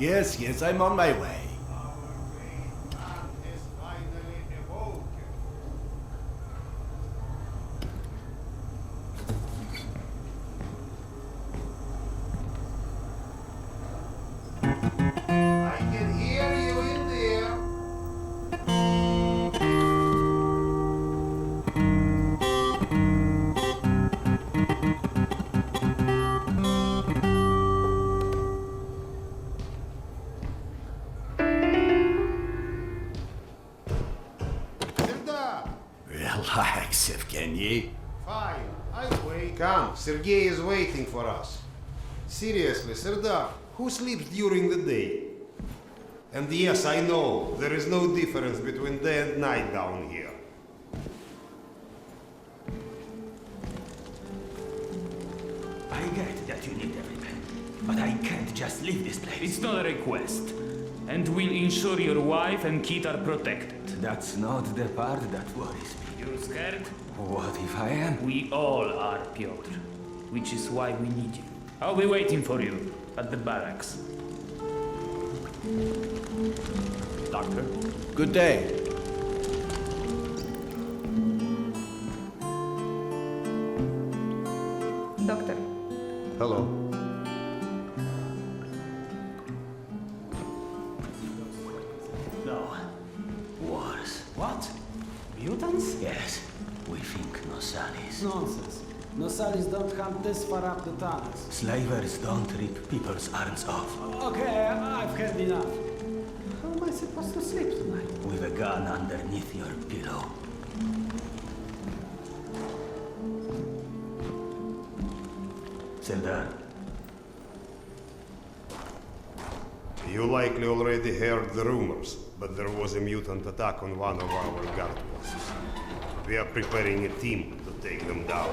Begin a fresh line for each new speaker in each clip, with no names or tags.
Yes, I'm on my way. Relax, Evgeny.
Fine, I'll wait. Come, Sergei is waiting for us. Seriously, Serdar, who sleeps during the day? And yes, I know, there is no difference between day and night down here.
I get that you need everything, but I can't just leave this place.
It's not a request. And we'll ensure your wife and kid are protected.
That's not the part that worries me.
You scared?
What if I am?
We all are, Piotr. Which is why we need you. I'll be waiting for you at the barracks. Doctor?
Good day.
Доктор,
Hello.
No. Wars.
What? Mutants?
Yes. We think Nosalis.
Nonsense. Nosalis don't come this far up the tunnels.
Slavers don't rip people's arms off.
Okay, I've heard enough. How am I supposed to sleep tonight?
With a gun underneath your pillow. Serдар.
You likely already heard the rumors, but there was a mutant attack on one of our guard posts. We are preparing a team to take them down.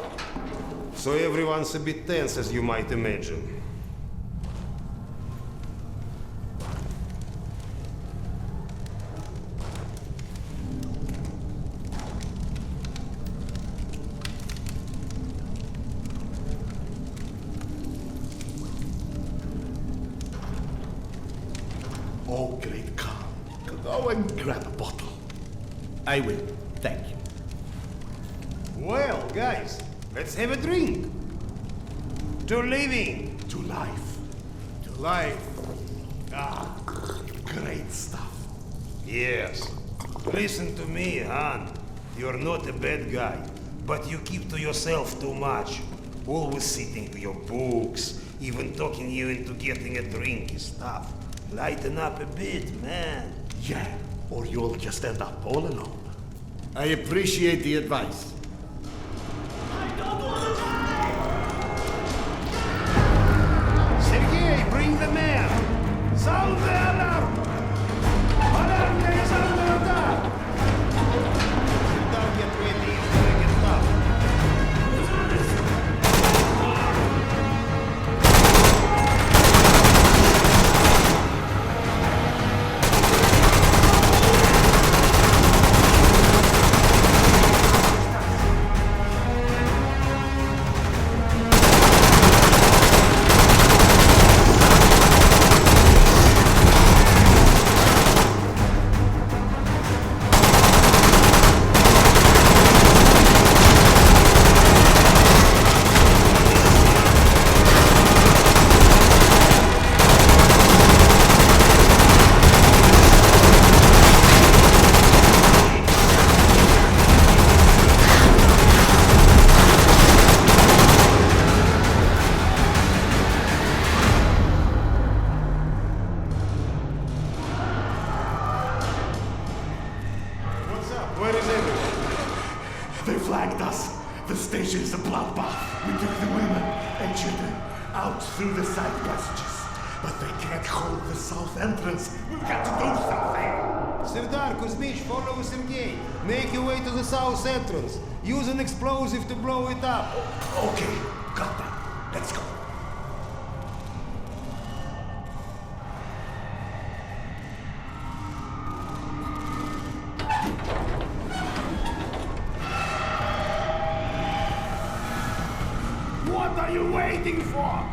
So everyone's a bit tense, as you might imagine.
Oh, great Khan. Go and grab a bottle. I will. Thank you.
Well, guys, let's have a drink. To living.
To life.
To life.
Ah, great stuff.
Yes. Listen to me, Han. You're not a bad guy, but you keep to yourself too much. Always sitting to your books, even talking you into getting a drink is tough. Lighten up a bit, man.
Yeah, or you'll just end up all alone. I appreciate the advice.
Sergei, bring the man! Sound the alarm! Alarm, there is under attack! Serдар, get ready, it's gonna get tough. Where is everyone?
They flagged us. The station is a bloodbath. We took the women and children out through the side passages. But they can't hold the south entrance. We've got to do something.
Serdar, Kuzmich, follow Sergei. Make your way to the south entrance. Use an explosive to blow it up.
Okay, got that. Let's go.
What are you waiting for?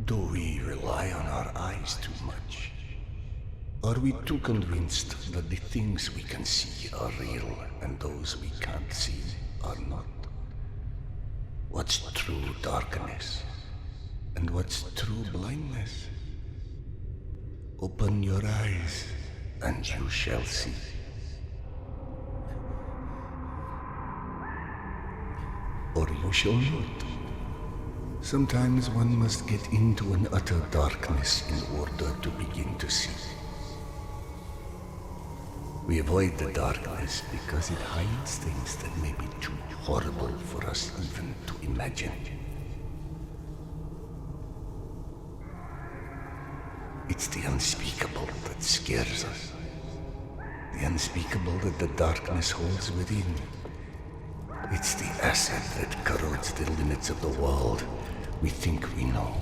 Do we rely on our eyes too much? Are we too convinced that the things we can see are real and those we can't see are not? What's true darkness and what's true blindness? Open your eyes and you shall see. Or you shall not. Sometimes one must get into an utter darkness in order to begin to see. We avoid the darkness because it hides things that may be too horrible for us even to imagine. It's the unspeakable that scares us. The unspeakable that the darkness holds within. It's the acid that corrodes the limits of the world we think we know.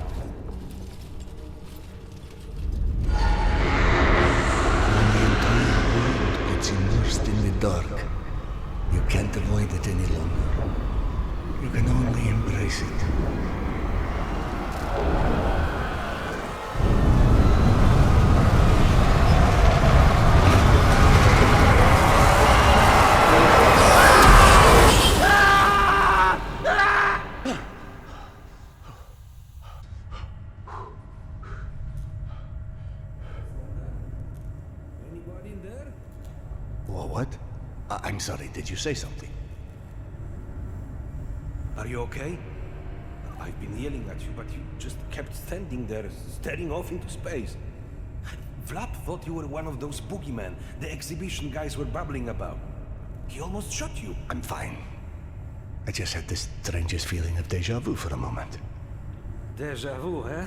When the entire world gets immersed in the dark, you can't avoid it any longer. You can only embrace it. What? I'm sorry, did you say something?
Are you okay? I've been yelling at you, but you just kept standing there, staring off into space. Vlad thought you were one of those boogeymen the exhibition guys were babbling about. He almost shot you.
I'm fine. I just had this strangest feeling of deja vu for a moment.
Deja vu, eh?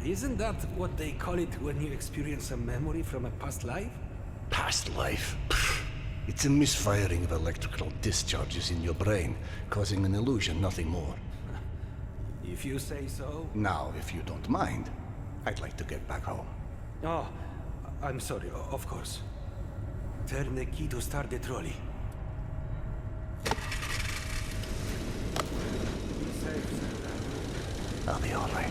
Isn't that what they call it when you experience a memory from a past life?
Past life? Pfft. It's a misfiring of electrical discharges in your brain, causing an illusion, nothing more.
If you say so.
Now, if you don't mind, I'd like to get back home.
Oh, I'm sorry, of course. Turn the key to start the trolley. Be safe, Serдар.
I'll be all right.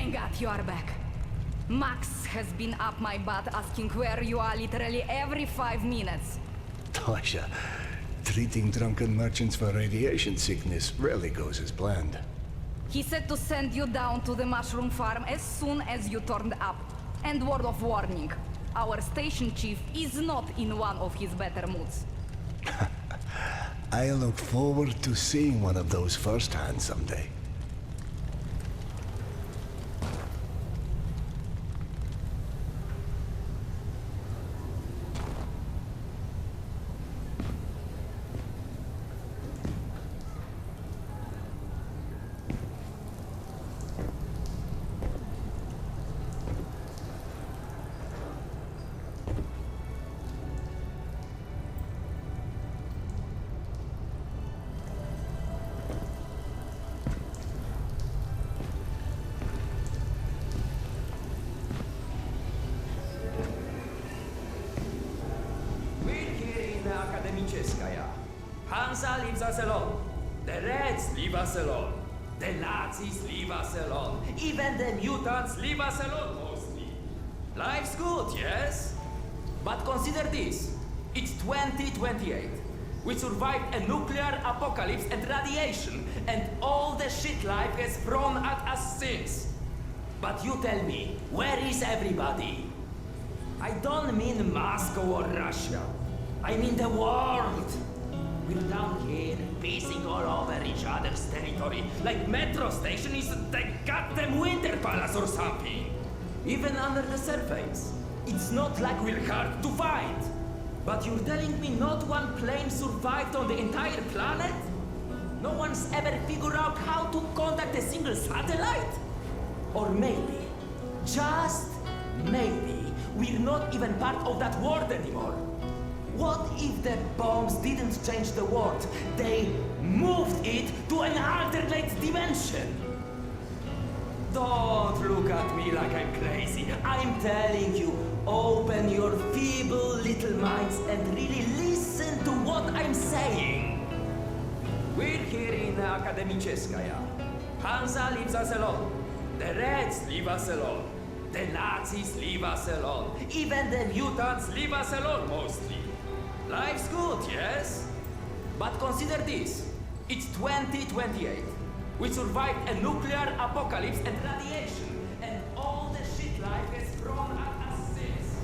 Thank God you are back. Max has been up my butt asking where you are literally every 5 minutes.
Tasha, treating drunken merchants for radiation sickness rarely goes as planned.
He said to send you down to the mushroom farm as soon as you turned up. And word of warning, our station chief is not in one of his better moods.
I look forward to seeing one of those firsthand someday.
Hansa leaves us alone. The Reds leave us alone. The Nazis leave us alone. Even the mutants leave us alone, mostly. Life's good, yes? But consider this. It's 2028. We survived a nuclear apocalypse and radiation, and all the shit life has thrown at us since. But you tell me, where is everybody? I don't mean Moscow or Russia. I mean the world. We're down here, pacing all over each other's territory, like Metro Station is the goddamn Winter Palace or something. Even under the surface, it's not like we're hard to find. But you're telling me not one plane survived on the entire planet? No one's ever figured out how to contact a single satellite? Or maybe, just maybe, we're not even part of that world anymore. What if the bombs didn't change the world? They moved it to an alternate dimension. Don't look at me like I'm crazy. I'm telling you, open your feeble little minds and really listen to what I'm saying. We're here in Akademicheskaya. Hansa leaves us alone. The Reds leave us alone. The Nazis leave us alone. Even the mutants leave us alone, mostly. Life's good, yes? But consider this. It's 2028. We survived a nuclear apocalypse and radiation, and all the shit life has thrown at us since.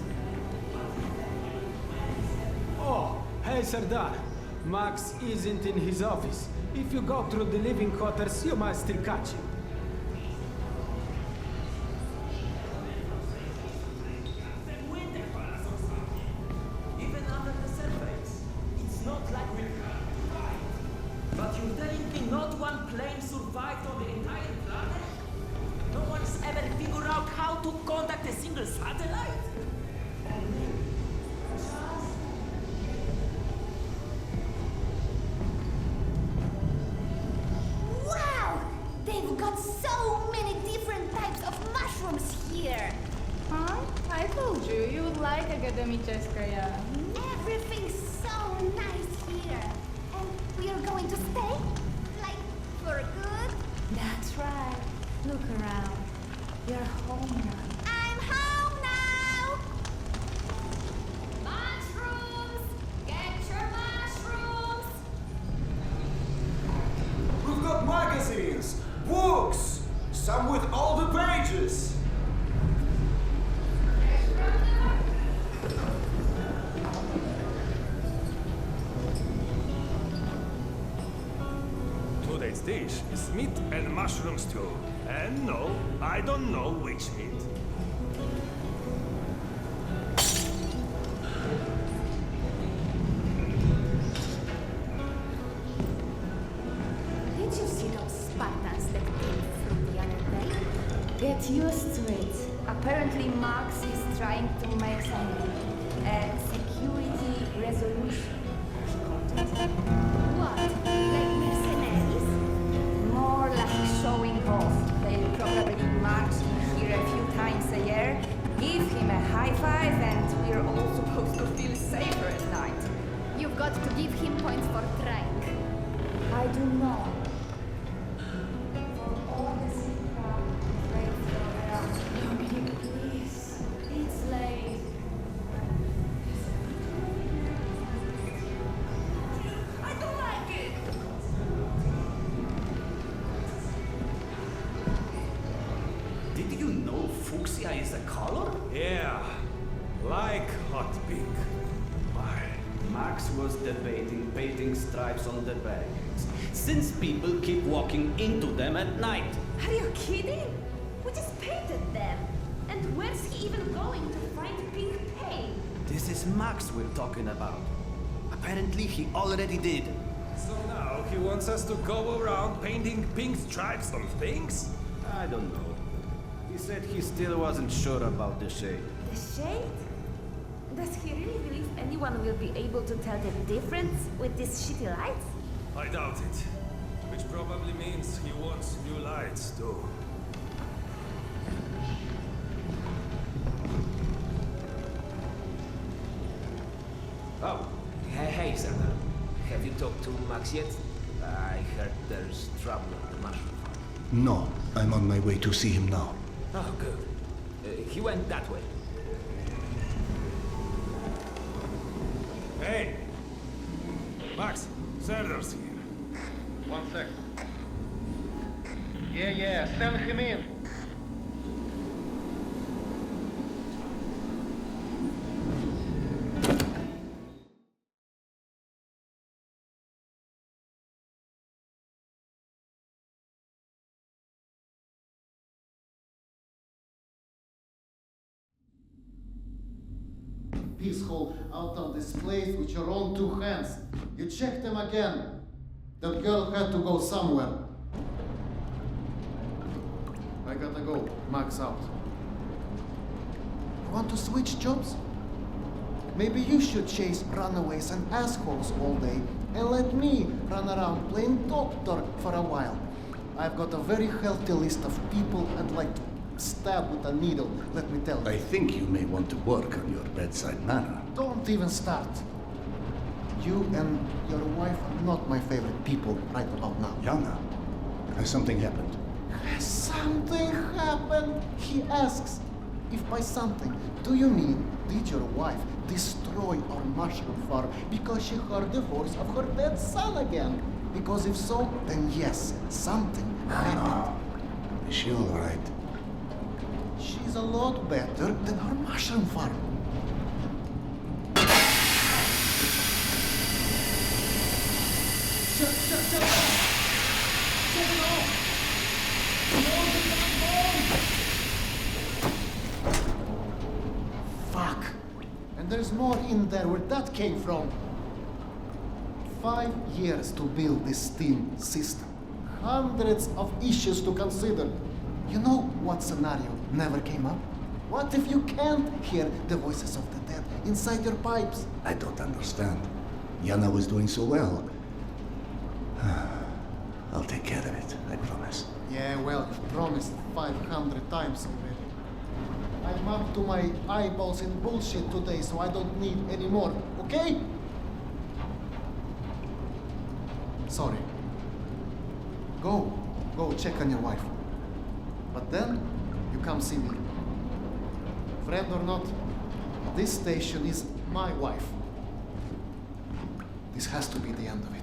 Oh, hey Serdar. Max isn't in his office. If you go through the living quarters, you might still catch him.
Everything's so nice here. And we are going to stay? Like, for good?
That's right. Look around. You're home now.
I'm home now!
Mushrooms! Get your mushrooms!
We've got magazines, books, some with all the pages.
Today's dish is meat and mushroom stew. And no, I don't know which meat.
Did you see those Spartans that came through the other day?
Get used to it. Apparently Max is trying to make some security resolution.
What? Like mercenaries?
More like showing off. They'll probably march in here a few times a year, give him a high five, and we're all supposed to feel safer at night.
You've got to give him points for trying.
I do not. For all the secret, great
Max was debating painting stripes on the barricades, since people keep walking into them at night.
Are you kidding? We just painted them. And where's he even going to find pink paint?
This is Max we're talking about. Apparently he already did.
So now he wants us to go around painting pink stripes on things?
I don't know. He said he still wasn't sure about the shade.
The shade? Does he really believe anyone will be able to tell the difference with these shitty lights?
I doubt it. Which probably means he wants new lights too.
Oh, hey, Serдар. Have you talked to Max yet? I heard there's trouble at the mushroom farm.
No, I'm on my way to see him now.
Oh, good. He went that way.
Hey! Max, Serdar's here.
1 sec. Yeah, send him in.
Peaceful out of this place with your own 2 hands. You checked them again. That girl had to go somewhere. I gotta go. Max out. You want to switch jobs? Maybe you should chase runaways and assholes all day and let me run around playing doctor for a while. I've got a very healthy list of people I'd like to stab with a needle, let me tell you.
I think you may want to work on your bedside manner.
Don't even start. You and your wife are not my favorite people right about now.
Yana, has something happened?
Has something happened? He asks. If by something, do you mean did your wife destroy our mushroom farm because she heard the voice of her dead son again? Because if so, then yes, something happened.
Is she all right?
She's a lot better than her mushroom farm. Shut it off! Shut it off! Fuck! And there's more in there where that came from. 5 years to build this Steam system. Hundreds of issues to consider. You know what scenario never came up? What if you can't hear the voices of the dead inside your pipes?
I don't understand. Yana was doing so well. I'll take care of it, I promise.
Yeah, well, you promised 500 times already. I'm up to my eyeballs in bullshit today, so I don't need any more, okay? Sorry. Go check on your wife. But then, you come see me. Friend or not, this station is my wife. This has to be the end of it.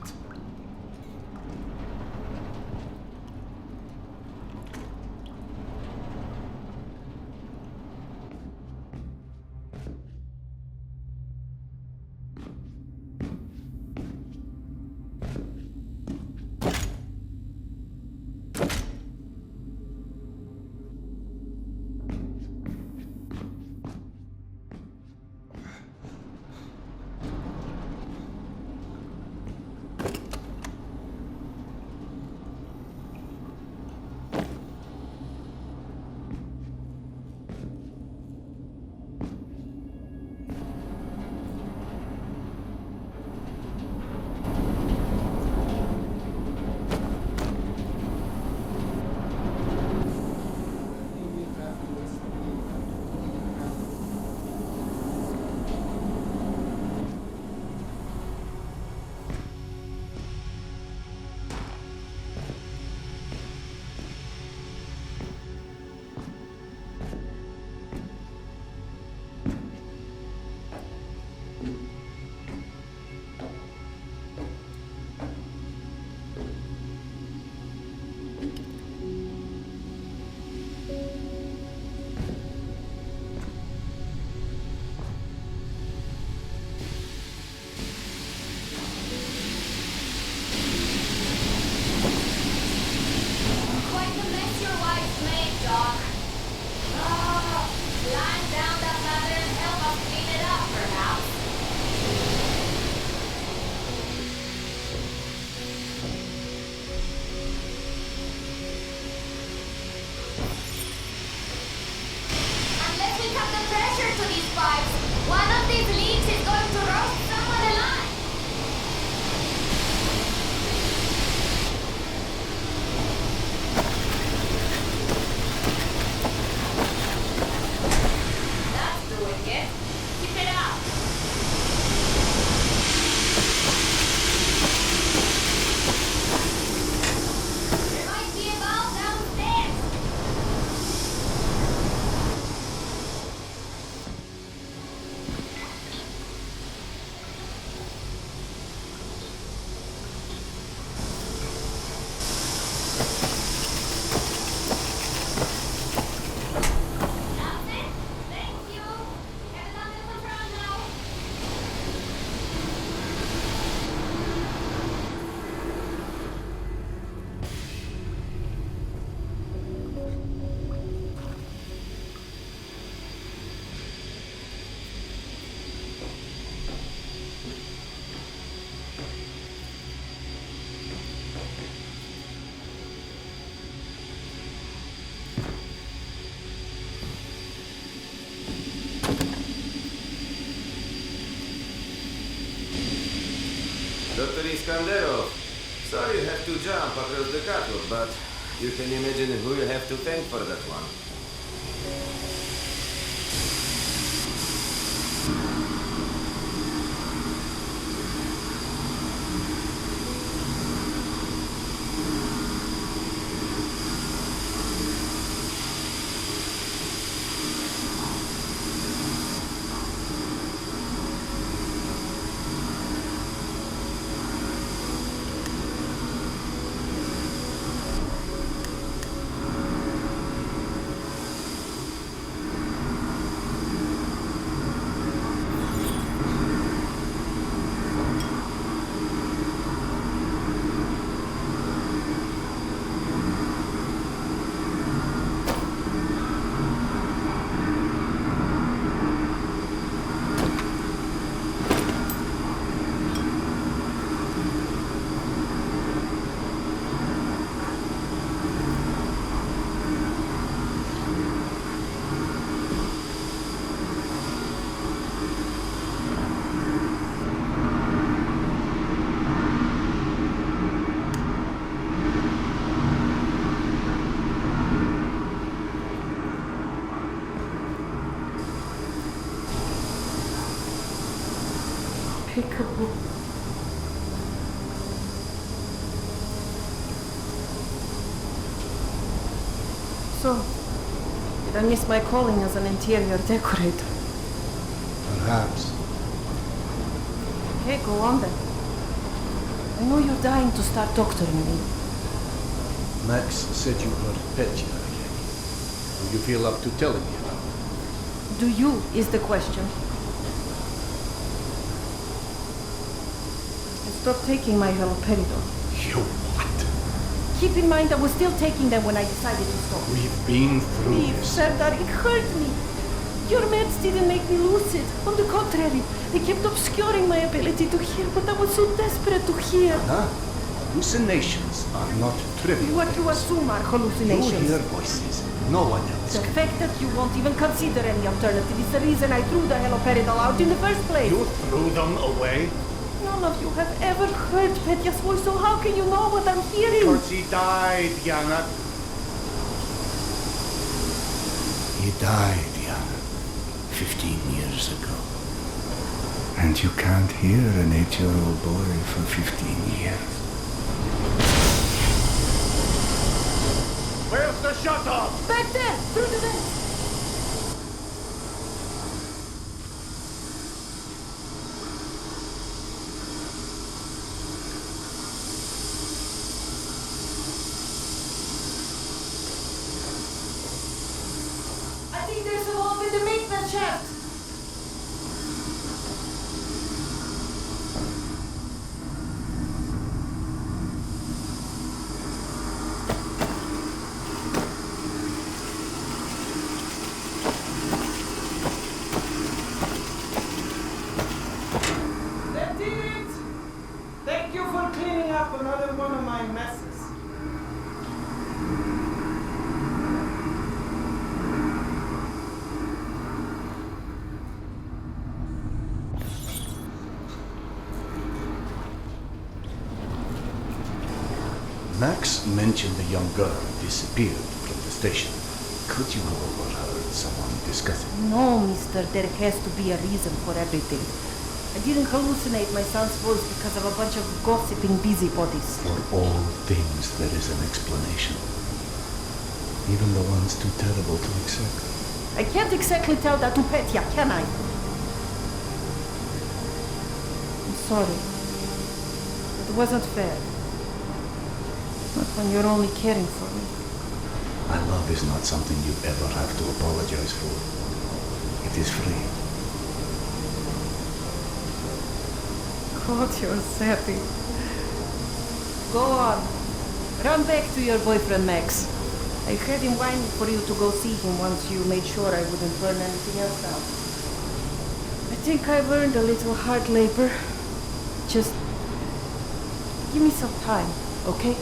Dr. Iskanderov. Sorry you have to jump across the catwalk, but you can imagine who you have to thank for that one.
Peekaboo. So, did I miss my calling as an interior decorator?
Perhaps.
Okay, go on then. I know you're dying to start doctoring me.
Max said you heard Petya again. Do you feel up to telling me about it?
Do you, is the question. I stopped taking my haloperidol.
You what?
Keep in mind I was still taking them when I decided to stop.
We've been through
Please,
this.
Serdar, it hurt me. Your meds didn't make me lucid. On the contrary, they kept obscuring my ability to hear, but I was so desperate to hear.
Huh? Hallucinations are not trivial.
What you assume are hallucinations.
You hear voices. No one else.
The fact that you won't even consider any alternative is the reason I threw the haloperidol out in the first place.
You threw them away?
None of you have ever heard Petya's voice, so how can you know what I'm hearing?
Because he died, Yana. He died, Yana. 15 years ago. And you can't hear an 8-year-old boy for 15 years. Where's the shuttle?
Back there, through the vent. I think there's a hole in the maintenance shaft. That did it! Thank you for cleaning up another one of my messes.
Max mentioned the young girl disappeared from the station. Could you have overheard someone discussing?
No, mister, there has to be a reason for everything. I didn't hallucinate my son's voice because of a bunch of gossiping busybodies.
For all things there is an explanation. Even the ones too terrible to accept.
I can't exactly tell that to Petya, can I? I'm sorry. It wasn't fair. Not when you're only caring for me.
My love is not something you ever have to apologize for. It is free.
God, you're sappy. Go on. Run back to your boyfriend, Max. I had him whining for you to go see him once you made sure I wouldn't burn anything else down. I think I've earned a little hard labor. Just give me some time, okay?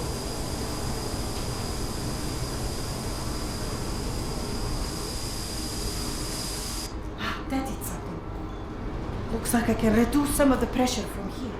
That did something. Looks like I can reduce some of the pressure from here.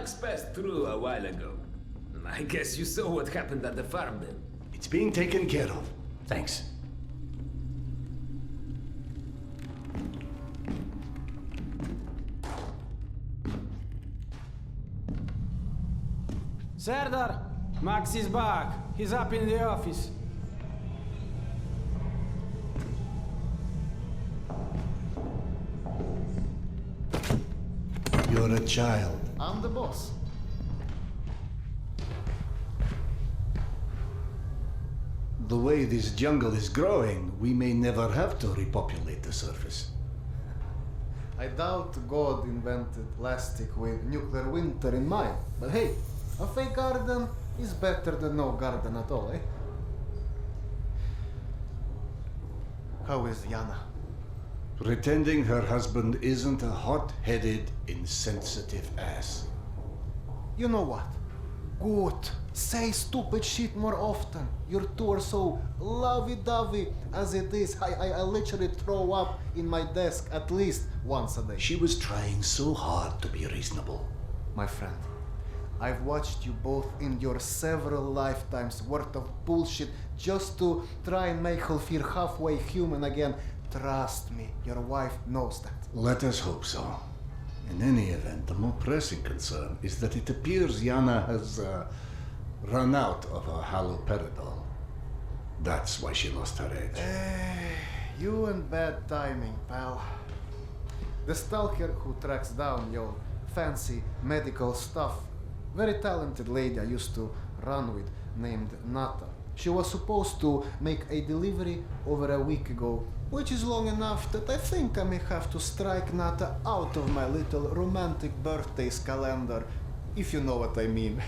Max passed through a while ago. I guess you saw what happened at the farm then.
It's being taken care of. Thanks.
Serdar, Max is back. He's up in the office.
You're a child.
I'm the boss.
The way this jungle is growing, we may never have to repopulate the surface.
I doubt God invented plastic with nuclear winter in mind. But hey, a fake garden is better than no garden at all, eh? How is Yana?
Pretending her husband isn't a hot-headed, insensitive ass.
You know what? Good. Say stupid shit more often. Your two are so lovey-dovey as it is. I literally throw up in my desk at least once a day.
She was trying so hard to be reasonable.
My friend, I've watched you both endure several lifetimes worth of bullshit just to try and make her feel halfway human again. Trust me, your wife knows that.
Let us hope so. In any event, the more pressing concern is that it appears Yana has run out of her haloperidol. That's why she lost her edge.
You and bad timing, pal. The stalker who tracks down your fancy medical stuff, very talented lady I used to run with named Nata. She was supposed to make a delivery over a week ago, which is long enough that I think I may have to strike Nata out of my little romantic birthdays calendar, if you know what I mean.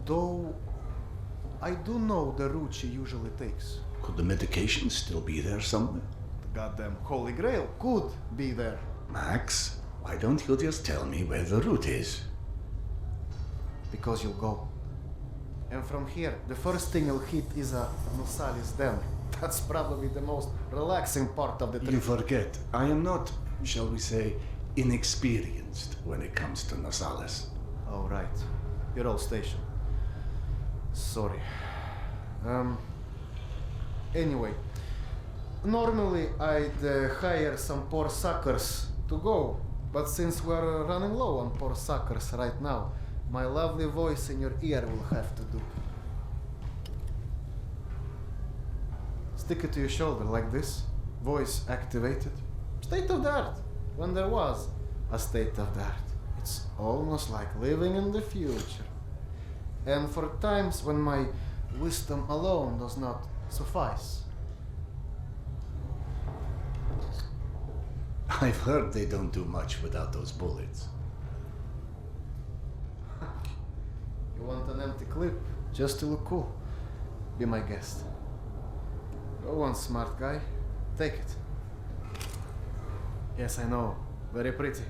Though I do know the route she usually takes.
Could the medication still be there somewhere?
The goddamn Holy Grail could be there.
Max, why don't you just tell me where the route is?
Because you'll go. And from here, the first thing you'll hit is a Nusali's den. That's probably the most relaxing part of the trip.
You forget, I am not, shall we say, inexperienced when it comes to Nasales.
Oh, right. Your old station. Sorry. Anyway, normally I'd hire some poor suckers to go, but since we're running low on poor suckers right now, my lovely voice in your ear will have to do. Stick it to your shoulder like this, voice activated. State of the art, when there was a state of the art. It's almost like living in the future. And for times when my wisdom alone does not suffice.
I've heard they don't do much without those bullets.
You want an empty clip just to look cool? Be my guest. Go on, smart guy. Take it. Yes, I know. Very pretty.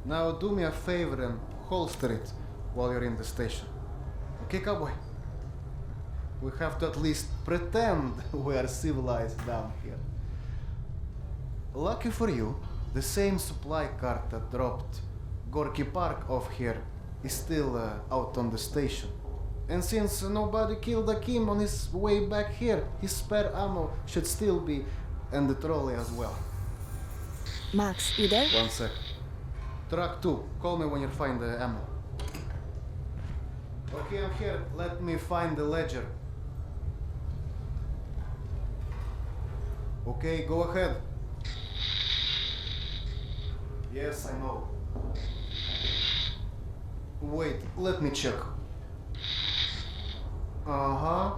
Now do me a favor and holster it while you're in the station. Okay, cowboy? We have to at least pretend we are civilized down here. Lucky for you, the same supply cart that dropped Gorky Park off here is still out on the station. And since nobody killed Akim on his way back here, his spare ammo should still be in the trolley as well.
Max, you there?
One sec. Truck 2, call me when you find the ammo. Okay, I'm here. Let me find the ledger. Okay, go ahead. Yes, I know. Wait, let me check. Uh-huh.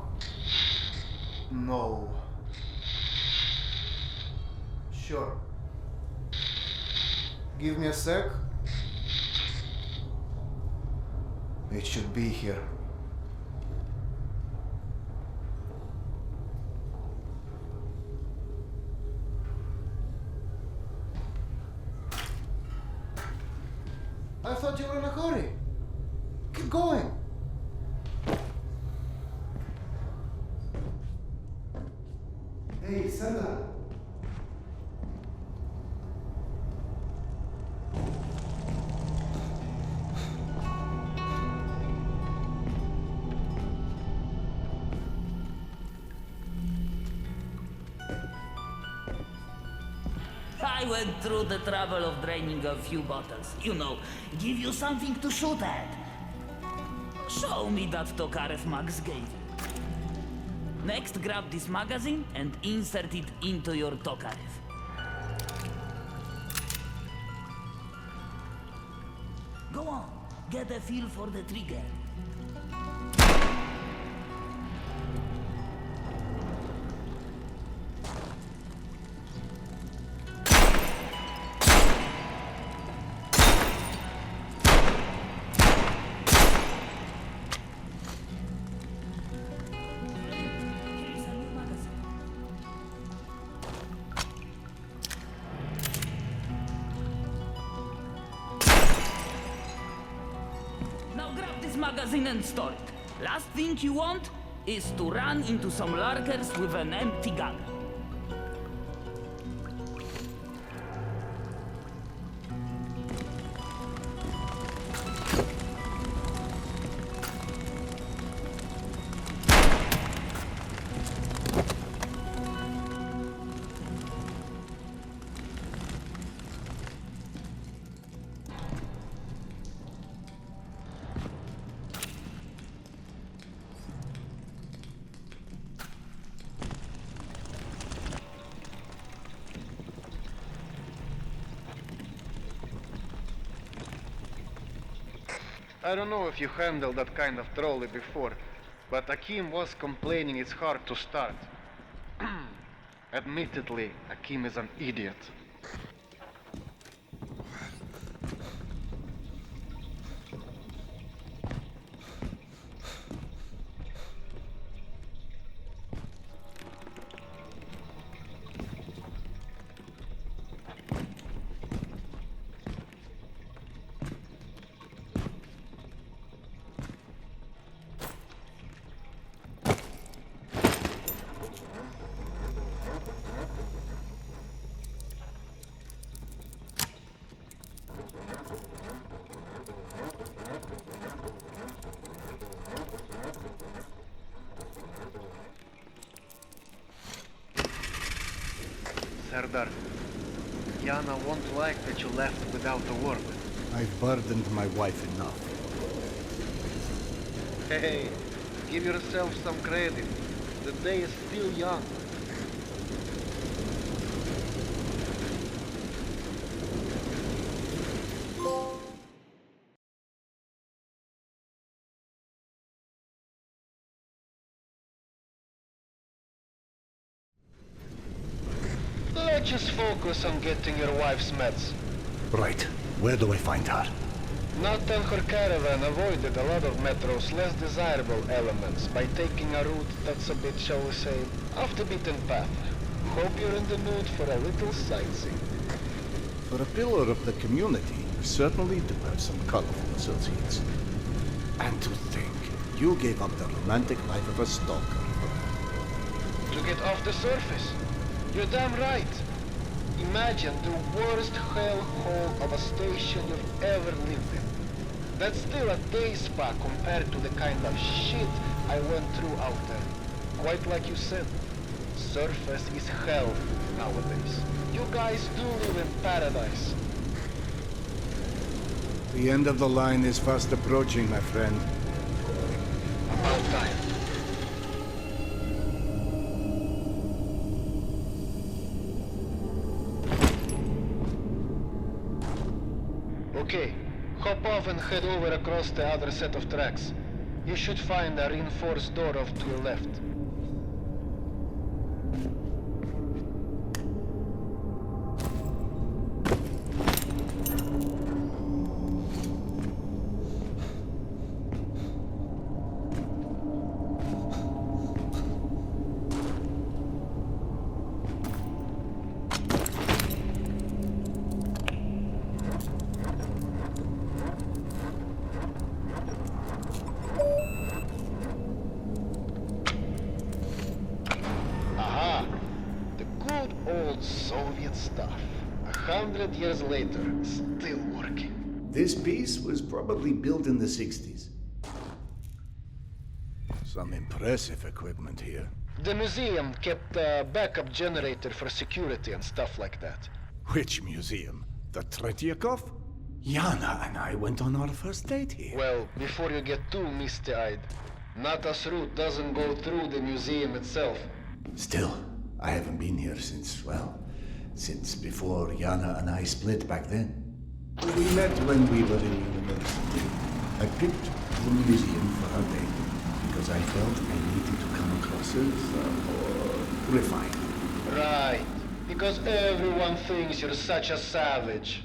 No. Sure. Give me a sec. It should be here. I thought you were in a hurry. Keep going. Hey, Serдар.
I went through the trouble of draining a few bottles. You know, give you something to shoot at. Show me that Tokarev Max gave you. Next, grab this magazine and insert it into your Tokarev. Go on, get a feel for the trigger. Magazine and store it. Last thing you want is to run into some lurkers with an empty gun.
I don't know if you handled that kind of trolley before, but Akim was complaining it's hard to start. Admittedly, Akim is an idiot. Serдар, Yana won't like that you left without a word.
I've burdened my wife enough.
Hey, give yourself some credit. The day is still young. Let's just focus on getting your wife's meds.
Right. Where do I find her?
Nathan her caravan avoided a lot of Metro's less desirable elements by taking a route that's a bit, shall we say, off the beaten path. Hope you're in the mood for a little sightseeing.
For a pillar of the community, you certainly do have some colorful associates. And to think, you gave up the romantic life of a stalker.
To get off the surface. You're damn right. Imagine the worst hellhole of a station you've ever lived in. That's still a day spa compared to the kind of shit I went through out there. Quite like you said, surface is hell nowadays. You guys do live in paradise.
The end of the line is fast approaching, my friend.
About time. Okay, hop off and head over across the other set of tracks. You should find a reinforced door off to your left. Soviet stuff. 100 years later, still working.
This piece was probably built in the 60s. Some impressive equipment here.
The museum kept a backup generator for security and stuff like that.
Which museum? The Tretiakov? Yana and I went on our first date here.
Well, before you get too misty-eyed, Nata's route doesn't go through the museum itself.
Still, I haven't been here since before Yana and I split back then. We met when we were in university. I picked the museum for our date because I felt I needed to come across as more refined.
Right, because everyone thinks you're such a savage.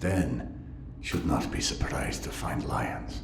then should not be surprised to find lions.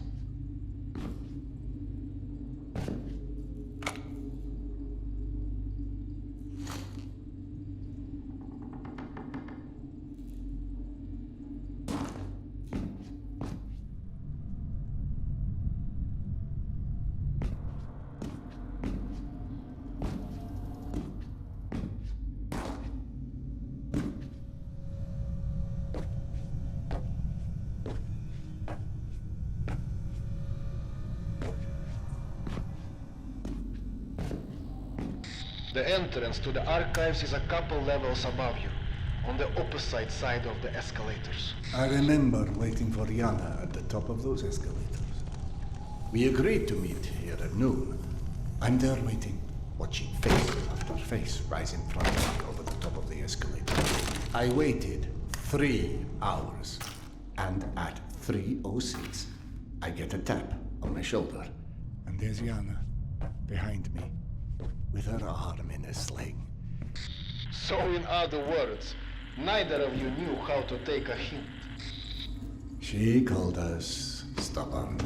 The entrance to the archives is a couple levels above you, on the opposite side of the escalators.
I remember waiting for Yana at the top of those escalators. We agreed to meet here at noon. I'm there waiting, watching face after face rise in front of me over the top of the escalator. I waited 3 hours, and at 3:06, I get a tap on my shoulder. And there's Yana, behind me, with her arm in a sling.
So in other words, neither of you knew how to take a hint.
She called us stubborn.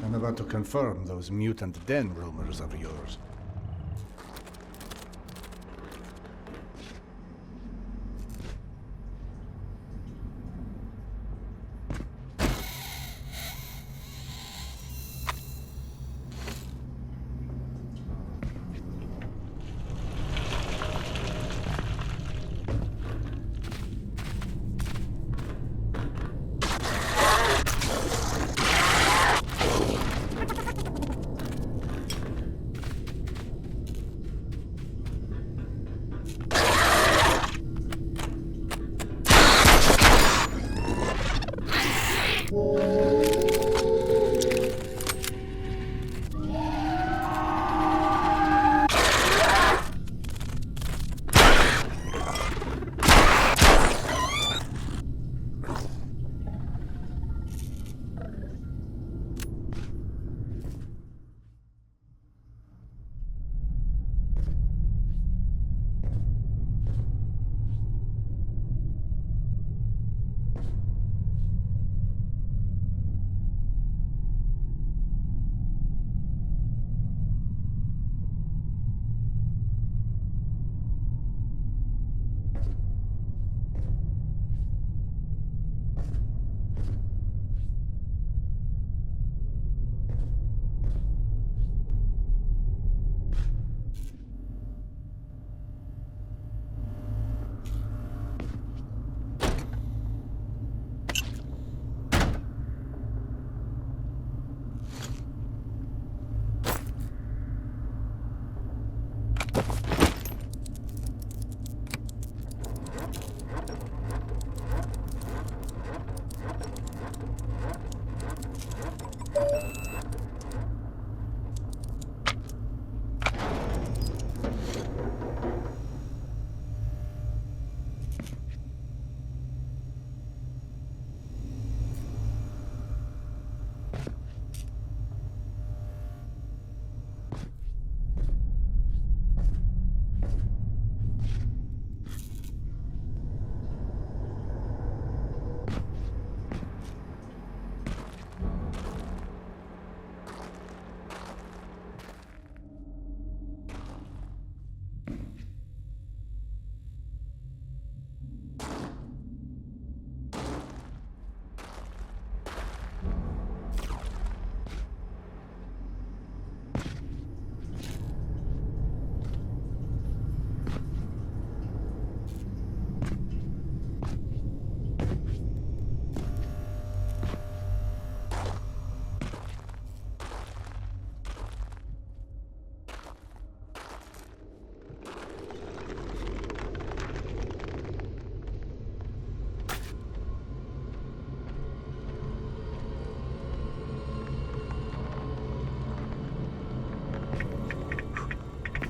I'm about to confirm those mutant den rumors of yours.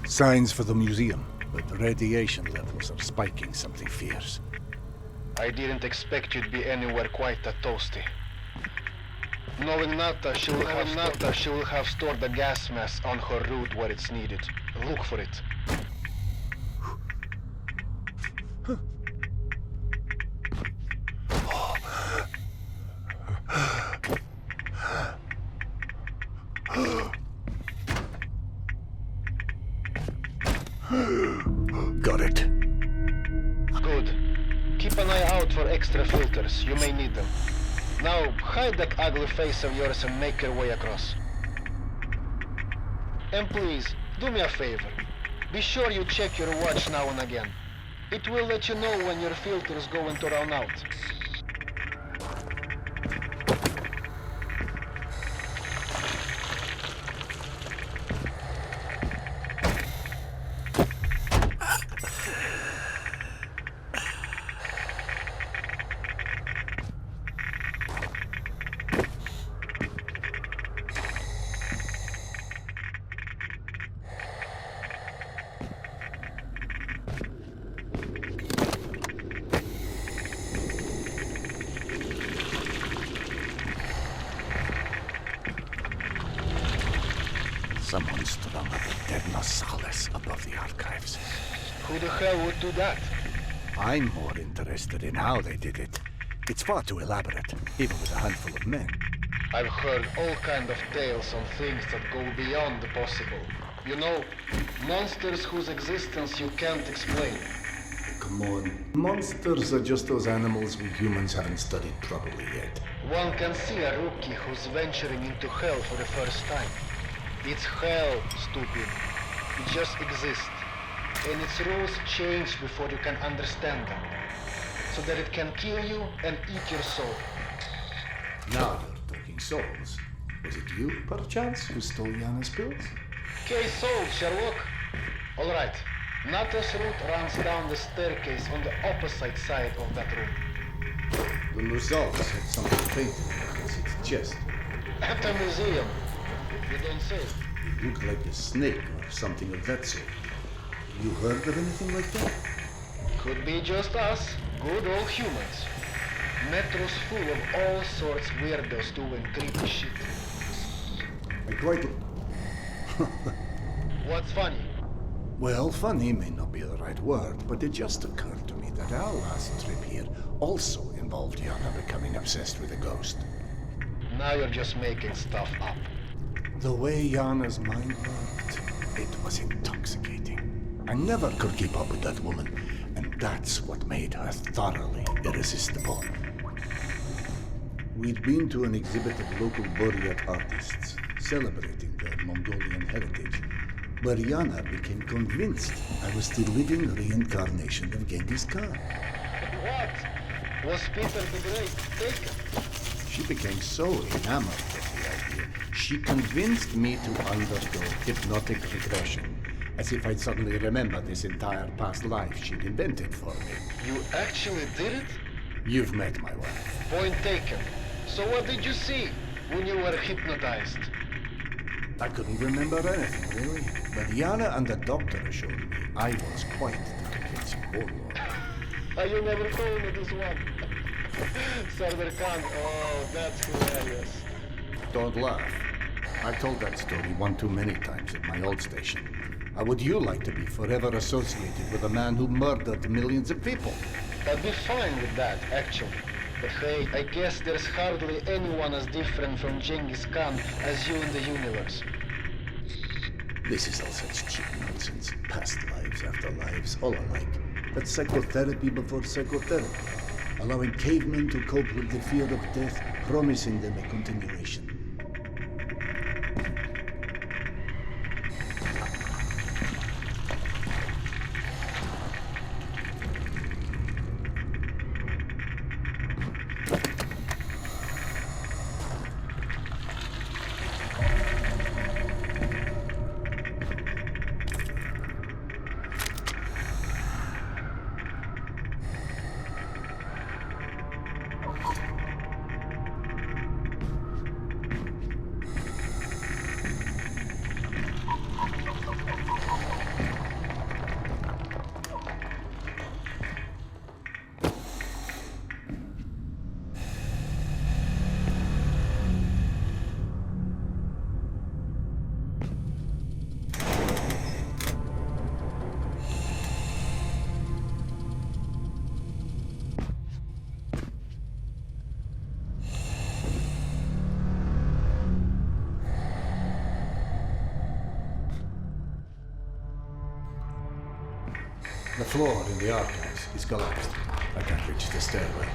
Signs for the museum, but the radiation levels are spiking something fierce.
I didn't expect you'd be anywhere quite that toasty. Knowing Nata, she will have stored the gas mask on her route where it's needed. Look for it. Good. Keep an eye out for extra filters. You may need them. Now, hide that ugly face of yours and make your way across. And please, do me a favor. Be sure you check your watch now and again. It will let you know when your filters go into run out.
Someone strung up a dead Nosalis above the archives.
Who the hell would do that?
I'm more interested in how they did it. It's far too elaborate, even with a handful of men.
I've heard all kind of tales on things that go beyond the possible. You know, monsters whose existence you can't explain.
Come on. Monsters are just those animals we humans haven't studied properly yet.
One can see a rookie who's venturing into hell for the first time. It's hell, stupid. It just exists. And its rules change before you can understand them. So that it can kill you and eat your soul.
Now you're talking souls. Was it you, perchance, who stole Yana's pills?
Case solved, Sherlock. Alright. Nata's route runs down the staircase on the opposite side of that room.
The Nosalis had something painted across its chest.
At a museum. You don't say.
It looked like a snake or something of that sort. You heard of anything like that?
Could be just us, good old humans. Metro's full of all sorts weirdos doing creepy shit.
I quite...
What's funny?
Well, funny may not be the right word, but it just occurred to me that our last trip here also involved Yana becoming obsessed with a ghost.
Now you're just making stuff up.
The way Yana's mind worked, it was intoxicating. I never could keep up with that woman, and that's what made her thoroughly irresistible. We'd been to an exhibit of local Buryat artists celebrating their Mongolian heritage, where Yana became convinced I was the living reincarnation of Genghis Khan.
What? Was Peter the Great taken?
She became so enamored of the idea, she convinced me to undergo hypnotic regression, as if I'd suddenly remember this entire past life she'd invented for me.
You actually did it?
You've met my wife.
Point taken. So what did you see when you were hypnotized?
I couldn't remember anything, really. But Yana and the doctor assured me I was quite the convincing warlord.
You never told me this one. Serдар Khan, oh, that's hilarious.
Don't laugh. I've told that story one too many times at my old station. How would you like to be forever associated with a man who murdered millions of people?
I'd be fine with that, actually. But hey, I guess there's hardly anyone as different from Genghis Khan as you in the universe.
This is all such cheap nonsense. Past lives after lives, all alike. But psychotherapy before psychotherapy. Allowing cavemen to cope with the fear of death, promising them a continuation.
floor in the archives is collapsed. I can't reach the stairway.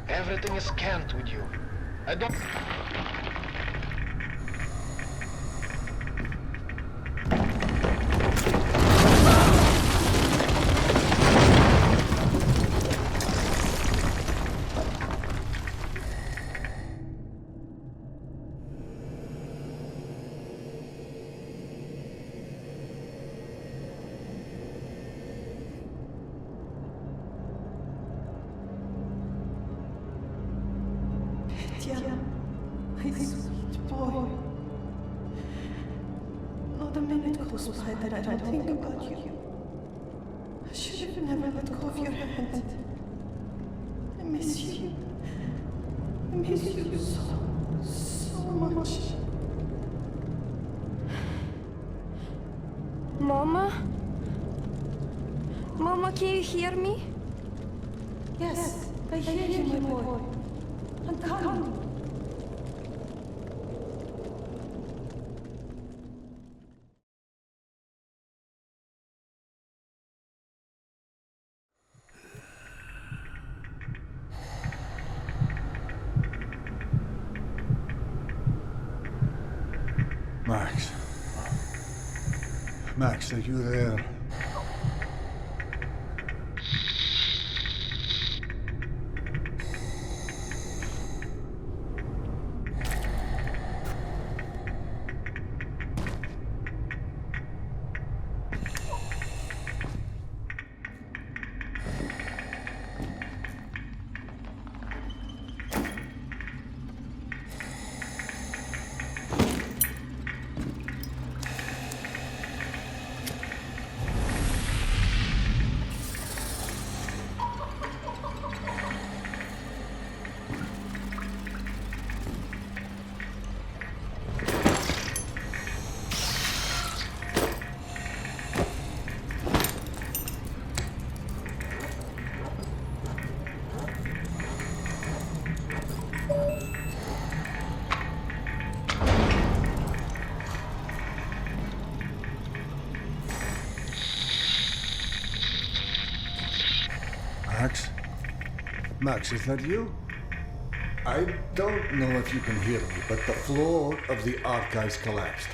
Everything is scanned with you. I don't...
My sweet boy. Not a minute goes by that I don't think about you. I should have never let go of your hand. I miss you. I miss you so much.
Mama? Mama, can you hear me?
Yes, I hear you, my boy. I'm coming.
Max. Max, are you there? Max? Max, is that you? I don't know if you can hear me, but the floor of the archives collapsed.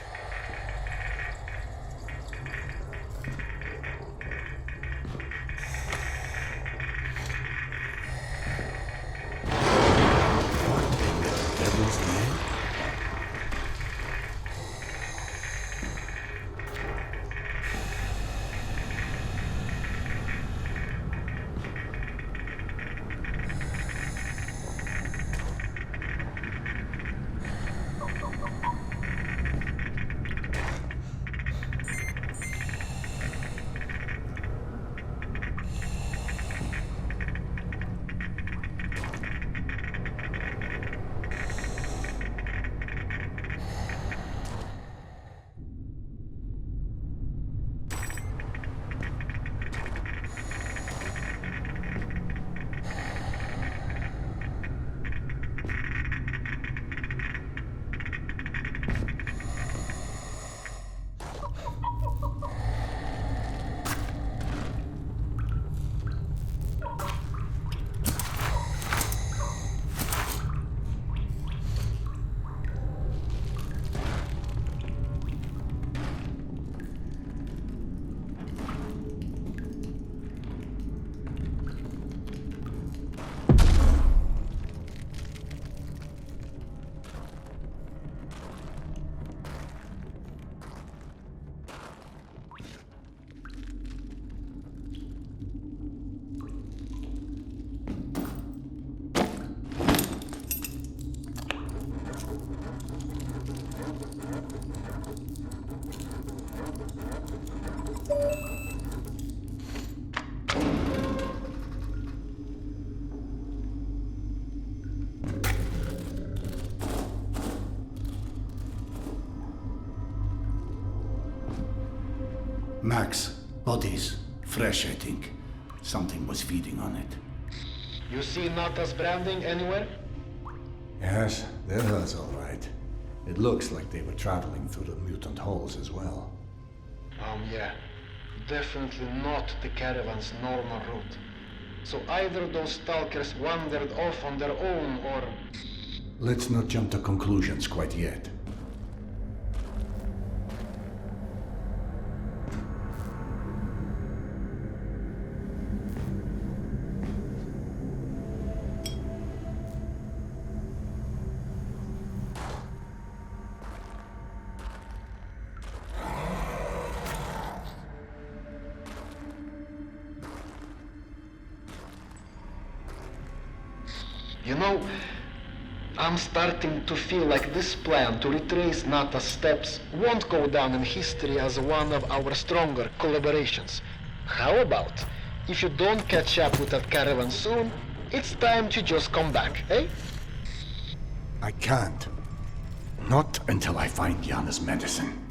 Max, bodies. Fresh, I think. Something was feeding on it.
You see Nata's branding anywhere?
Yes, they're hers all right. It looks like they were traveling through the mutant holes as well.
Yeah. definitely not the caravan's normal route. So either those stalkers wandered off on their own, or...
Let's not jump to conclusions quite yet.
You know, I'm starting to feel like this plan to retrace Nata's steps won't go down in history as one of our stronger collaborations. How about, if you don't catch up with that caravan soon, it's time to just come back, eh?
I can't. Not until I find Yana's medicine.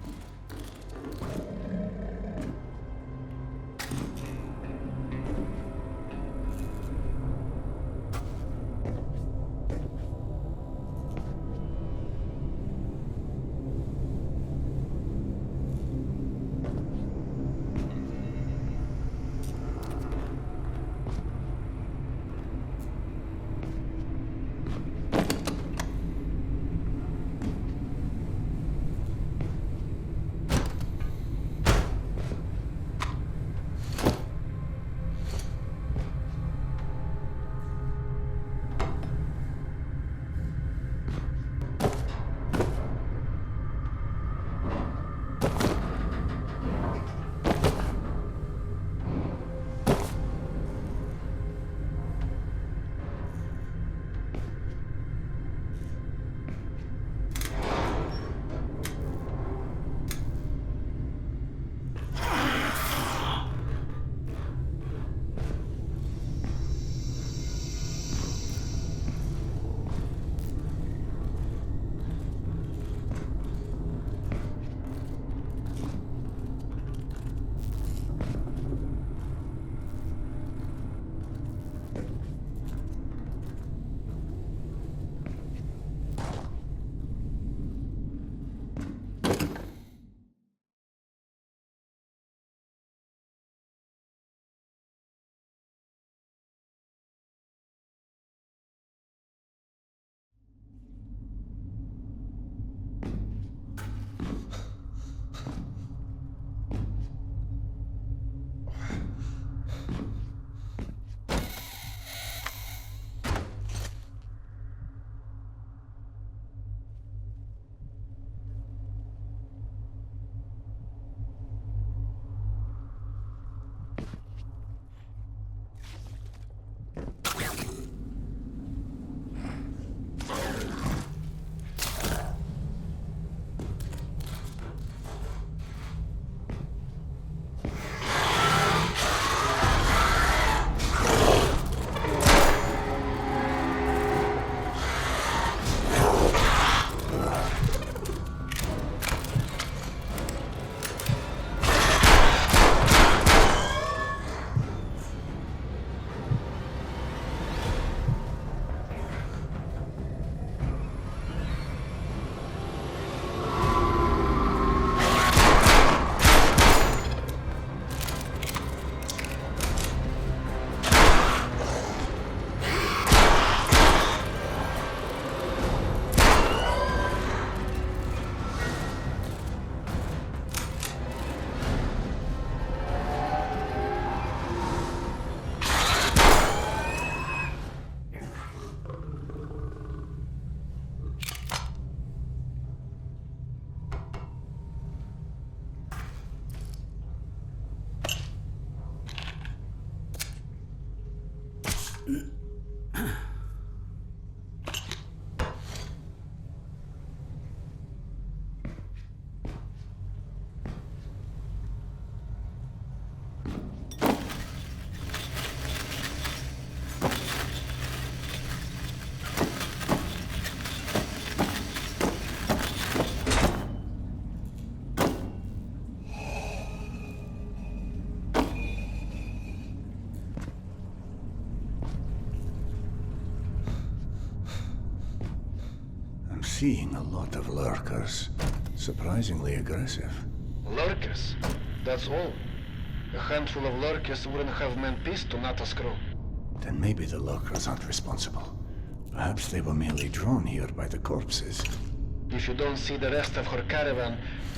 Seeing a lot of lurkers. Surprisingly aggressive.
Lurkers? That's all. A handful of lurkers wouldn't have meant peace to NATO's crew.
Then maybe the lurkers aren't responsible. Perhaps they were merely drawn here by the corpses.
If you don't see the rest of her caravan,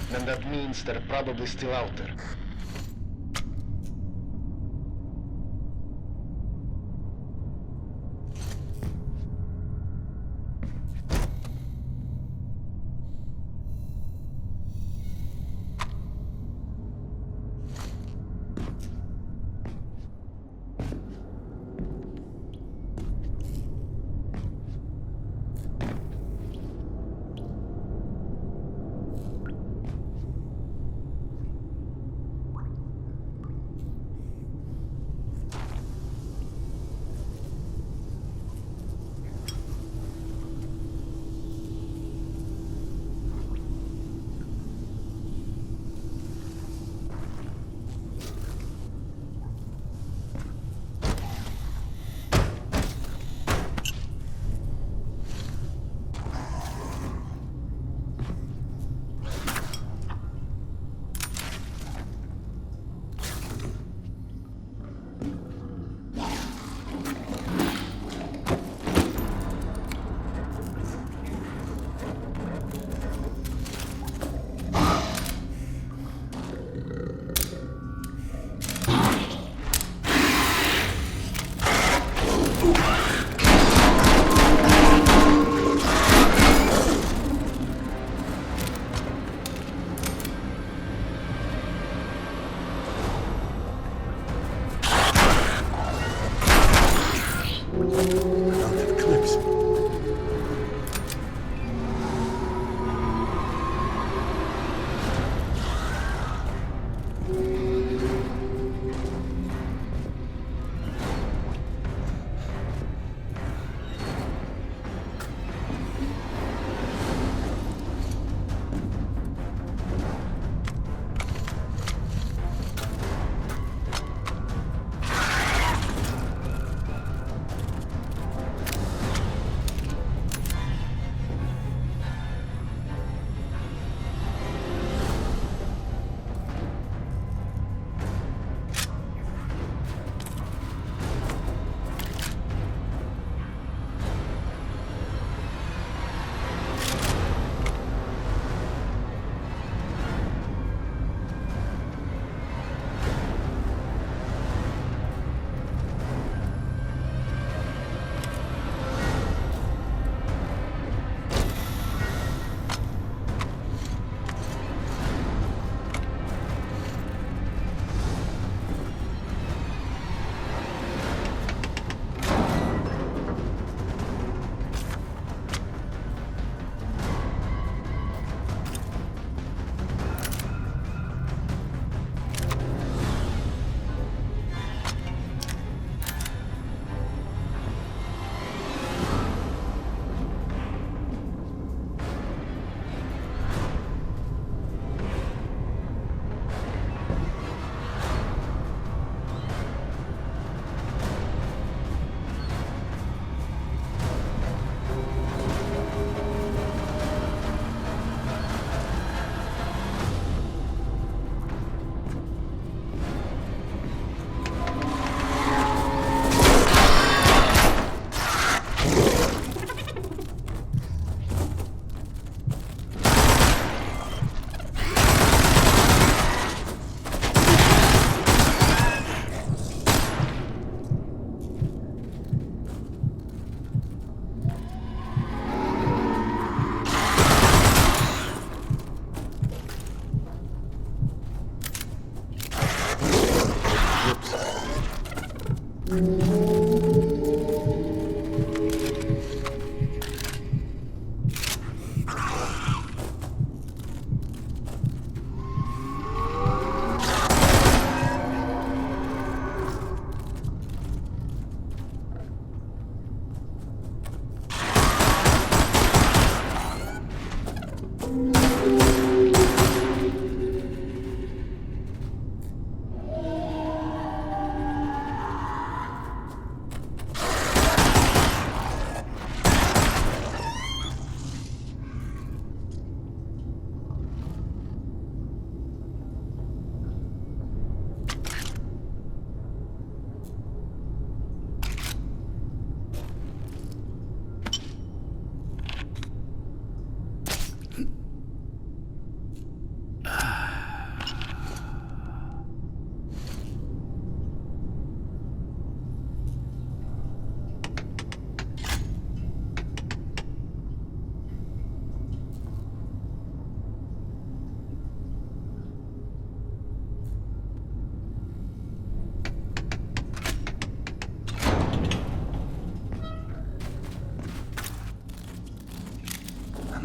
then that means they're probably still out there.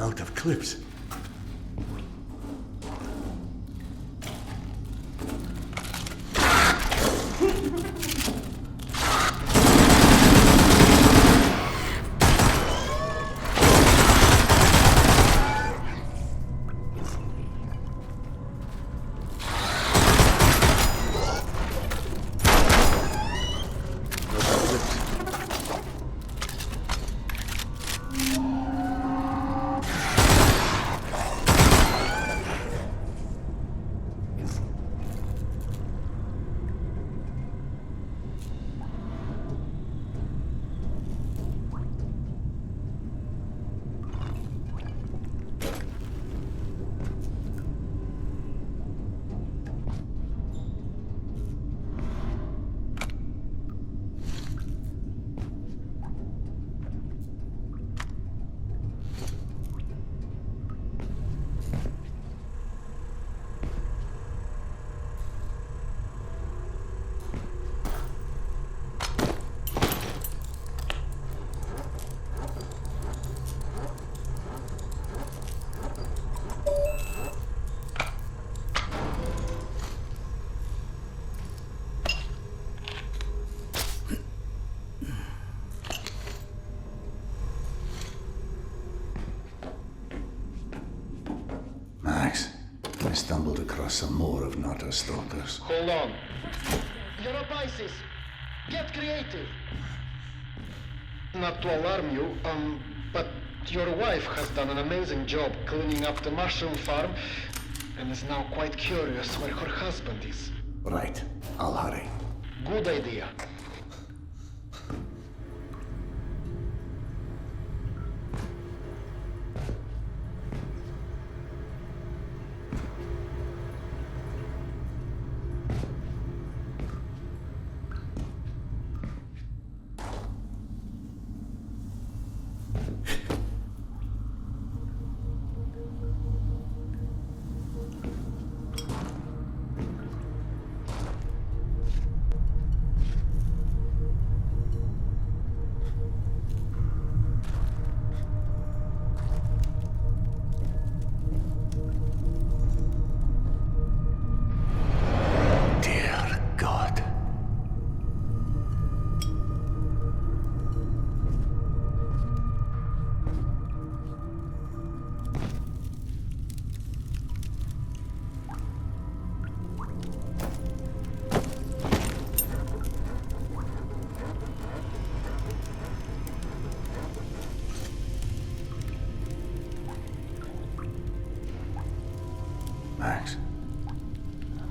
out of clips. I stumbled across some more of Nata's stalkers.
Hold on. You're up, ISIS. Get creative. Not to alarm you, but your wife has done an amazing job cleaning up the mushroom farm and is now quite curious where her husband is.
Right. I'll hurry.
Good idea.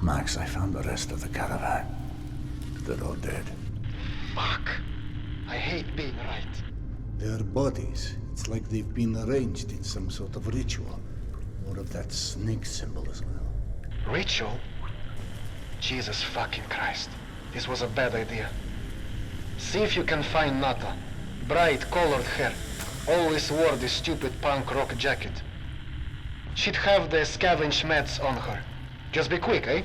Max, I found the rest of the caravan. They're all dead.
Fuck. I hate being right.
Their bodies, it's like they've been arranged in some sort of ritual. More of that snake symbol as well.
Ritual? Jesus fucking Christ. This was a bad idea. See if you can find Nata. Bright colored hair. Always wore this stupid punk rock jacket. She'd have the scavenge meds on her. Just be quick, eh?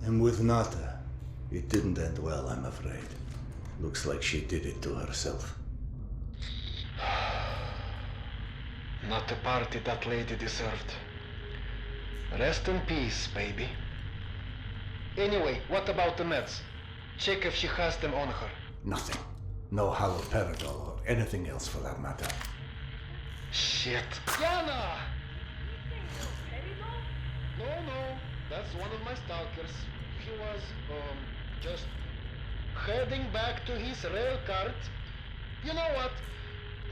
And with Nata, it didn't end well, I'm afraid. Looks like she did it to herself.
Not the party that lady deserved. Rest in peace, baby. Anyway, what about the meds? Check if she has them on her.
Nothing. No haloperidol or anything else for that matter.
Shit. Yana! No, that's one of my stalkers. He was, just heading back to his rail cart. You know what?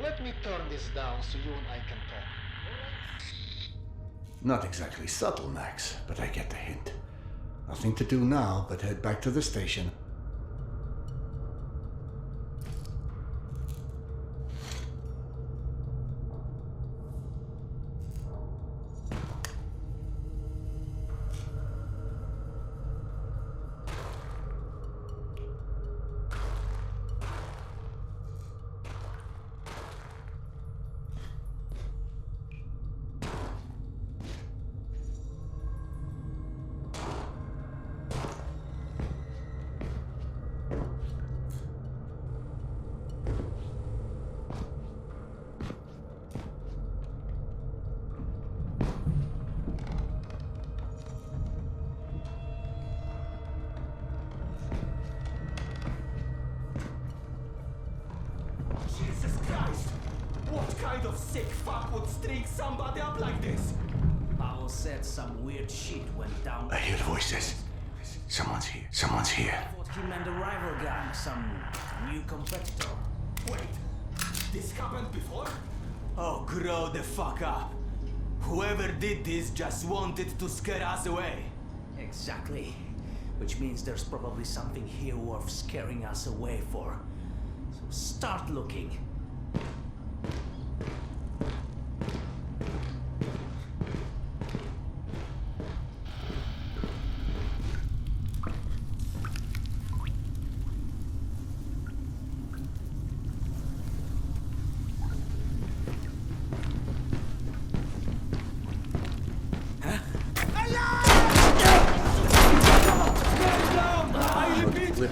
Let me turn this down so you and I can talk.
Not exactly subtle, Max, but I get the hint. Nothing to do now but head back to the station.
Jesus Christ! What kind of sick fuck would string somebody up like this?
Paul said some weird shit went down.
I hear voices. Someone's here. Someone's here.
I thought he meant a rival gang, some new competitor.
Wait, this happened before?
Oh, grow the fuck up. Whoever did this just wanted to scare us away.
Exactly. Which means there's probably something here worth scaring us away for. So start looking.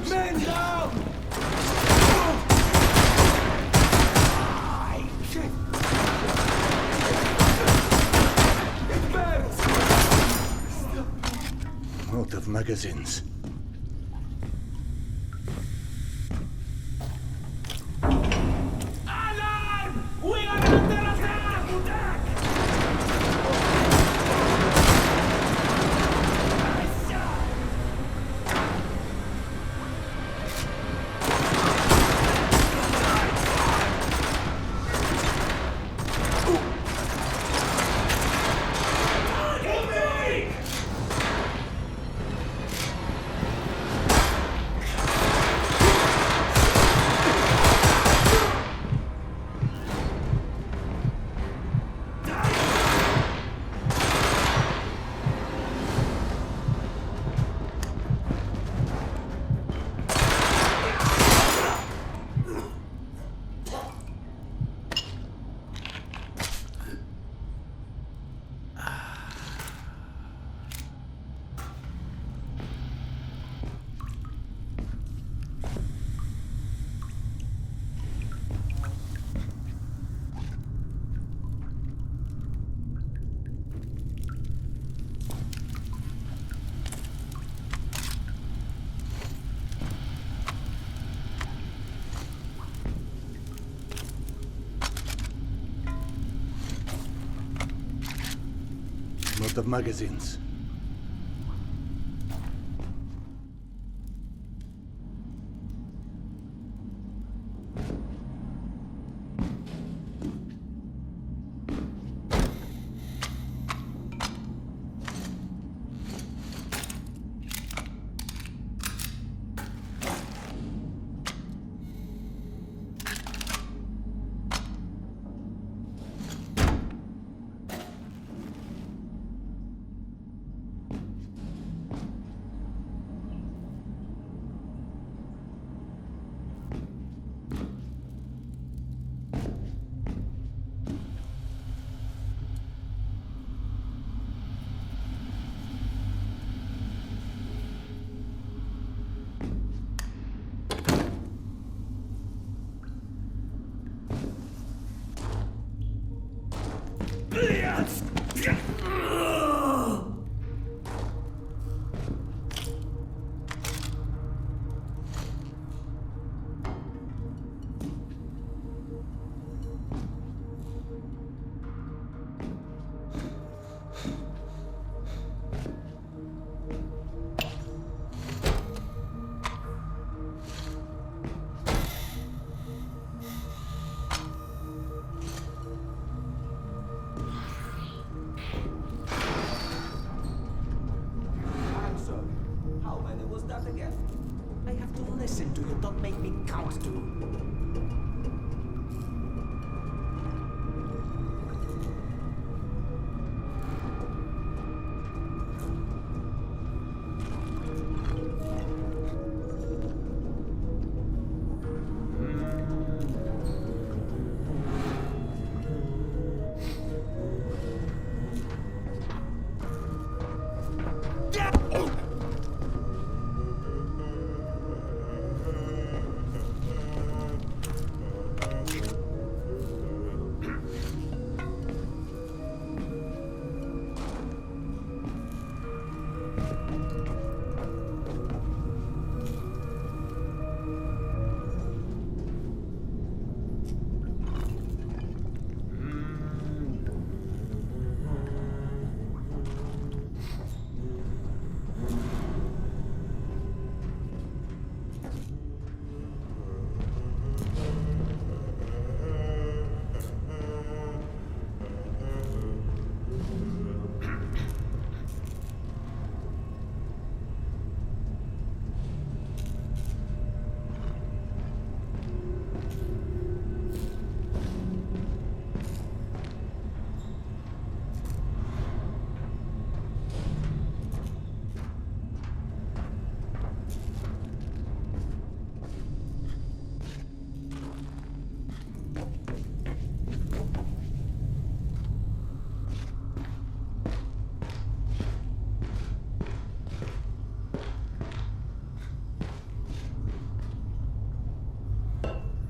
Men down! Shit! It burns!
Out of magazines.
Alarm! We are under attack!
Lot of magazines.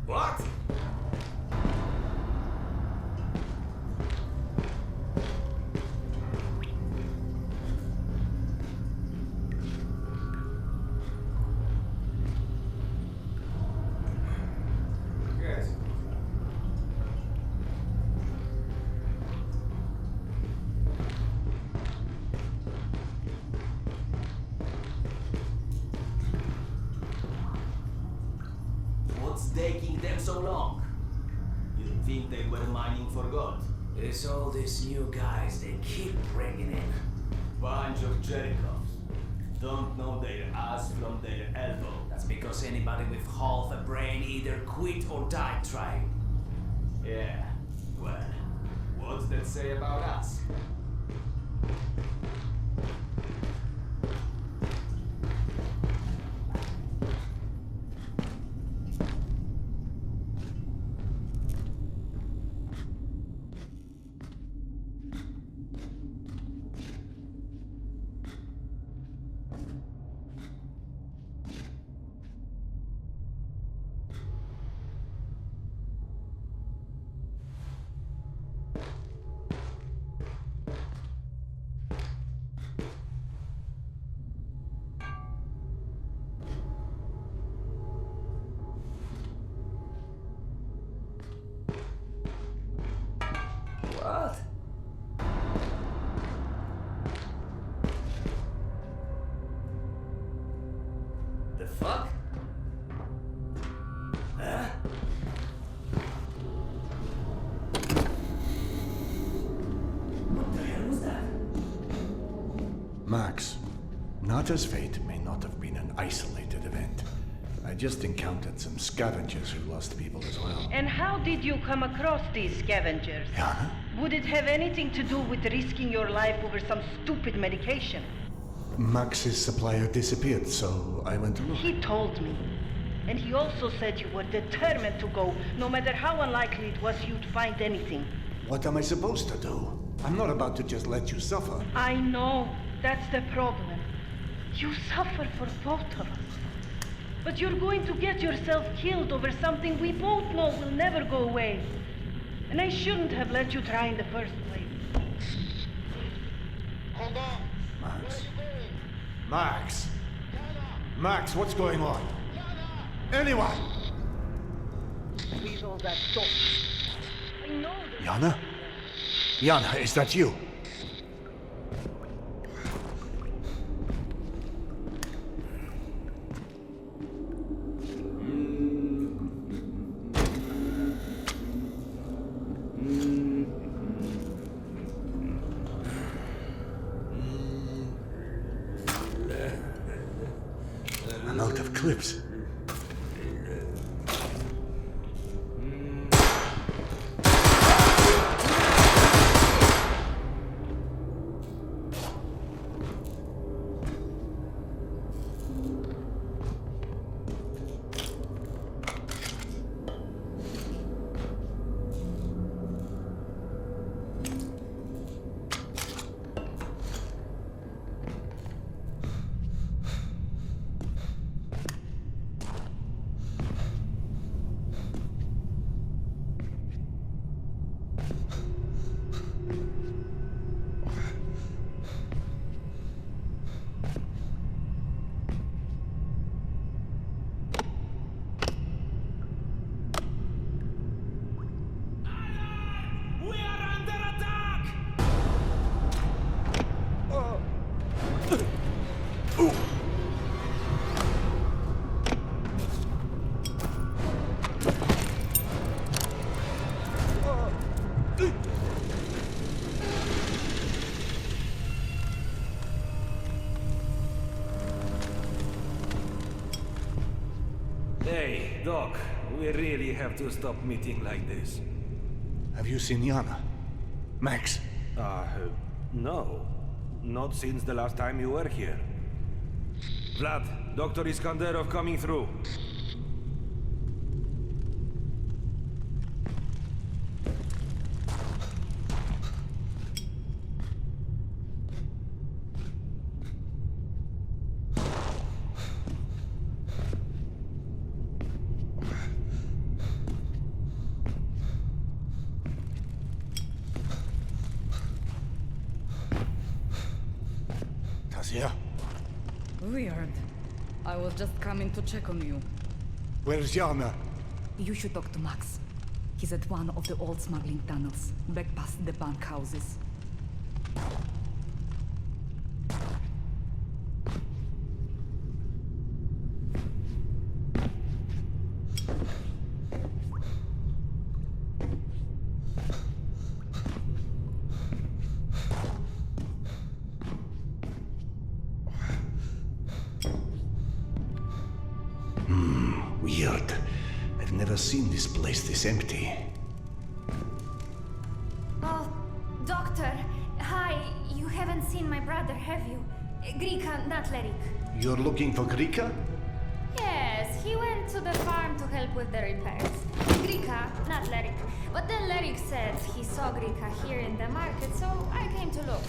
What? Yes.
What's taking them so long? You think they were mining for gold?
It's all these new guys they keep bringing in.
Bunch of Jerichos. Don't know their ass from their elbow.
That's because anybody with half a brain either quit or died trying.
Yeah, well, what's that say about us?
What? The fuck? Huh? What the hell was that?
Max, Nata's fate may not have been an isolated event. I just encountered some scavengers who lost people as well.
And how did you come across these scavengers?
Yana?
Would it have anything to do with risking your life over some stupid medication?
Max's supplier disappeared, so I went to look.
He told me. And he also said you were determined to go, no matter how unlikely it was you'd find anything.
What am I supposed to do? I'm not about to just let you suffer.
I know. That's the problem. You suffer for both of us. But you're going to get yourself killed over something we both know will never go away. And I shouldn't have let you try in the first place.
Hold on.
Max. Max! Max, what's going on? Anyone!
Please all that talk. I know that...
Yana? Yana, is that you? I'm out of clips.
Hey, Doc, we really have to stop meeting like this.
Have you seen Yana? Max?
No. Not since the last time you were here. Vlad, Dr. Iskanderov coming through.
Yeah?
Weird. I was just coming to check on you.
Where's Yana?
You should talk to Max. He's at one of the old smuggling tunnels, back past the bank houses.
Weird. I've never seen this place this empty.
Oh, doctor. Hi, you haven't seen my brother, have you? Grika, not Lerik.
You're looking for Grika?
Yes, he went to the farm to help with the repairs. Grika, not Lerik. But then Lerik said he saw Grika here in the market, so I came to look.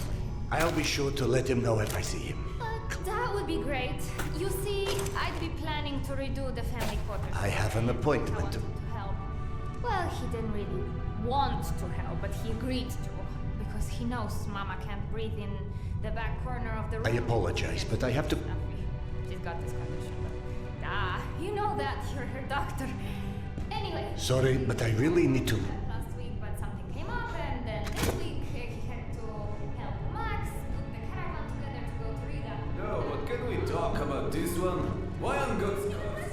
I'll be sure to let him know if I see him.
That would be great. You see, I'd be planning to redo the family quarters.
I have an appointment.
To help. Well, he didn't really want to help, but he agreed to. Because he knows Mama can't breathe in the back corner of the room.
I apologize, but I have to...
She's got this condition, but... you know that. You're her doctor. Anyway.
Sorry, but I really need to...
Last week, but something came up, and then this week he had to help Max put the caravan together to go to Riga.
No, but can we talk about this one? Why on God's curse?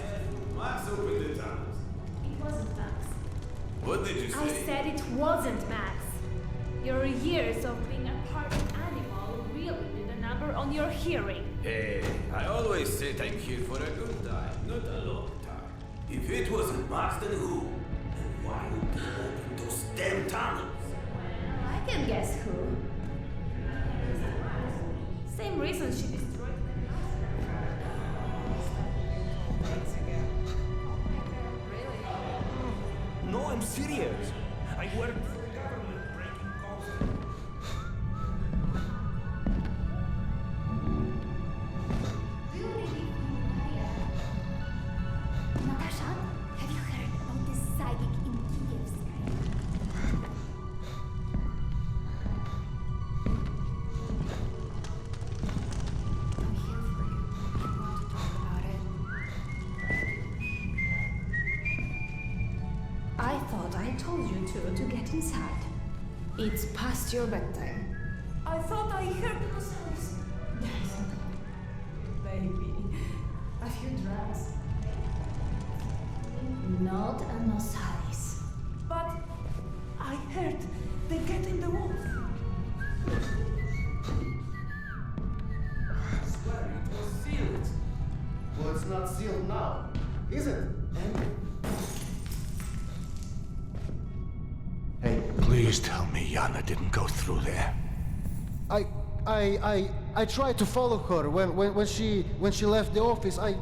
Max opened the tunnels.
It wasn't Max.
What did you say?
I said it wasn't Max. Your years of being a party animal really did a number on your hearing.
Hey, I always said I'm here for a good time, not a long time. If it wasn't Max, then who? And why would they open those damn tunnels?
I can guess who. Same reason she destroyed
No, I'm serious. I worked for the government breaking codes.
Natasha, have you heard about this psychic in Kiev? I'm here for you. I want to talk about it. I thought I told you to get inside. It's past your bedtime. I thought I heard the sounds. Baby, a few drugs. Not a nosalis. But I heard they get in the wolf.
I swear it was sealed.
Well, it's not sealed now, is it?
Hey, please tell me Yana didn't go through there.
I tried to follow her when she left the office. I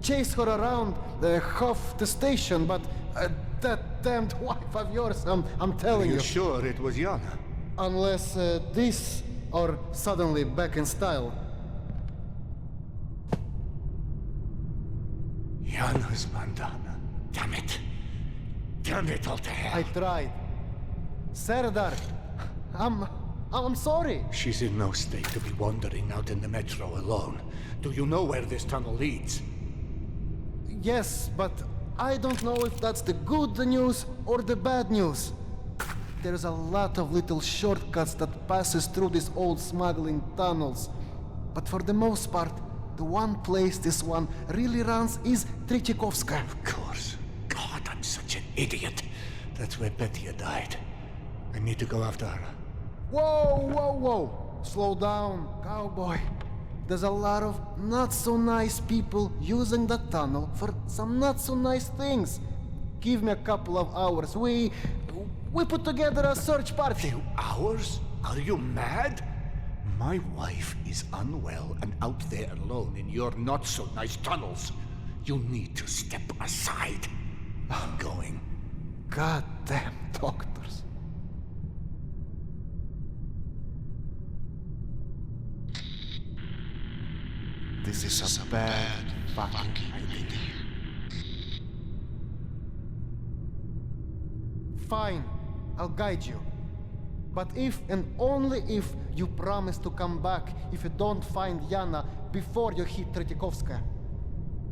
chased her around half the station, but that damned wife of yours, I'm telling you.
Are you sure it was Yana?
Unless this are suddenly back in style.
Yana's bandana. Damn it. Damn it all to hell.
I tried. Serdar, I'm sorry.
She's in no state to be wandering out in the metro alone. Do you know where this tunnel leads?
Yes, but I don't know if that's the good news or the bad news. There's a lot of little shortcuts that passes through these old smuggling tunnels. But for the most part, the one place this one really runs is Tretiakovska.
Of course. God, I'm such an idiot. That's where Petya died. I need to go after her.
Whoa! Slow down, cowboy. There's a lot of not so nice people using the tunnel for some not so nice things. Give me a couple of hours. We put together a search party.
Few hours? Are you mad? My wife is unwell and out there alone in your not so nice tunnels. You need to step aside. I'm going.
Goddamn doctors. This is a bad fucking idea. Fine, I'll guide you. But if and only if you promise to come back if you don't find Yana before you hit Tretikovskaya.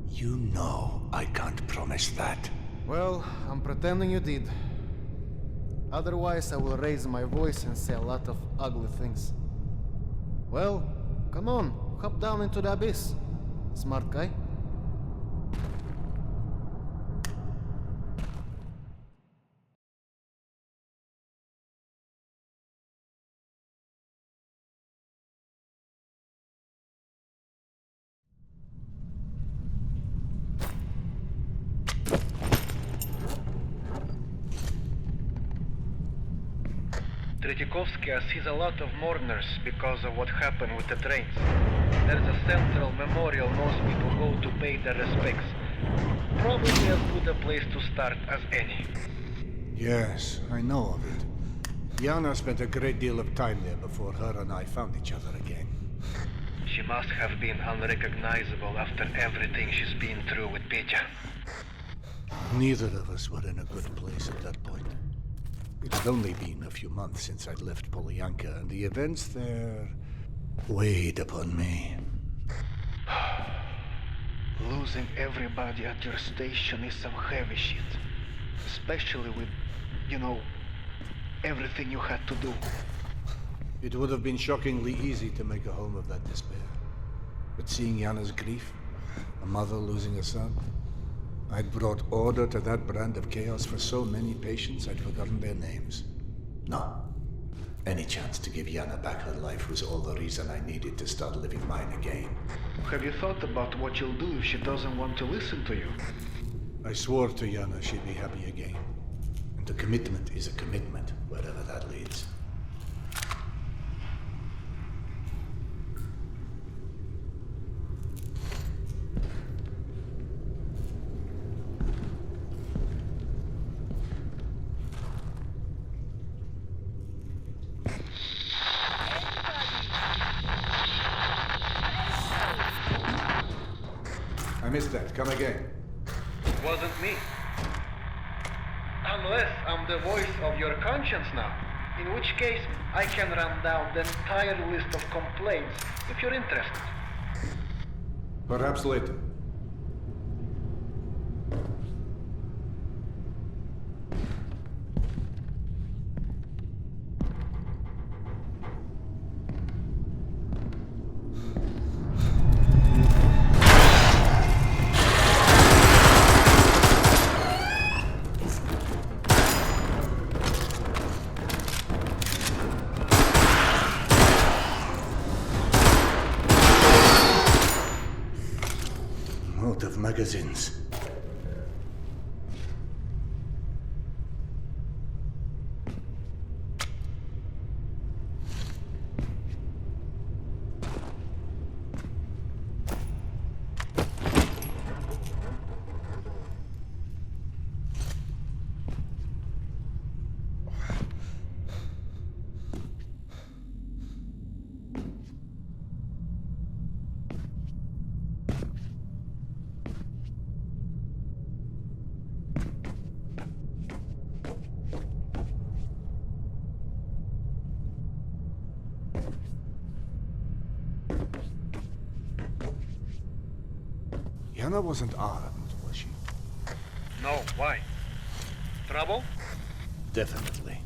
You know I can't promise that.
Well, I'm pretending you did. Otherwise, I will raise my voice and say a lot of ugly things. Well, come on, hop down into the abyss. Smart guy.
Tretikovskaya sees a lot of mourners because of what happened with the trains. There's a central memorial most people go to pay their respects. Probably as good a place to start as any.
Yes, I know of it. Yana spent a great deal of time there before her and I found each other again.
She must have been unrecognizable after everything she's been through with Petya.
Neither of us were in a good place at that point. It had only been a few months since I'd left Polyanka, and the events there weighed upon me.
Losing everybody at your station is some heavy shit. Especially with, everything you had to do.
It would have been shockingly easy to make a home of that despair. But seeing Yana's grief, a mother losing a son, I'd brought order to that brand of chaos for so many patients I'd forgotten their names. No. Any chance to give Yana back her life was all the reason I needed to start living mine again.
Have you thought about what you'll do if she doesn't want to listen to you?
I swore to Yana she'd be happy again. And a commitment is a commitment, wherever that leads. I missed that. Come again.
It wasn't me. Unless I'm the voice of your conscience now. In which case, I can run down the entire list of complaints if you're interested.
Perhaps later. Of magazines. Yana wasn't armed, was she?
No, why? Trouble?
Definitely.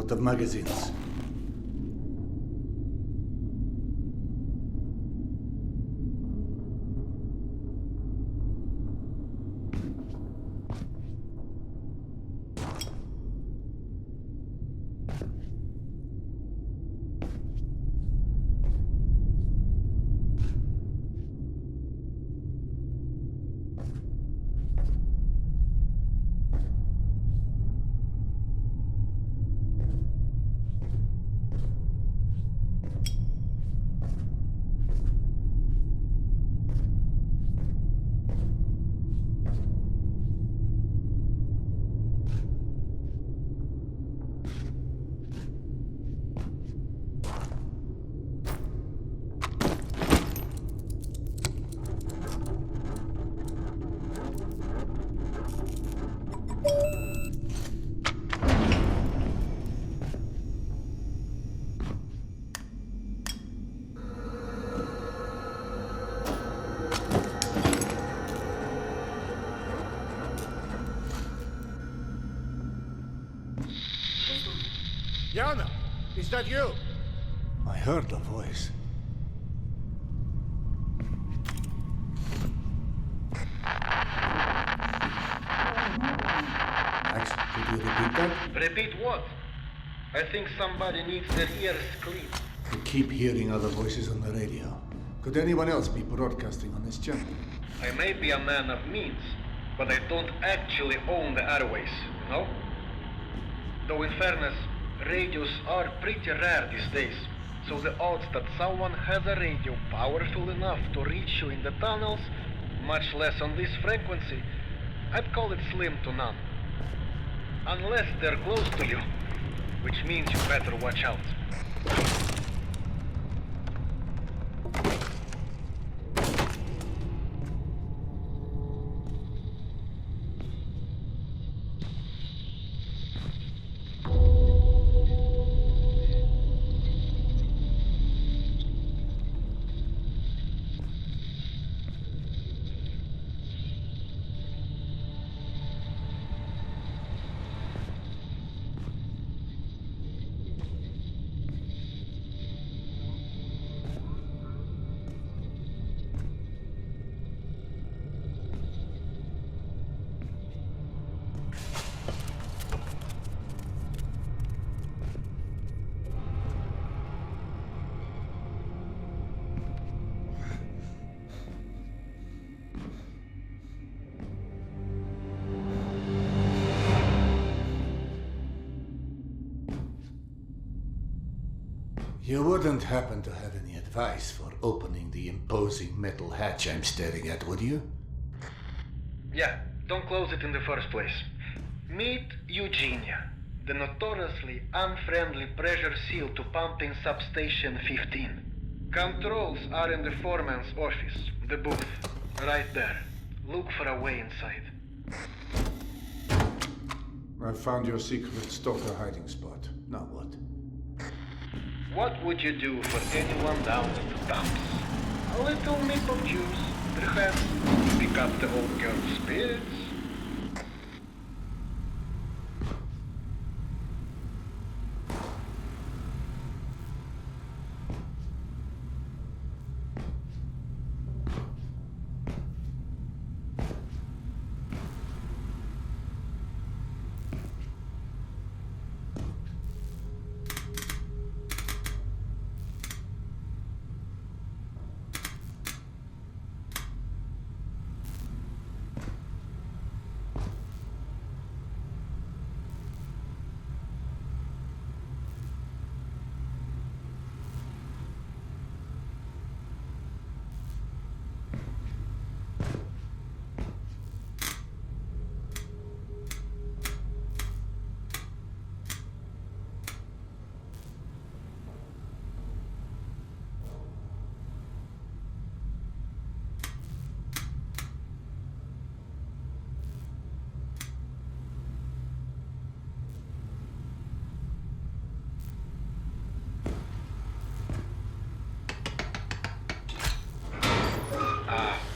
lot of magazines.
Yana, is that you?
I heard a voice. Max, could you repeat that?
Repeat what? I think somebody needs their ears cleaned.
I keep hearing other voices on the radio. Could anyone else be broadcasting on this channel?
I may be a man of means, but I don't actually own the airways, you know? Though in fairness, radios are pretty rare these days, so the odds that someone has a radio powerful enough to reach you in the tunnels, much less on this frequency, I'd call it slim to none. Unless they're close to you, which means you better watch out.
You wouldn't happen to have any advice for opening the imposing metal hatch I'm staring at, would you?
Yeah, don't close it in the first place. Meet Eugenia, the notoriously unfriendly pressure seal to pumping substation 15. Controls are in the foreman's office, the booth, right there. Look for a way inside.
I found your secret stalker hiding spot. Now what?
What would you do for anyone down in the dumps? A little nip of juice, perhaps? Pick up the old girl's spirits?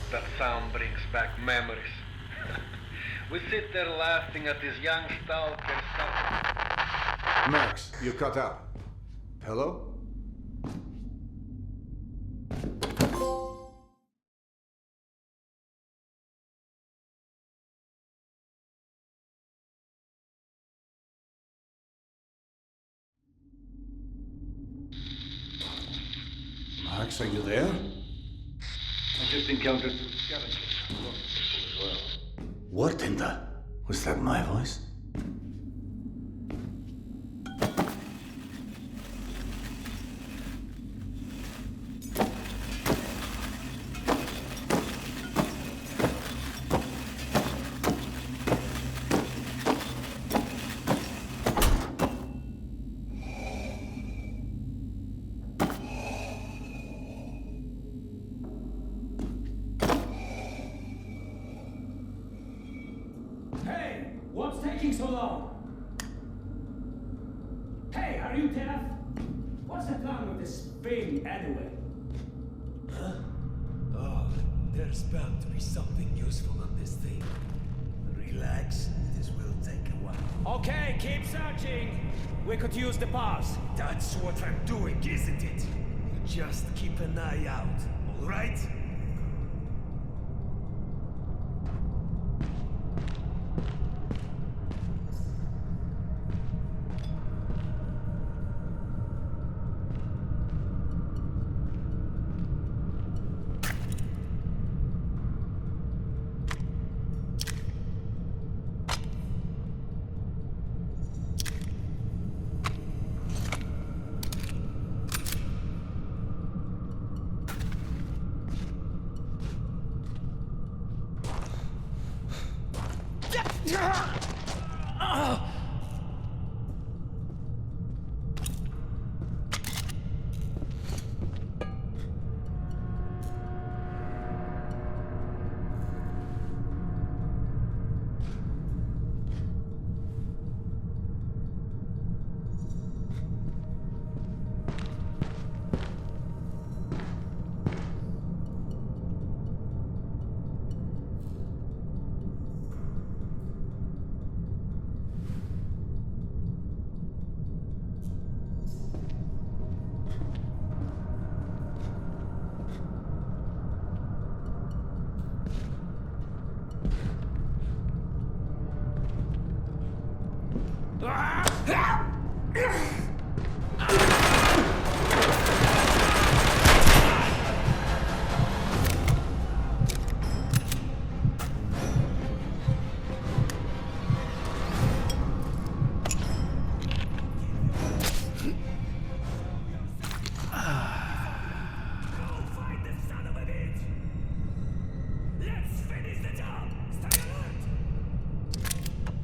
That sound brings back memories. We sit there laughing at this young stalker.
Max, you cut out. Hello? Max, are you there?
I just encountered some skeletons. As well. What in the... Was that my voice?
What's taking so long? Hey, are you deaf? What's the plan with this thing anyway?
Huh? Oh, there's bound to be something useful on this thing. Relax, this will take a while.
Okay, keep searching. We could use the pass.
That's what I'm doing, isn't it? You just keep an eye out, all right?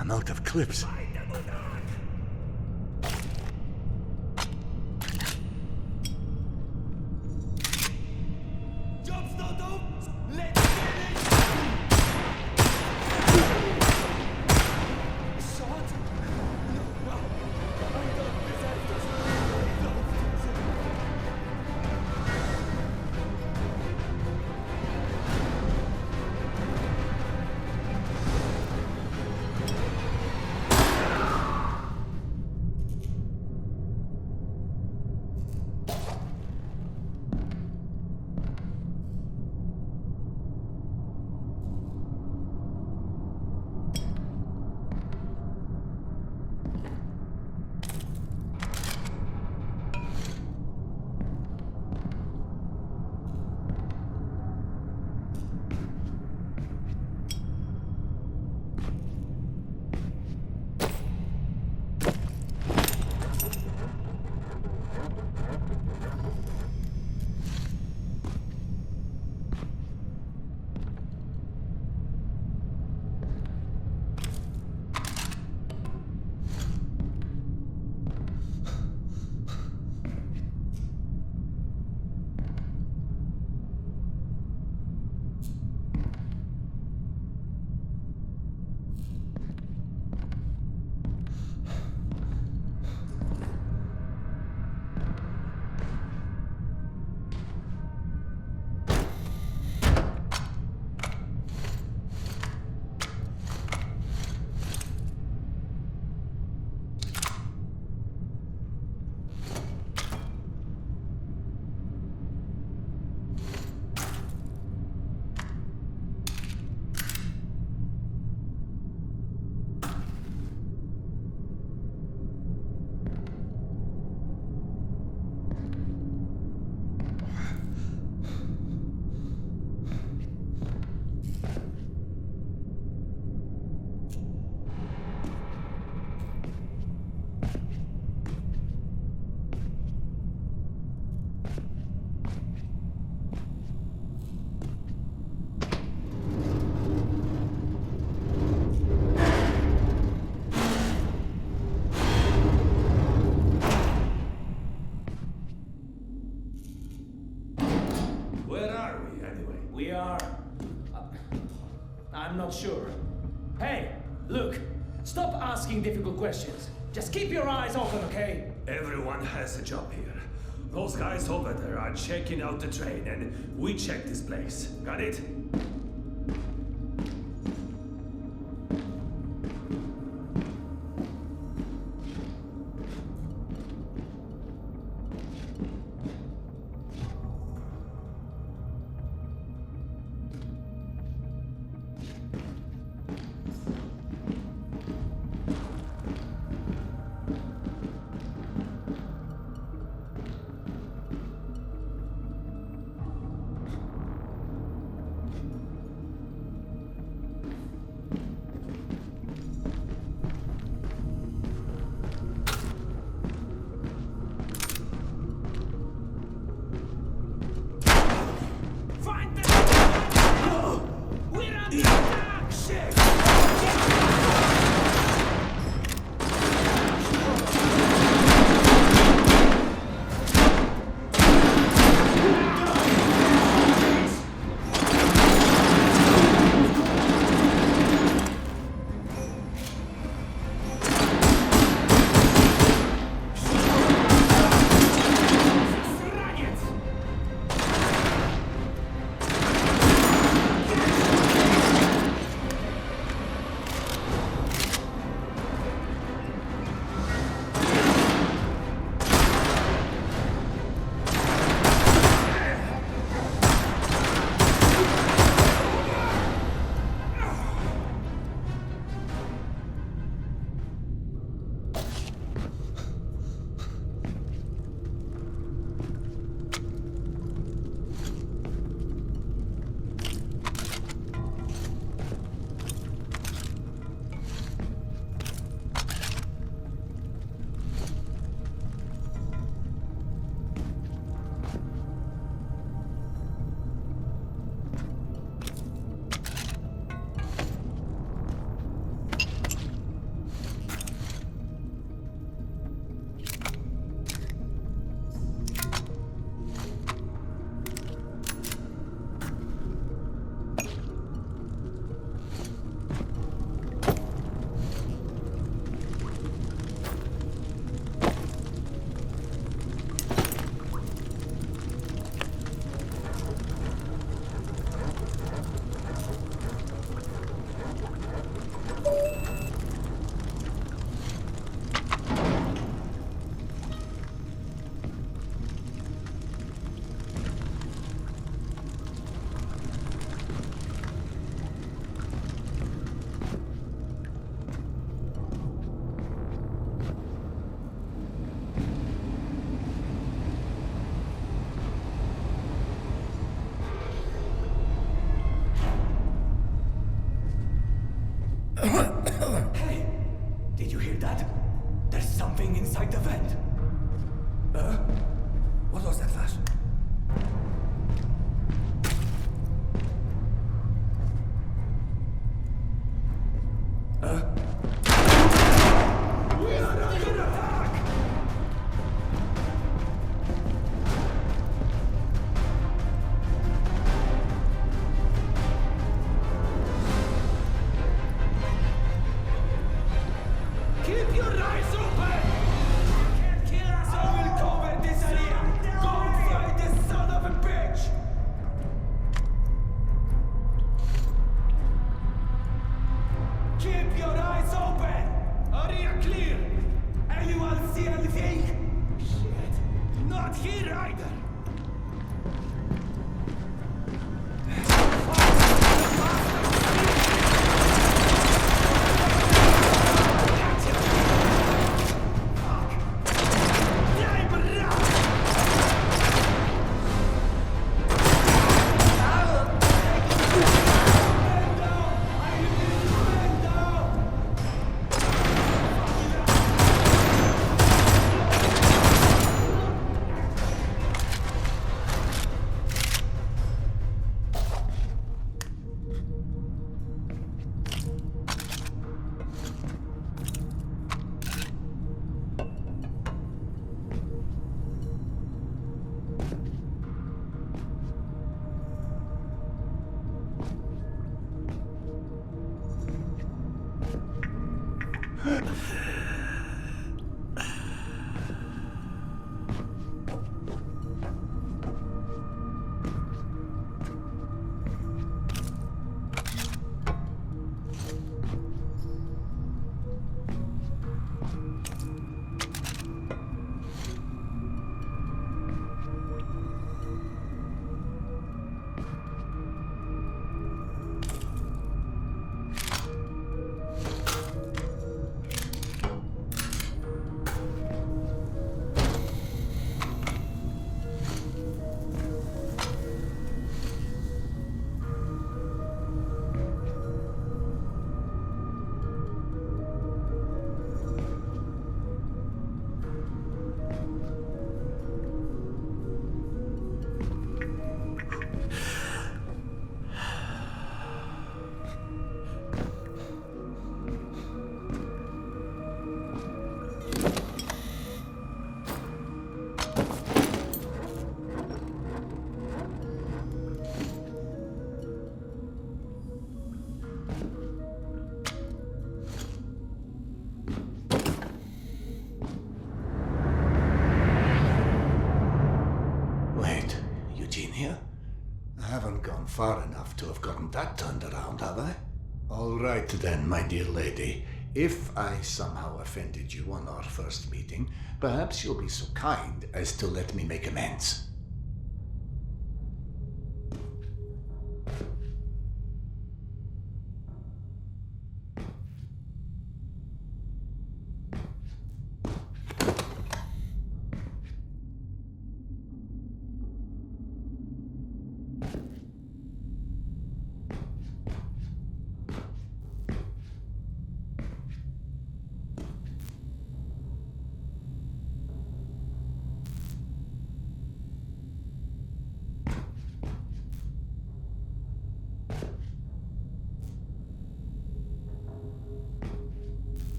I'm out of clips.
not sure. Hey, look, stop asking difficult questions. Just keep your eyes open, okay?
Everyone has a job here. Those guys over there are checking out the train, and we check this place. Got it?
Hey! Did you hear that? There's something inside the vent. What was that flash? We are under attack! Keep your eyes open! You can't kill us or we'll cover this area! Go fight this son of a bitch!
far enough to have gotten that turned around, have I? All right then, my dear lady. If I somehow offended you on our first meeting, perhaps you'll be so kind as to let me make amends.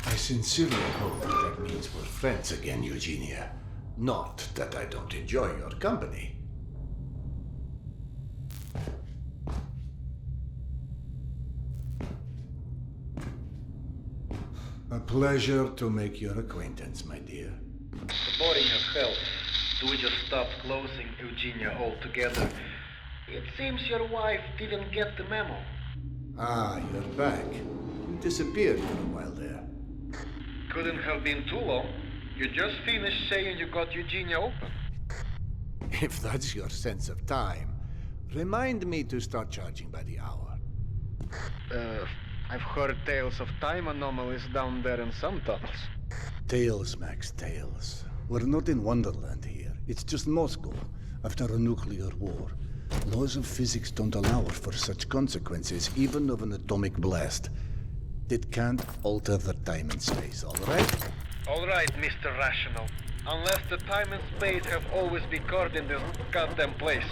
I sincerely hope that means we're friends again, Eugenia. Not that I don't enjoy your company. A pleasure to make your acquaintance, my dear.
The boring as hell. Do we just stop closing Eugenia altogether? It seems your wife didn't get the memo.
Ah, you're back. You disappeared for a while there.
Couldn't have been too long. You just finished saying you got Eugenia open.
If that's your sense of time, remind me to start charging by the hour.
I've heard tales of time anomalies down there in some tunnels.
Tales, Max, tales. We're not in Wonderland here. It's just Moscow, after a nuclear war. Laws of physics don't allow for such consequences, even of an atomic blast. It can't alter the time and space, all right?
All right, Mr. Rational. Unless the time and space have always been caught in this goddamn place.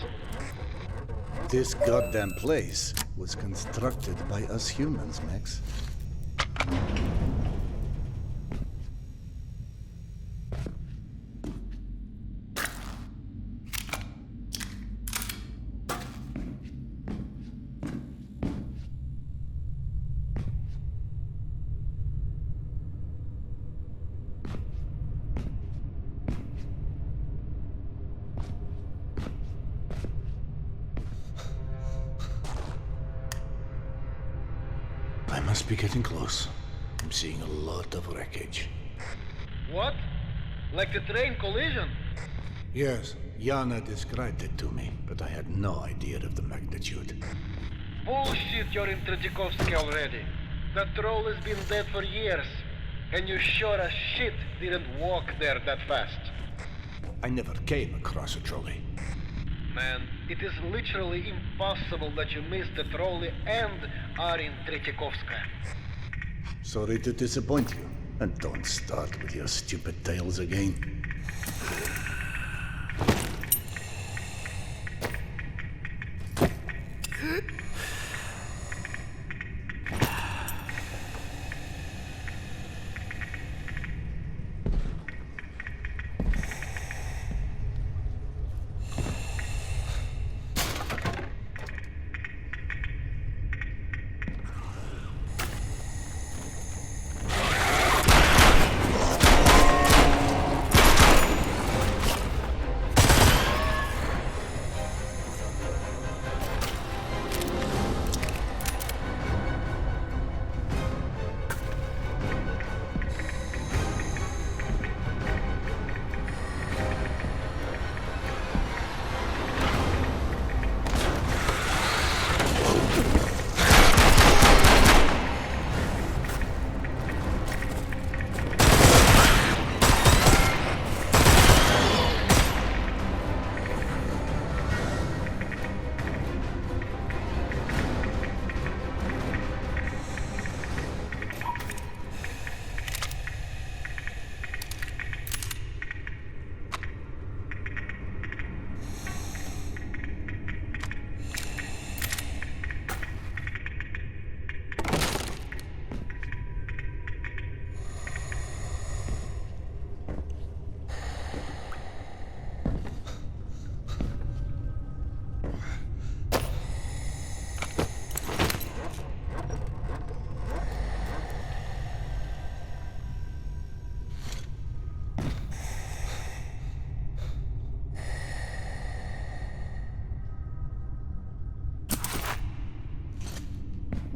This goddamn place was constructed by us humans, Max. I must be getting close. I'm seeing a lot of wreckage.
What? Like a train collision?
Yes, Yana described it to me, but I had no idea of the magnitude.
Bullshit, you're in Tretyakovsky already. That troll has been dead for years, and you sure as shit didn't walk there that fast.
I never came across a trolley.
Man, it is literally impossible that you missed the trolley and are in Tretyakovskaya.
Sorry to disappoint you. And don't start with your stupid tales again.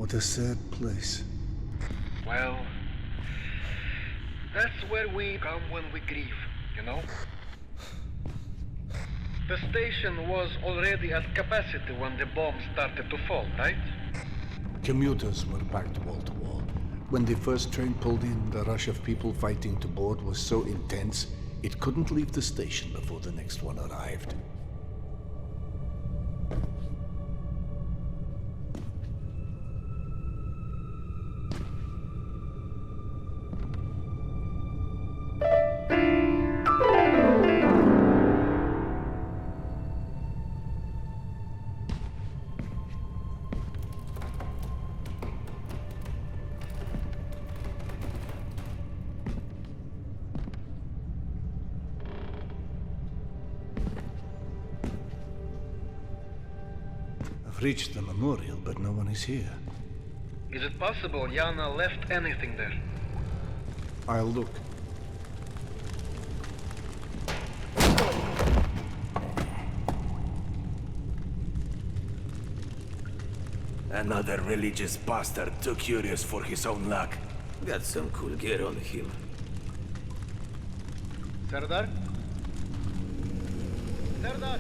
What a sad place.
Well, that's where we come when we grieve, you know? The station was already at capacity when the bomb started to fall, right?
Commuters were packed wall to wall. When the first train pulled in, the rush of people fighting to board was so intense, it couldn't leave the station before the next one arrived. I've reached the memorial, but no one is here.
Is it possible Yana left anything there?
I'll look.
Another religious bastard too curious for his own luck. Got some cool gear on him.
Serdar? Serdar!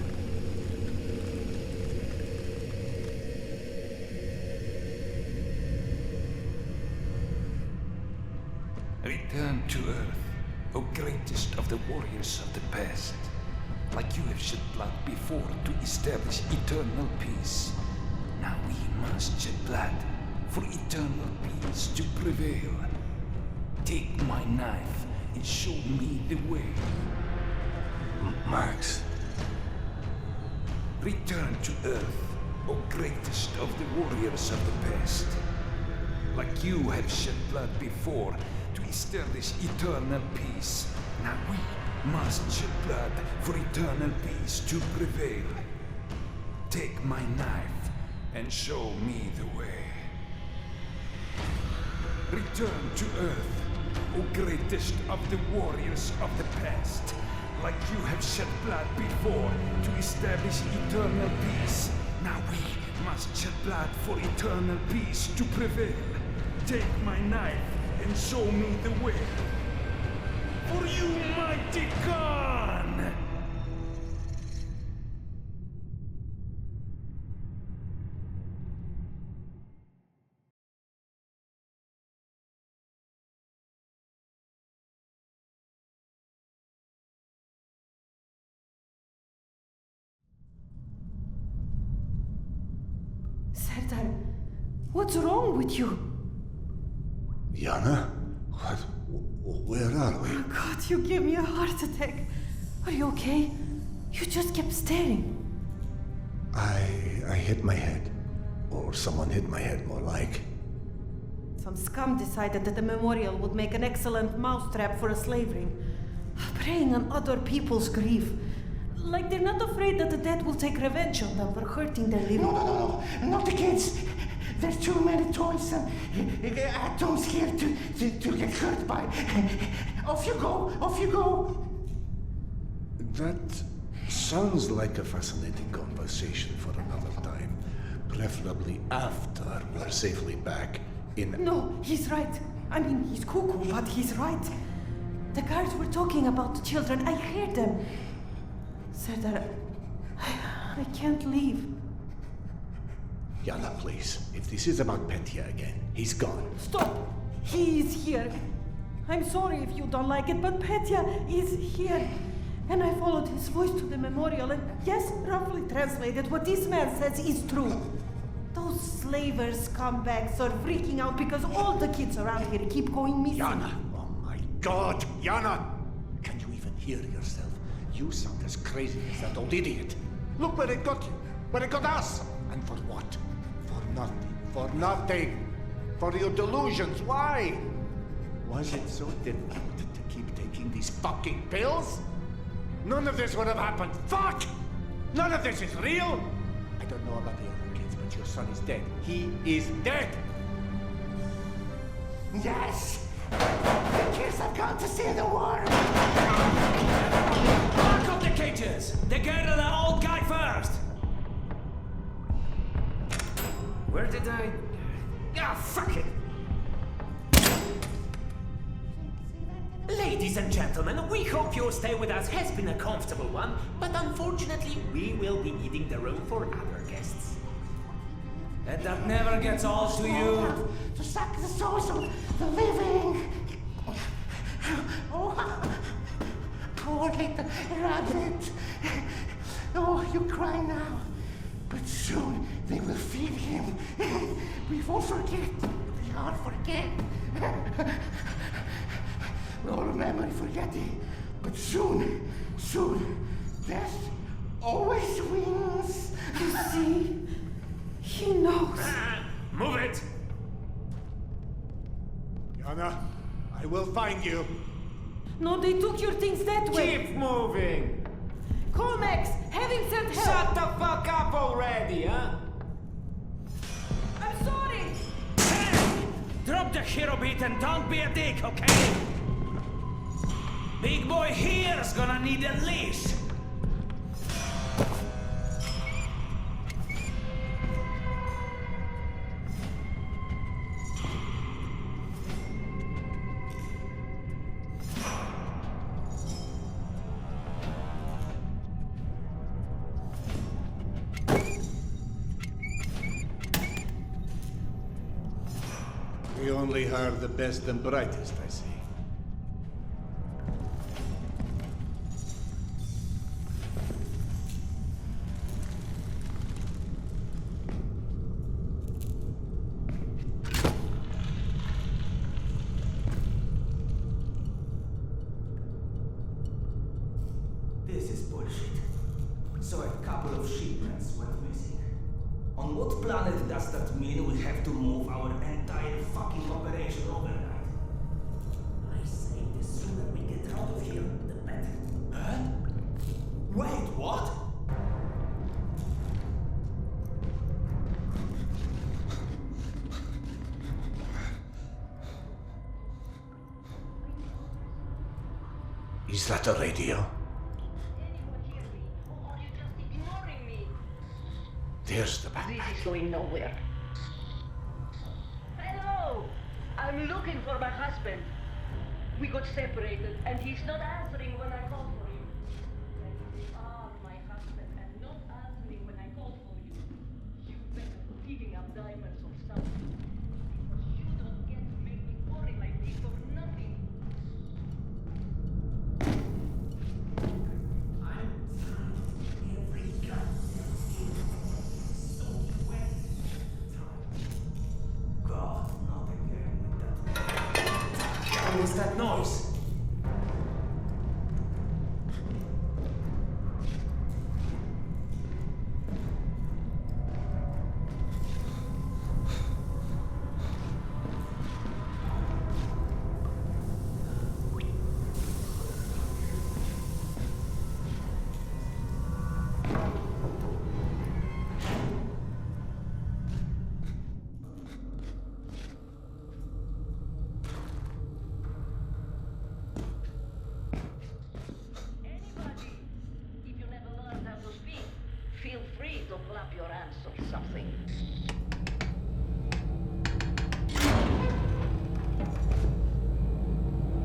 Return to Earth, O greatest of the warriors of the past. Like you have shed blood before to establish eternal peace. Now we must shed blood for eternal peace to prevail. Take my knife and show me the way.
Max.
Return to Earth, O greatest of the warriors of the past. Like you have shed blood before to establish eternal peace. Now we must shed blood for eternal peace to prevail. Take my knife and show me the way. Return to Earth, O greatest of the warriors of the past. Like you have shed blood before to establish eternal peace. Now we must shed blood for eternal peace to prevail. Take my knife and show me the way. For you, mighty Khan!
Serdar, what's wrong with you?
Yana? What? Where are we?
Oh God, you gave me a heart attack. Are you okay? You just kept staring.
I hit my head. Or someone hit my head, more like.
Some scum decided that the memorial would make an excellent mousetrap for a slave ring. Preying on other people's grief. Like they're not afraid that the dead will take revenge on them for hurting their living.
No, not the kids. There's too many toys and atoms here to get hurt by. Off you go.
That sounds like a fascinating conversation for another time. Preferably after we're safely back in...
No, he's right. I mean, he's cuckoo, but he's right. The guards were talking about the children. I heard them. Serdar, I can't leave.
Yana, please. If this is about Petya again, he's gone.
Stop! He is here. I'm sorry if you don't like it, but Petya is here. And I followed his voice to the memorial, and yes, roughly translated, what this man says is true. Those slavers scumbags are freaking out because all the kids around here keep going missing.
Yana! Oh my God! Yana! Can you even hear yourself? You sound as crazy as that old idiot. Look where it got you. Where it got us. And for what? For nothing. For nothing. For your delusions. Why? Was it so difficult to keep taking these fucking pills? None of this would have happened. Fuck! None of this is real. I don't know about the other kids, but your son is dead. He is dead.
Yes! The kids have gone to see the war!
Lock up the cages! The girl and the old guy first!
Where did I... fuck it! Ladies and gentlemen, we hope your stay with us has been a comfortable one, but unfortunately, we will be needing the room for other guests.
And that never gets old to you.
To suck the souls of the living. Oh, poor little rabbit. Oh, you cry now. But soon they will feed him. We won't forget. We can't forget. We all remember forgetting. But soon, death always wins.
You see? He knows.
Move it!
Yana, I will find you.
No, they took your things that way.
Keep moving!
Call Max. Have him send help.
Shut the fuck up already, huh?
I'm sorry.
Hey! Drop the hero beat and don't be a dick, okay? Big boy here's gonna need a leash.
We only hire the best and brightest, I see.
This is bullshit. So a couple of shipments went missing. On what planet does that mean we have to move our entire fucking operation overnight? I say the sooner we get out of here, the better. Huh? Wait, what?
Is that a radio? There's the back.
This is going nowhere. Hello! I'm looking for my husband. We got separated and he's not answering when I call for him. And you are my husband and not answering when I call for you. You better be giving up diamonds or something. Because you don't get to make me worry like this for nothing.
I'm trying every goddamn thing. God, not again with that. What was that noise?
Feel free to clap your hands or something.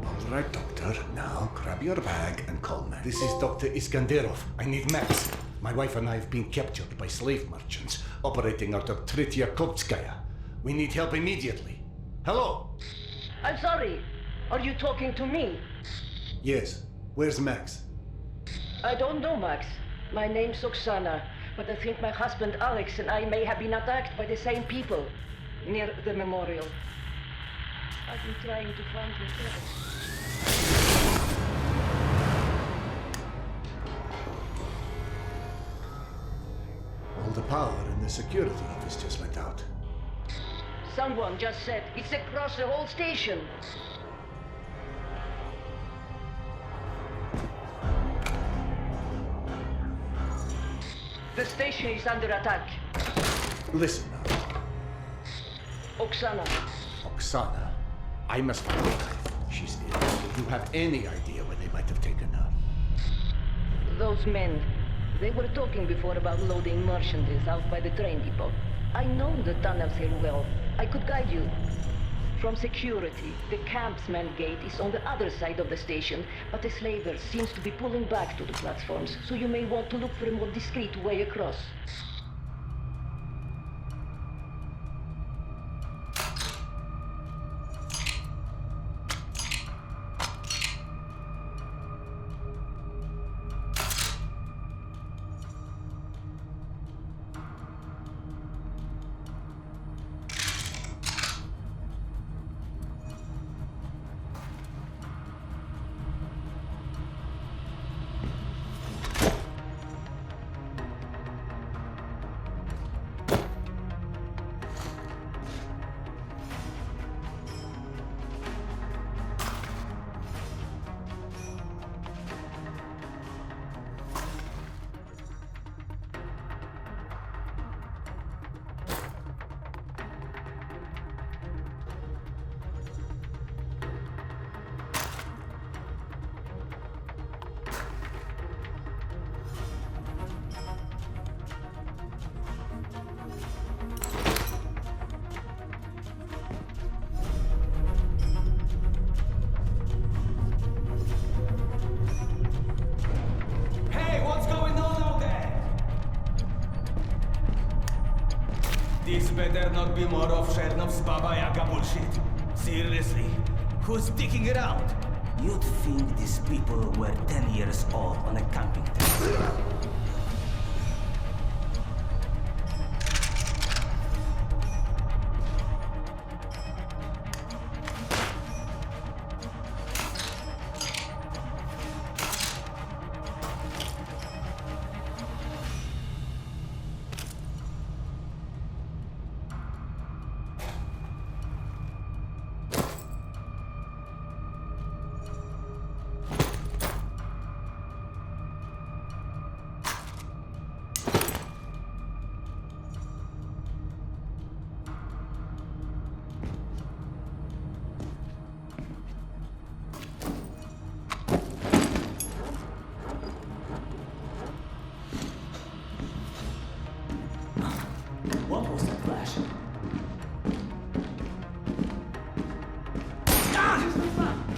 All right, Doctor. Now grab your bag and call Max. This is Dr. Iskanderov. I need Max. My wife and I have been captured by slave merchants operating out of Tretyakovskaya. We need help immediately. Hello?
I'm sorry. Are you talking to me?
Yes. Where's Max?
I don't know, Max. My name's Oksana, but I think my husband Alex and I may have been attacked by the same people near the memorial. I've been trying to find you too.
All the power in the security office just went out.
Someone just said it's across the whole station. The station is under attack.
Listen now.
Oksana.
Oksana. I must find her. She's ill. Do you have any idea where they might have taken her?
Those men, they were talking before about loading merchandise out by the train depot. I know the tunnels here well. I could guide you. From security, the campsman gate is on the other side of the station, but the slaver seems to be pulling back to the platforms, so you may want to look for a more discreet way across.
This better not be more of Chernov's Baba Yaga bullshit. Seriously, who's sticking around? You'd think these people were 10 years old on a camping trip. What was that flash?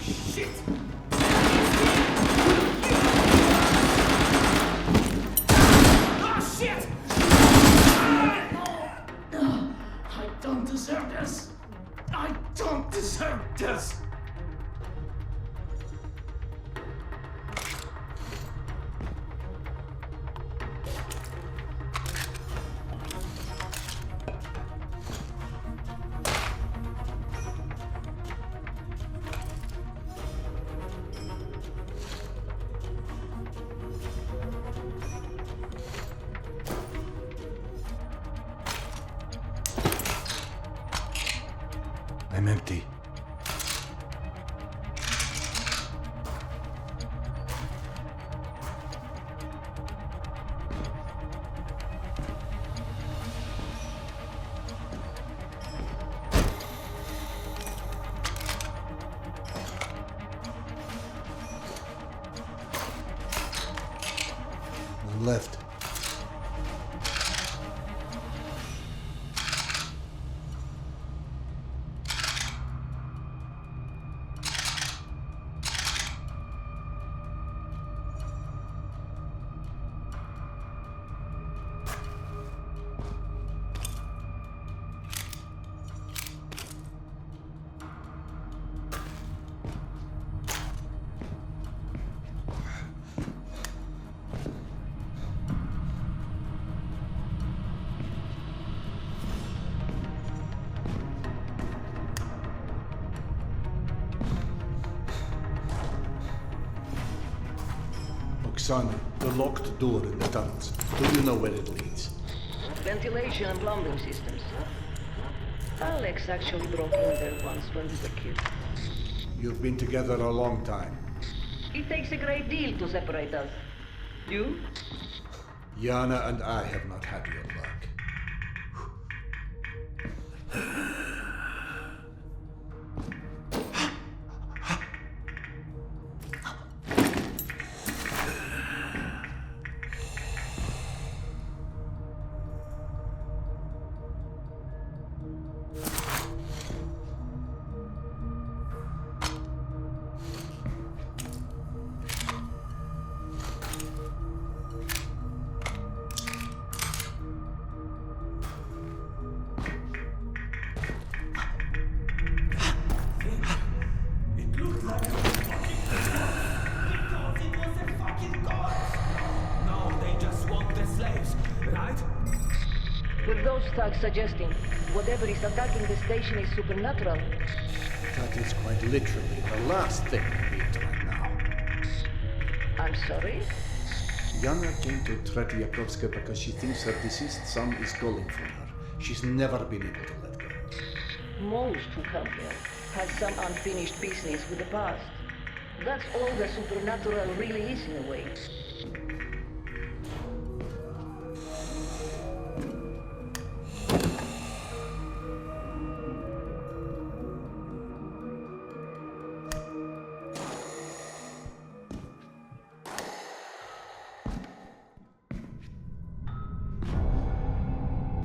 Shit! Ah, shit! I don't deserve this! I don't deserve this!
I'm empty.
On left. Son, the locked door in the tunnels. Do you know where it leads?
Ventilation and plumbing systems. Alex actually broke in there once when we were kids.
You've been together a long time.
It takes a great deal to separate us. You?
Yana and I have not had your luck.
starts suggesting whatever is attacking the station is supernatural.
That is quite literally the last thing we need right now.
I'm sorry?
Yana came to Tretiakovska because she thinks her deceased son is calling for her. She's never been able to let go.
Most who come here have some unfinished business with the past. That's all the supernatural really is in a way.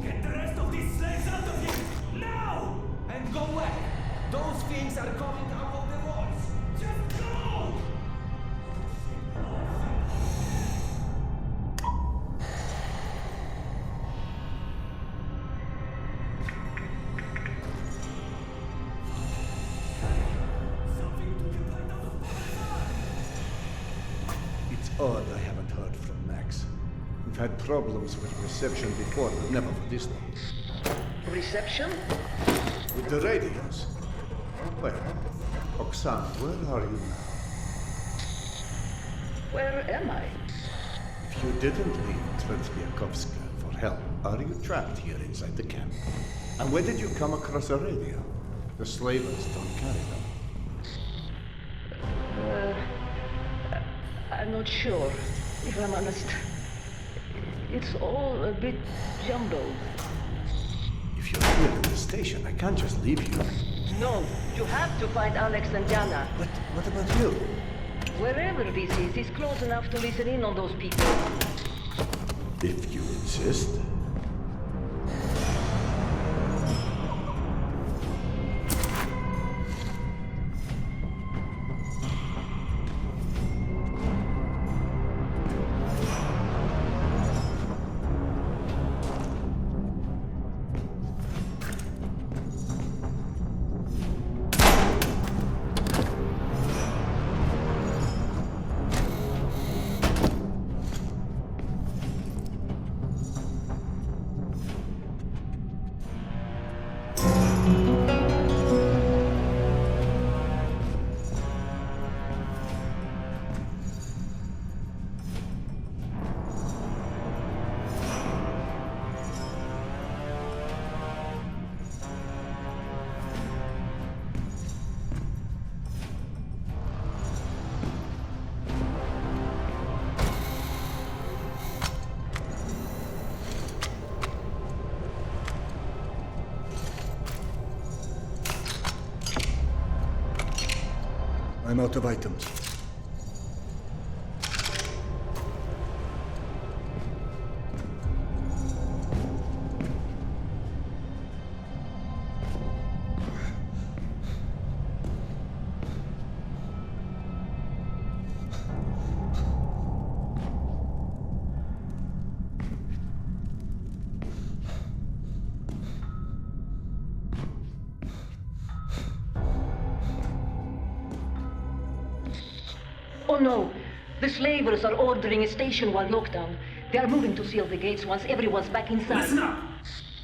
Get the rest of these slaves out of here! Now! And go away! Those things are coming out of the walls! Just go!
It's odd I haven't heard from Max. We've had problems with reception before, but never for this long.
Reception?
With the radios. Well, Oksana, where are you now?
Where am I?
If you didn't leave Tretiakovska for help, are you trapped here inside the camp? And where did you come across a radio? The slavers don't carry them.
I'm not sure, if I'm honest. It's all a bit jumbled.
If you're here at the station, I can't just leave you.
No, you have to find Alex and Jana.
But what about you?
Wherever this is close enough to listen in on those people.
If you insist. I'm out of items.
Oh no! The slavers are ordering a station-wide lockdown. They are moving to seal the gates once everyone's back inside.
Listen up!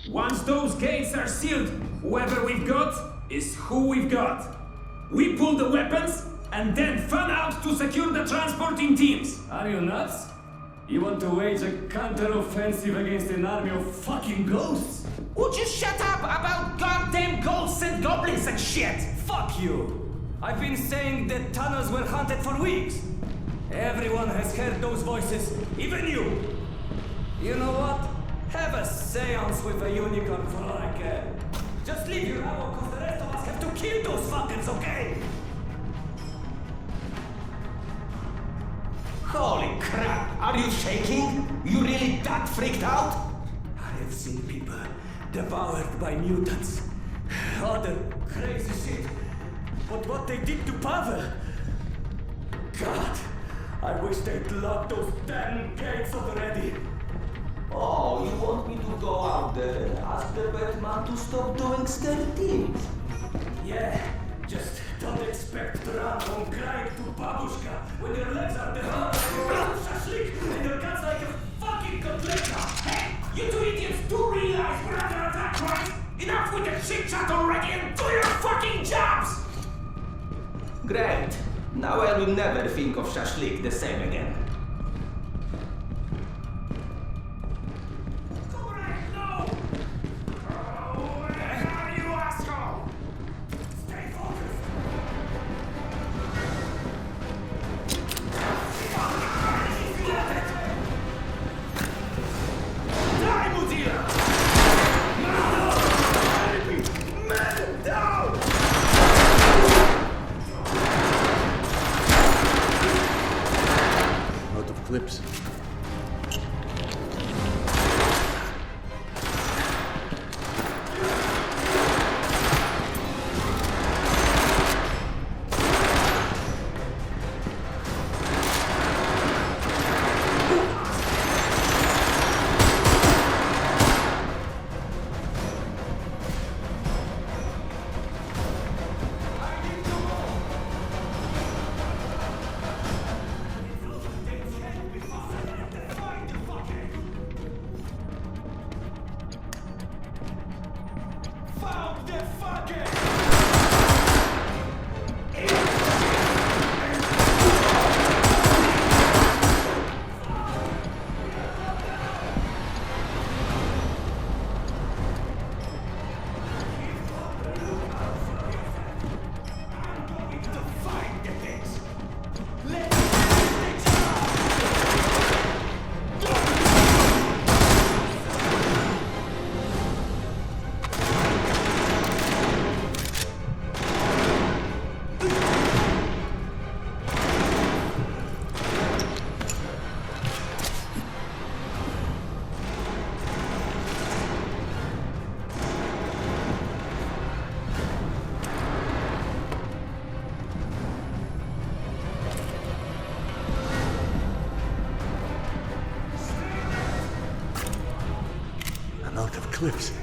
Once those gates are sealed, whoever we've got is who we've got. We pull the weapons and then fan out to secure the transporting teams. Are you nuts? You want to wage a counter-offensive against an army of fucking ghosts? Would you shut up about goddamn ghosts and goblins and shit? Fuck you! I've been saying the tunnels were haunted for weeks. Everyone has heard those voices, even you. You know what? Have a seance with a unicorn for all I care. Just leave your ammo, cause the rest of us have to kill those fuckers, okay?
Holy crap! Are you shaking? You really that freaked out?
I have seen people devoured by mutants. Other crazy shit. But what they did to Pavel... God, I wish they'd locked those damn gates already.
Oh, you want me to go out there and ask the Batman to stop doing scary things?
Yeah, just don't expect to run from crying to babushka when your legs are the hard and your shashlik and your guts like a fucking kotleta. Hey! You two idiots do realize we're under attack, right? Enough with the chit-chat already and do your fucking jobs!
Great. Now I will never think of shashlik the same again.
Clips. Out of clips.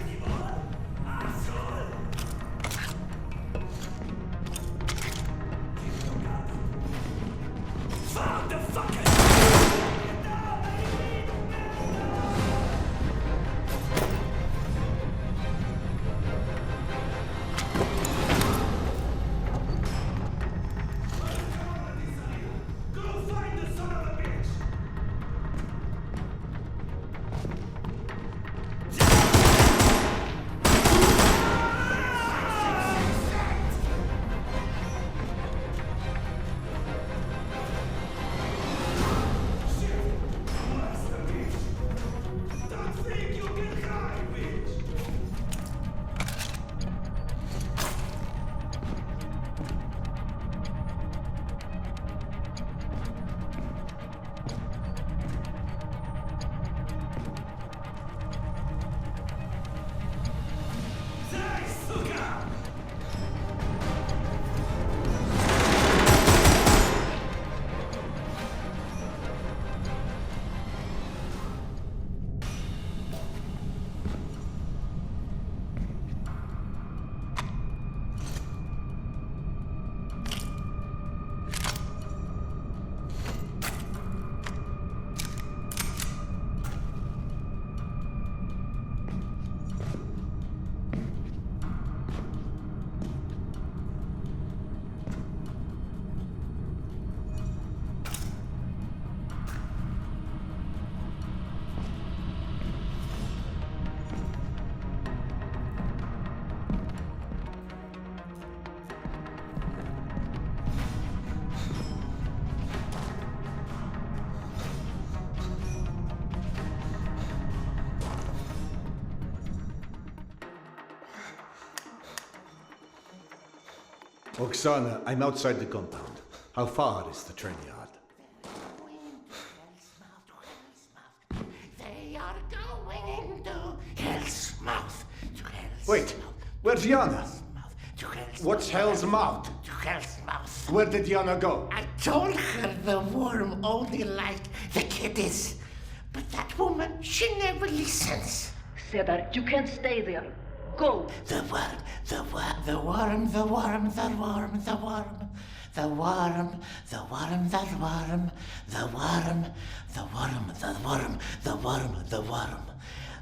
Oksana, I'm outside the compound. How far is the train yard?
They are going into Hell's Mouth. To Hell's
Wait, where's Yana? What's Hell's Mouth?
To Hell's Mouth.
Where did Yana go?
I told her the worm only liked the kiddies. But that woman, she never listens.
Serдар, you can't stay there. Go.
The worm, the worm, the worm, the worm, the worm, the worm. The worm, the worm, the worm, the worm, the worm, the worm, the worm, the worm.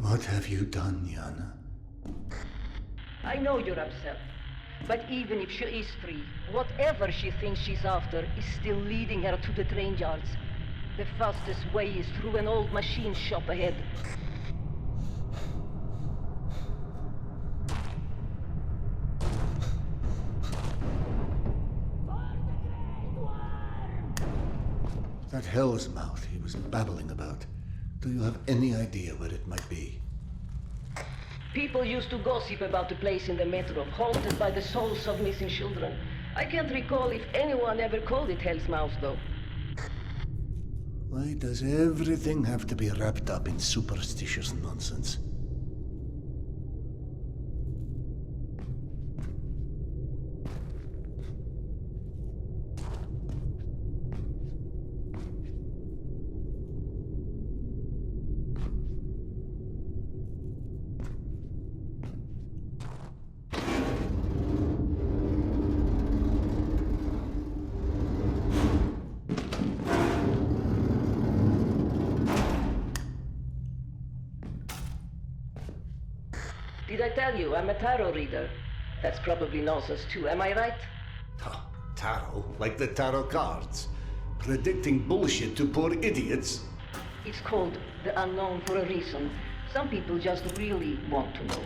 What have you done, Yana?
I know you're upset. But even if she is free, whatever she thinks she's after is still leading her to the train yards. The fastest way is through an old machine shop ahead.
That hell's mouth he was babbling about. Do you have any idea where it might be?
People used to gossip about the place in the metro, haunted by the souls of missing children. I can't recall if anyone ever called it Hell's Mouth, though.
Why does everything have to be wrapped up in superstitious nonsense?
Did I tell you I'm a tarot reader? That's probably nonsense too, am I right?
Tarot? Like the tarot cards? Predicting bullshit to poor idiots?
It's called the unknown for a reason. Some people just really want to know.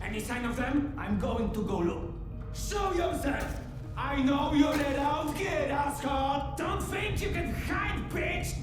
Any sign of them? I'm going to go look. Show yourself! I know you're around here, asshole! Don't think you can hide, bitch!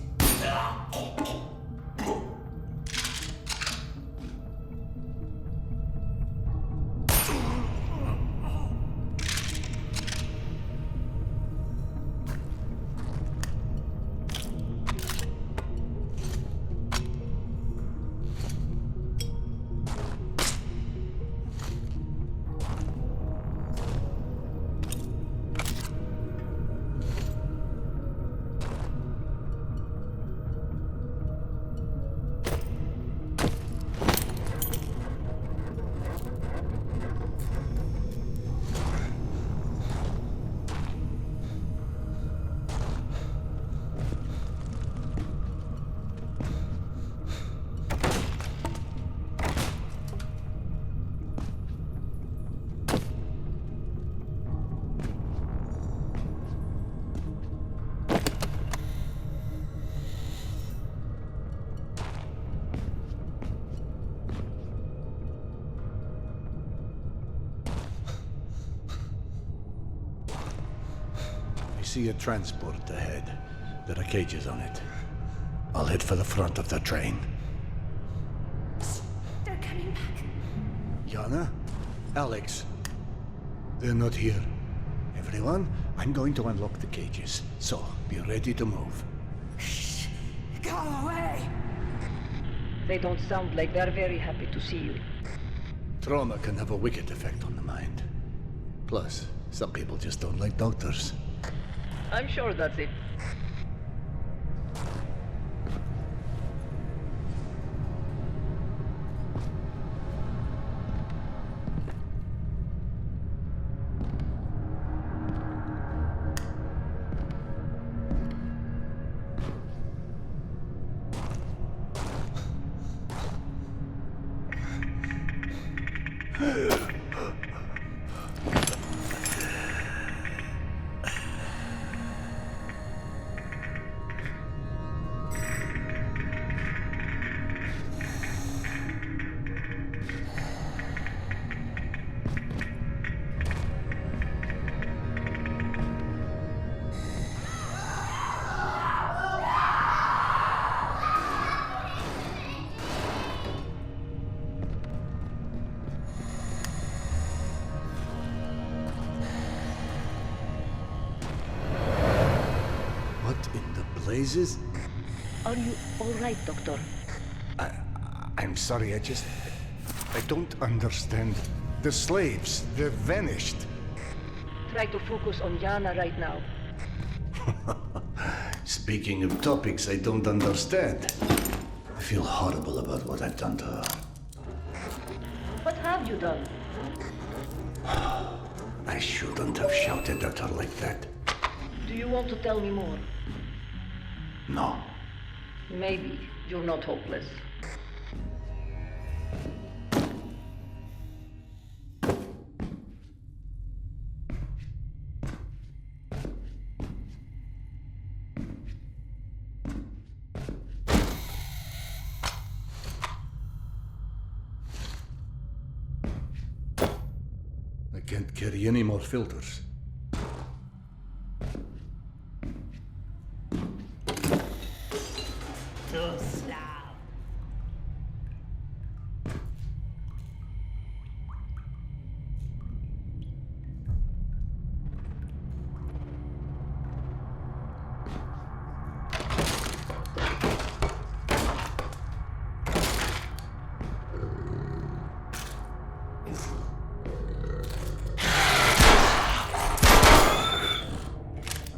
See a transport ahead. There are cages on it. I'll head for the front of the train.
They're coming back.
Yana? Alex? They're not here. Everyone, I'm going to unlock the cages. So, be ready to move.
Shh! Go away!
They don't sound like they're very happy to see you.
Trauma can have a wicked effect on the mind. Plus, some people just don't like doctors.
I'm sure that's it.
Blazes?
Are you all right, Doctor?
I'm sorry, I don't understand. The slaves, they're vanished.
Try to focus on Yana right now.
Speaking of topics I don't understand, I feel horrible about what I've done to her.
What have you done?
I shouldn't have shouted at her like that.
Do you want to tell me more?
No.
Maybe you're not hopeless.
I can't carry any more filters.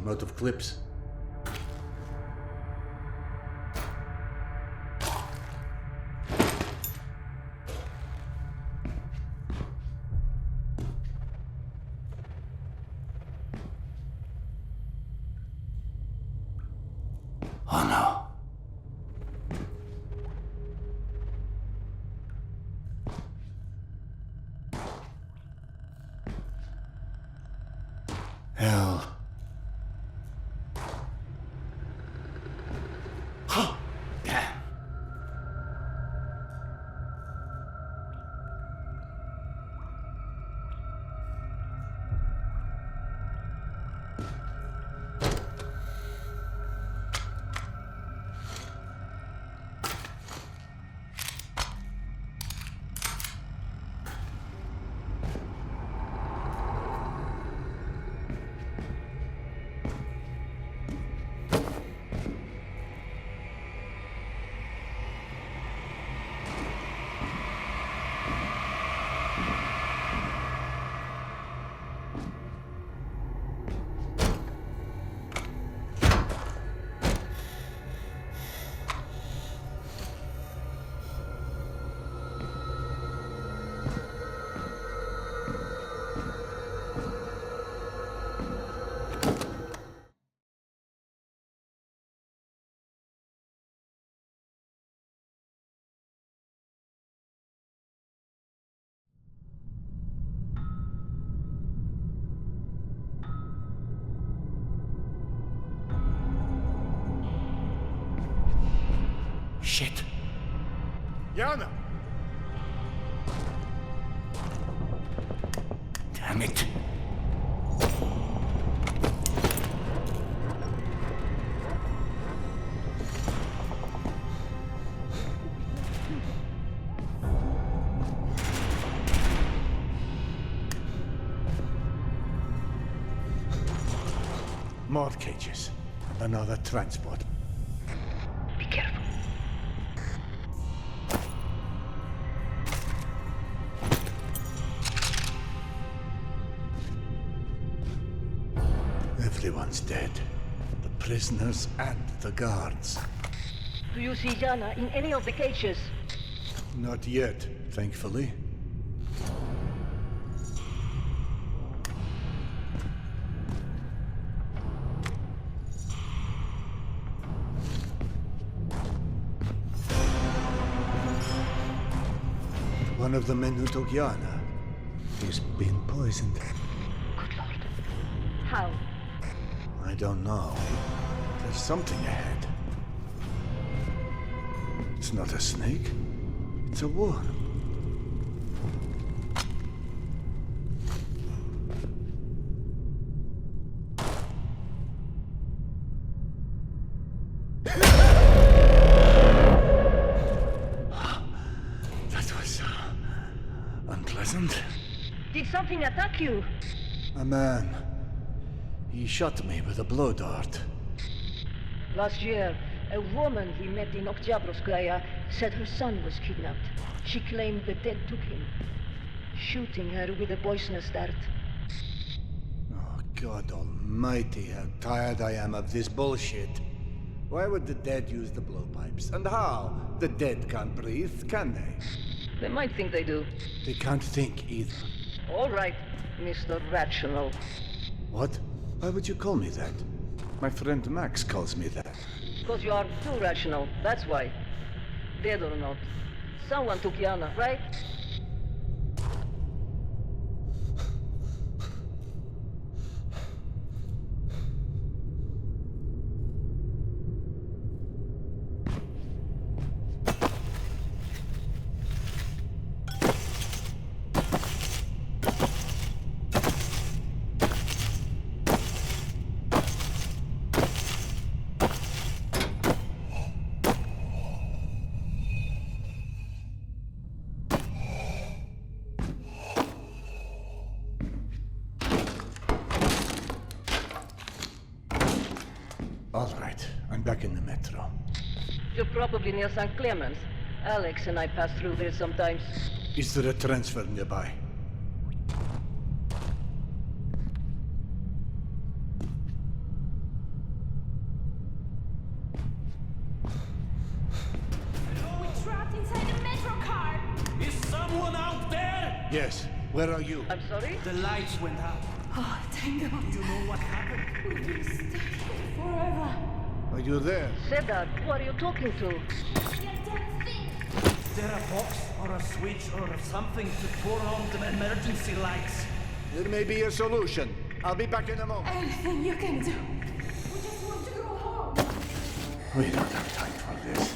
I'm out of clips. Oh no. Hell. Damn. Shit. Yana! Damn it. More cages. Another transport.
Be careful.
Everyone's dead. The prisoners and the guards.
Do you see Yana in any of the cages?
Not yet, thankfully. One of the men who took Yana. He's been poisoned.
Good Lord. How?
I don't know. There's something ahead. It's not a snake. It's a worm. That was unpleasant.
Did something attack you?
A man. He shot me with a blow dart.
Last year, a woman we met in Oktyabrovskaya said her son was kidnapped. She claimed the dead took him, shooting her with a poisonous dart.
Oh, God almighty, how tired I am of this bullshit. Why would the dead use the blowpipes? And how? The dead can't breathe, can they?
They might think they do.
They can't think either.
All right, Mr. Rational.
What? Why would you call me that? My friend Max calls me that.
Because you are too rational, that's why. Dead or not. Someone took Yana, right?
All right, I'm back in the metro.
You're probably near St. Clements. Alex and I pass through there sometimes.
Is there a transfer nearby?
We're trapped inside the metro car.
Is someone out there?
Yes. Where are you?
I'm sorry?
The lights went out.
Oh, thank God.
Do you know what happened?
We've been stuck here forever.
Are you there?
Serдар, who are you talking to?
Is there a box or a switch or something to turn on the emergency lights?
There may be a solution. I'll be back in a moment.
Anything you can do. We just want to go home.
We don't have time for this.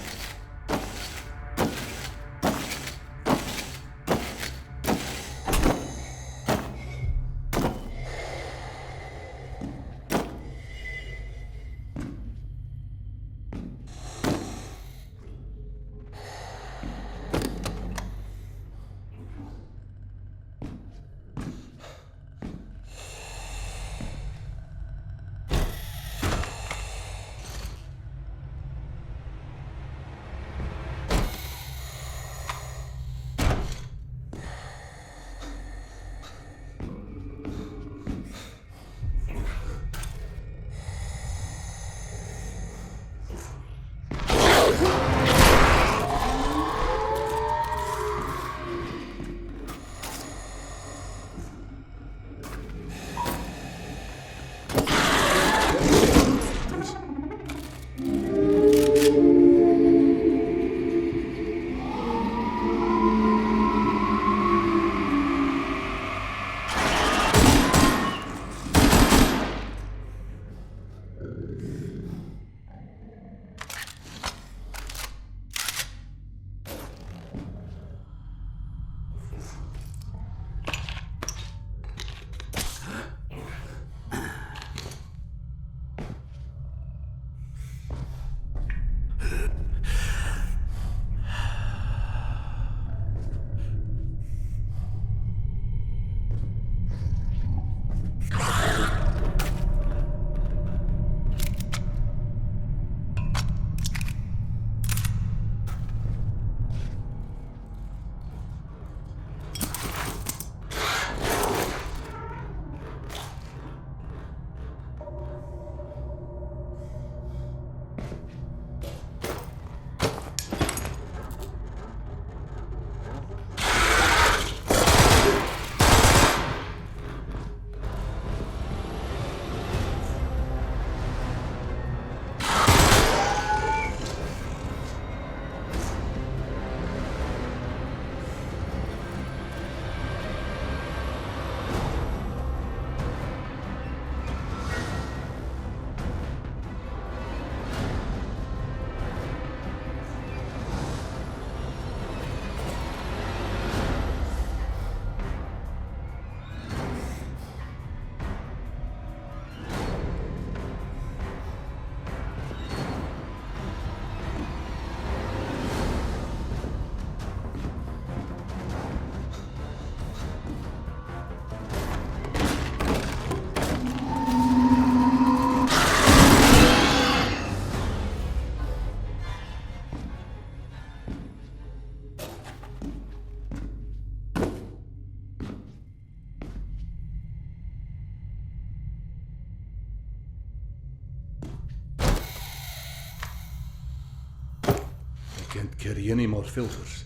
Can't carry any more filters.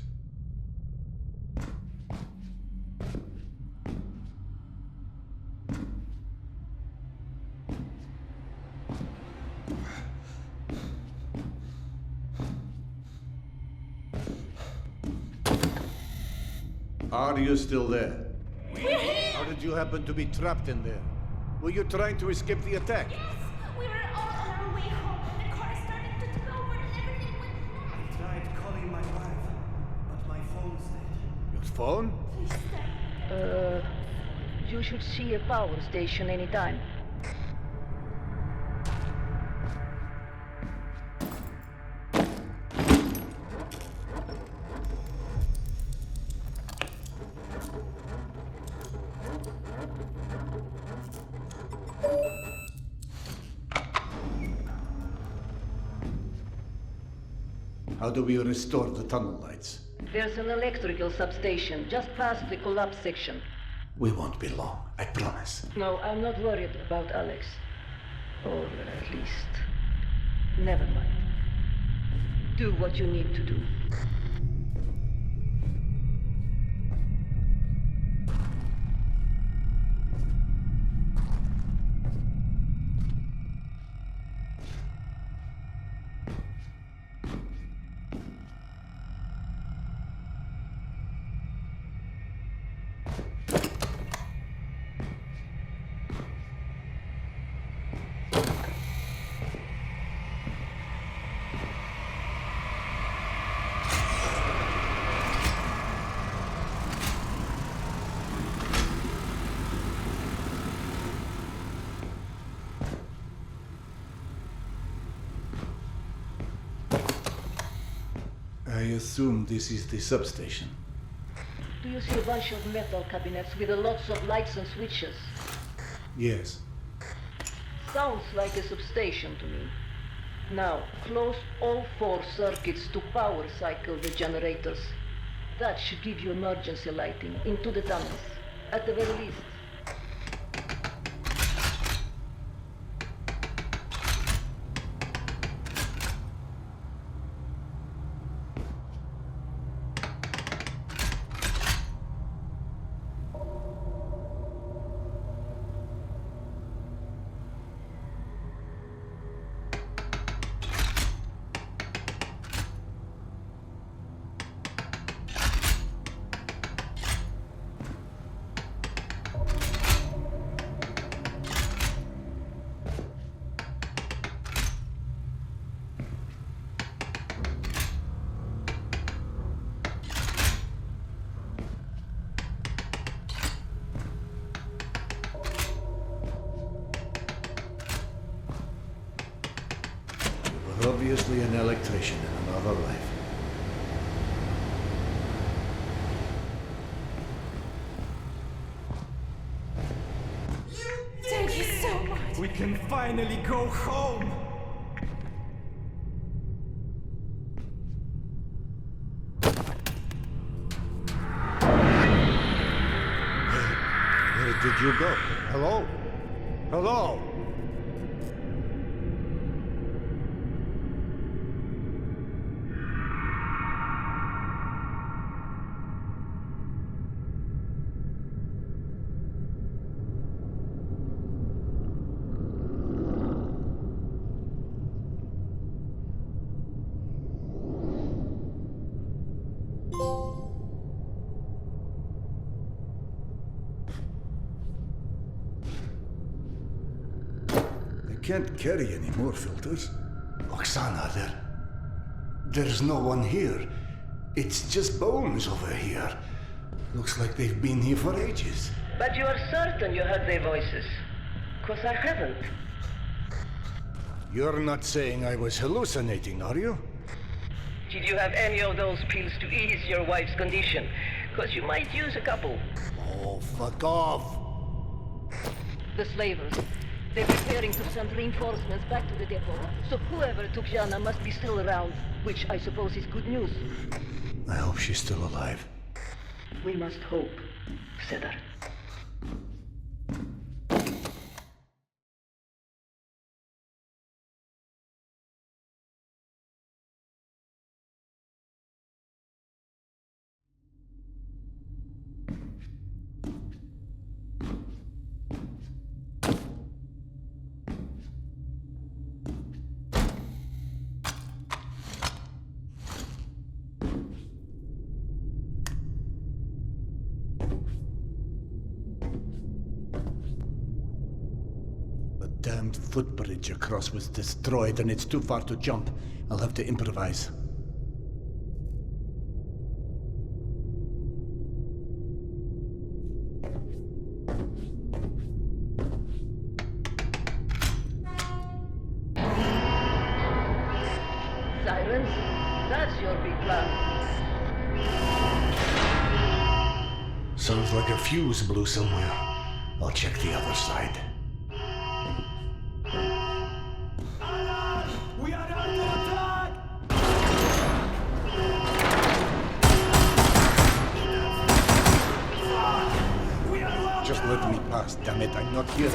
Are you still there? How did you happen to be trapped in there? Were you trying to escape the attack?
Yes, we were all on our way home when the car started to tip over and everything went black.
I tried calling my wife, but my phone's dead.
Your phone?
You should see a power station anytime.
How do we restore the tunnel lights?
There's an electrical substation just past the collapse section.
We won't be long, I promise.
No, I'm not worried about Alex. Or at least, never mind. Do what you need to do.
I assume this is the substation.
Do you see a bunch of metal cabinets with lots of lights and switches?
Yes.
Sounds like a substation to me. Now, close all 4 circuits to power cycle the generators. That should give you emergency lighting into the tunnels, at the very least.
Obviously an electrician in another life.
Thank you so much.
We can finally go home.
Where did you go? Hello? Hello? Can't carry any more filters. Oksana, there's no one here. It's just bones over here. Looks like they've been here for ages.
But you are certain you heard their voices? 'Cause I haven't.
You're not saying I was hallucinating, are you?
Did you have any of those pills to ease your wife's condition? 'Cause you might use a couple.
Oh, fuck off!
The slavers. They're preparing to send reinforcements back to the depot. So whoever took Jana must be still around, which I suppose is good news.
I hope she's still alive.
We must hope, Serдар.
damned footbridge across was destroyed and it's too far to jump. I'll have to improvise.
Sirens? That's your big plan.
Sounds like a fuse blew somewhere. I'll check the other side.
We are under attack!
Just let me pass, damn it. I'm not here.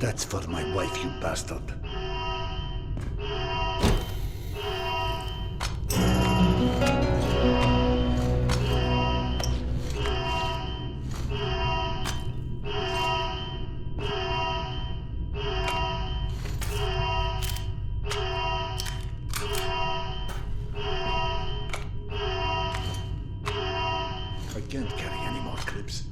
That's for my wife, you bastard. I can't carry any more clips.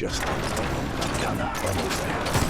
Just almost there.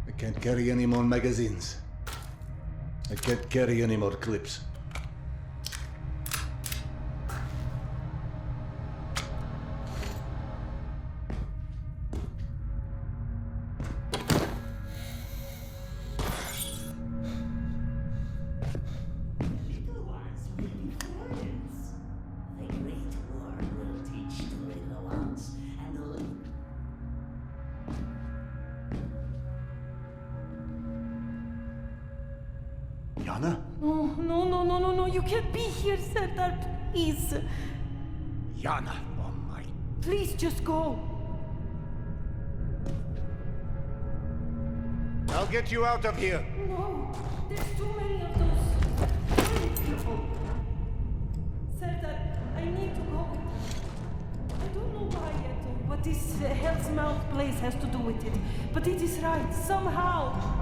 I can't carry any more magazines. I can't carry any more clips. Yana?
No, you can't be here, Serдар, please.
Yana, oh my...
Please just go.
I'll get you out of here.
No, there's too many of those people. Serдар, I need to go. I don't know why yet, or what this Hell's Mouth place has to do with it, but it is right, somehow.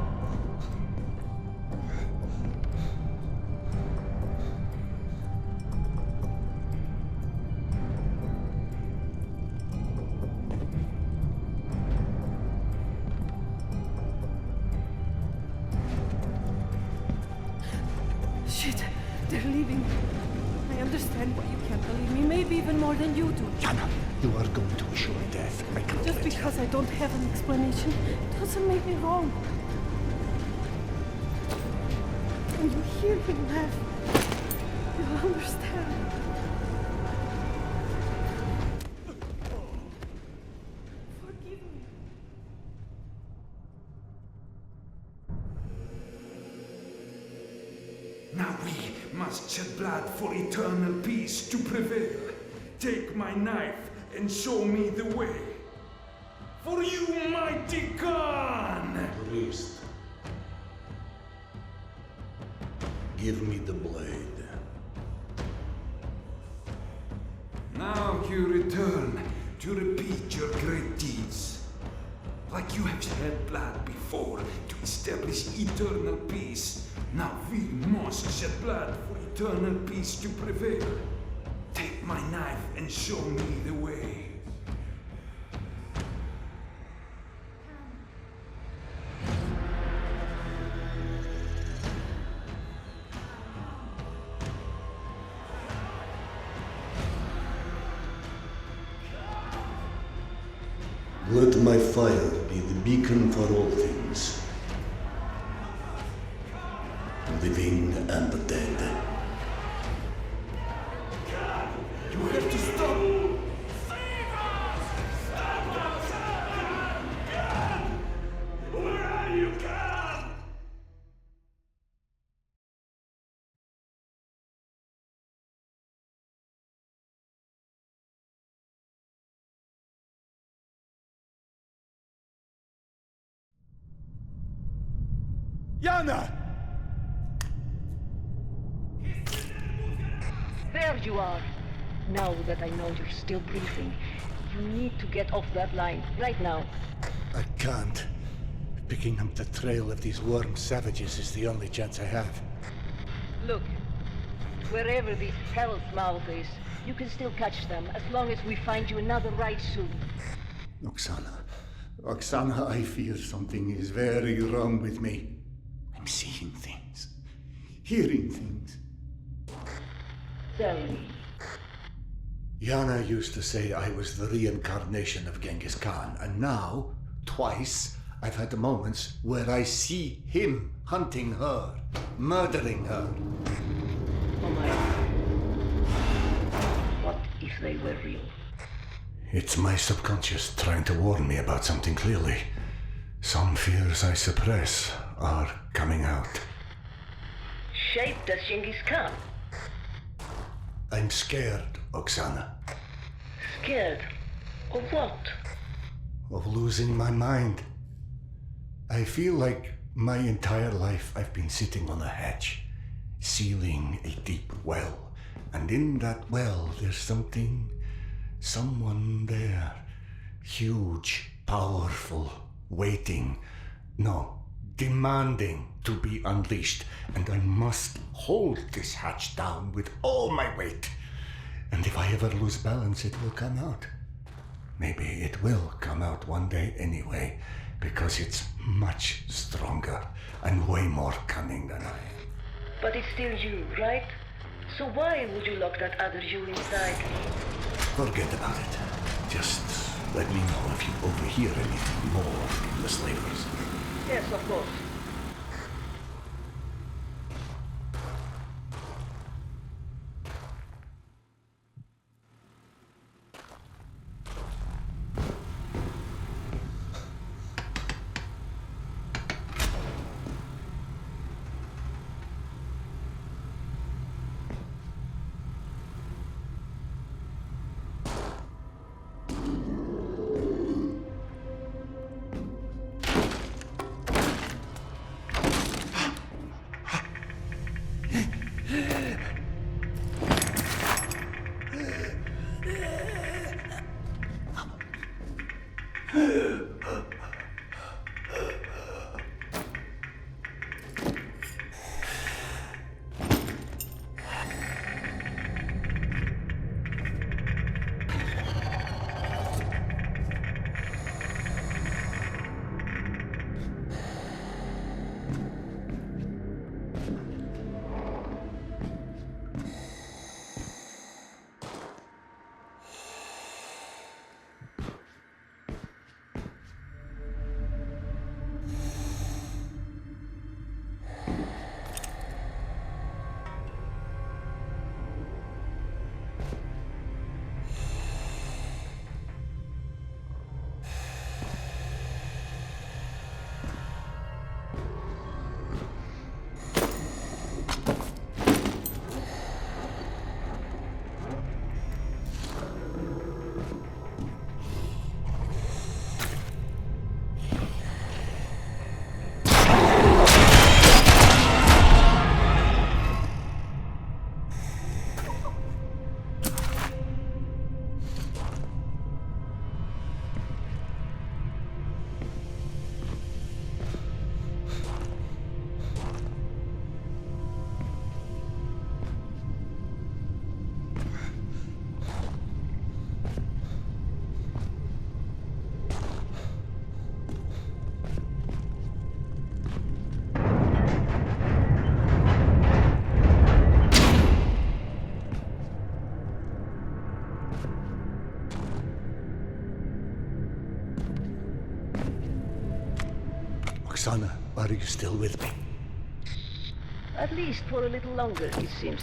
believing me. I understand why you can't believe me, maybe even more than you do.
Yana, you are going to a sure death. I can't
Just
let you.
because I don't have an explanation doesn't make me wrong. When you hear him laugh, you'll understand. Forgive me.
Now we must shed blood for eternal peace to prevail. Take my knife and show me the way. For you, mighty Khan!
Priest, give me the blade.
Now you return to repeat your great deeds. Like you have shed blood before to establish eternal peace, now we must shed blood for eternal peace to prevail. Take my knife and show me the way.
Let my fire be the beacon for all things, living and the dead.
You have to stop!
Where are you, God?
Yana!
There you are. Now that I know you're still breathing, you need to get off that line right now.
I can't. Picking up the trail of these worm savages is the only chance I have.
Look, wherever this hell's mouth is, you can still catch them as long as we find you another ride soon.
Oksana, I fear something is very wrong with me. I'm seeing things, hearing things.
Tell me.
Yana used to say I was the reincarnation of Genghis Khan, and now, twice, I've had moments where I see him hunting her, murdering her.
Oh my. What if they were real?
It's my subconscious trying to warn me about something clearly. Some fears I suppress are coming out.
Shaped as Genghis Khan.
I'm scared, Oksana.
Scared? Of what?
Of losing my mind. I feel like my entire life I've been sitting on a hatch, sealing a deep well. And in that well, there's someone there. Huge, powerful, waiting. No, demanding to be unleashed. And I must hold this hatch down with all my weight. And if I ever lose balance, it will come out. Maybe it will come out one day anyway, because it's much stronger and way more cunning than I am.
But it's still you, right? So why would you lock that other you inside?
Forget about it. Just let me know if you overhear anything more from the slavers.
Yes, of course.
Oksana, are you still with me?
At least for a little longer, it seems.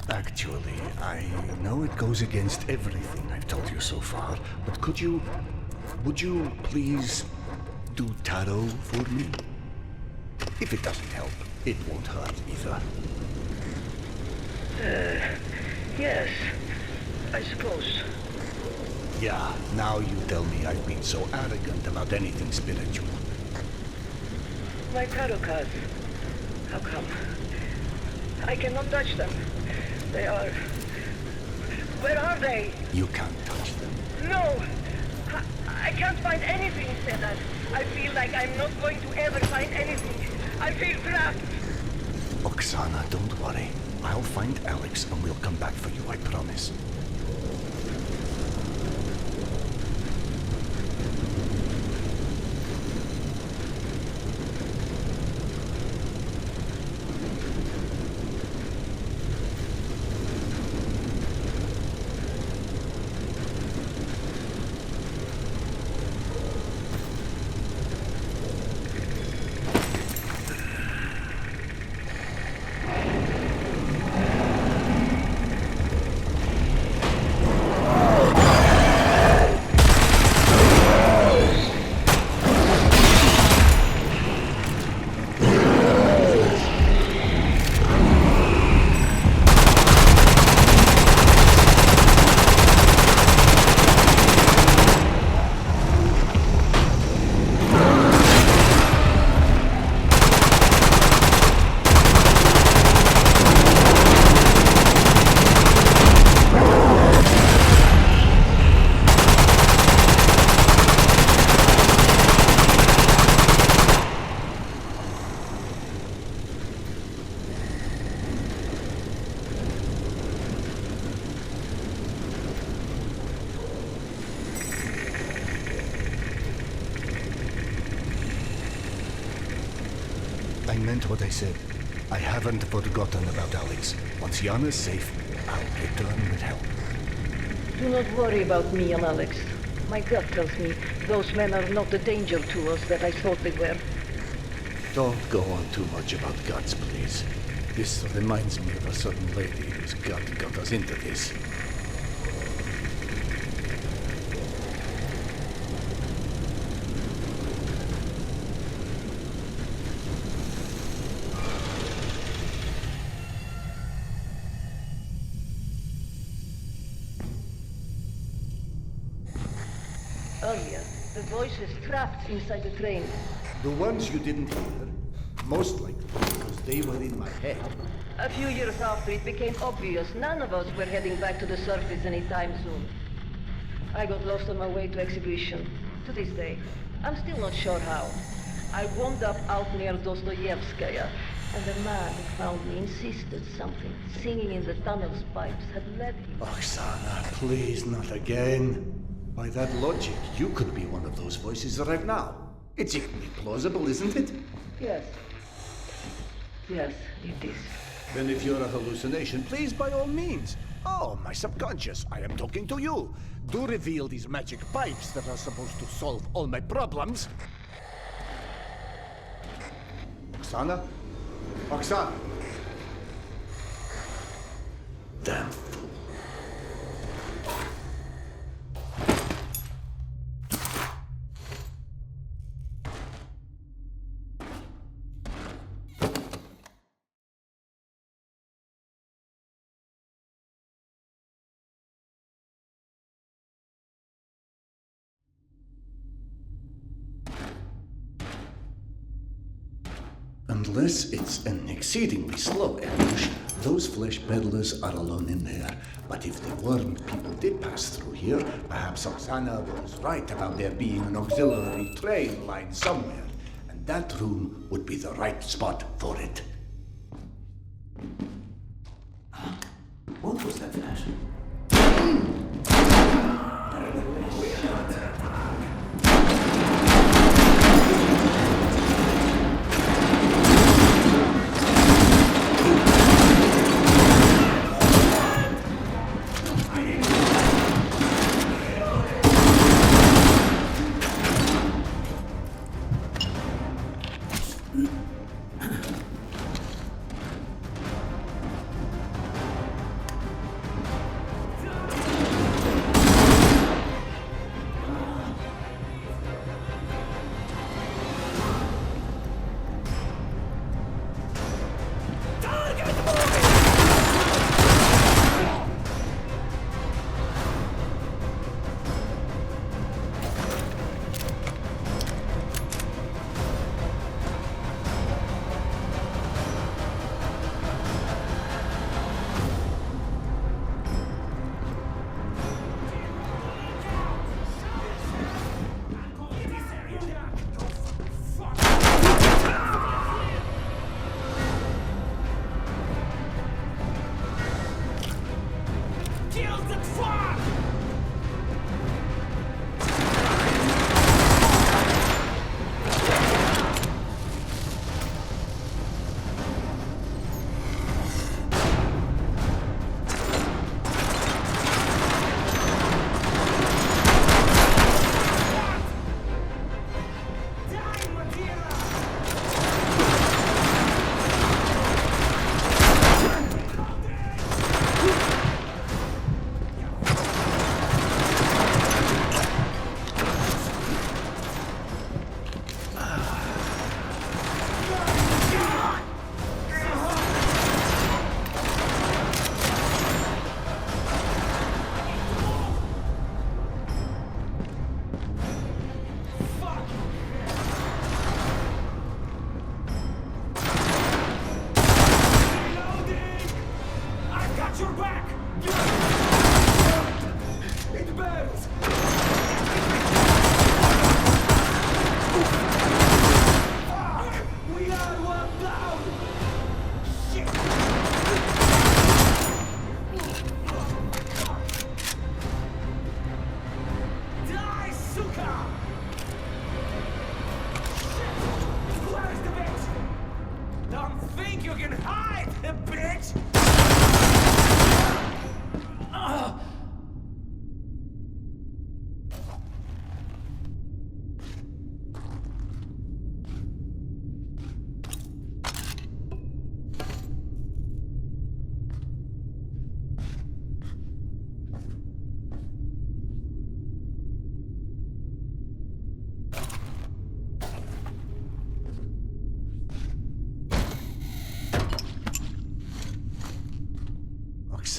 Actually, I know it goes against everything I've told you so far, but would you please do tarot for me? If it doesn't help, it won't hurt either.
Yes, I suppose.
Yeah, now you tell me I've been so arrogant about anything spiritual.
My tarot cards. How come? I cannot touch them. They are... Where are they?
You can't touch them.
No! I can't find anything, Serдар. I feel like I'm not going to ever find anything. I feel trapped.
Oksana, don't worry. I'll find Alex and we'll come back for you, I promise. I meant what I said. I haven't forgotten about Alex. Once Yana's safe, I'll return with help.
Do not worry about me and Alex. My gut tells me those men are not the danger to us that I thought they were.
Don't go on too much about guts, please. This reminds me of a certain lady whose gut got us into this.
Earlier, the voices trapped inside the train.
The ones you didn't hear, most likely because they were in my head.
A few years after it became obvious none of us were heading back to the surface anytime soon. I got lost on my way to exhibition. To this day, I'm still not sure how. I wound up out near Dostoevskaya, and the man who found me insisted something singing in the tunnel's pipes had led him.
Oksana, please, not again. By that logic, you could be one of those voices right now. It's equally plausible, isn't it?
Yes. Yes, it is.
Then if you're a hallucination, please, by all means. Oh, my subconscious, I am talking to you. Do reveal these magic pipes that are supposed to solve all my problems. Oksana? Oksana! Damn fool. Unless it's an exceedingly slow ambush, those flesh peddlers are alone in there. But if the worm people did pass through here, perhaps Oksana was right about there being an auxiliary train line somewhere. And that room would be the right spot for it.
What was that flash?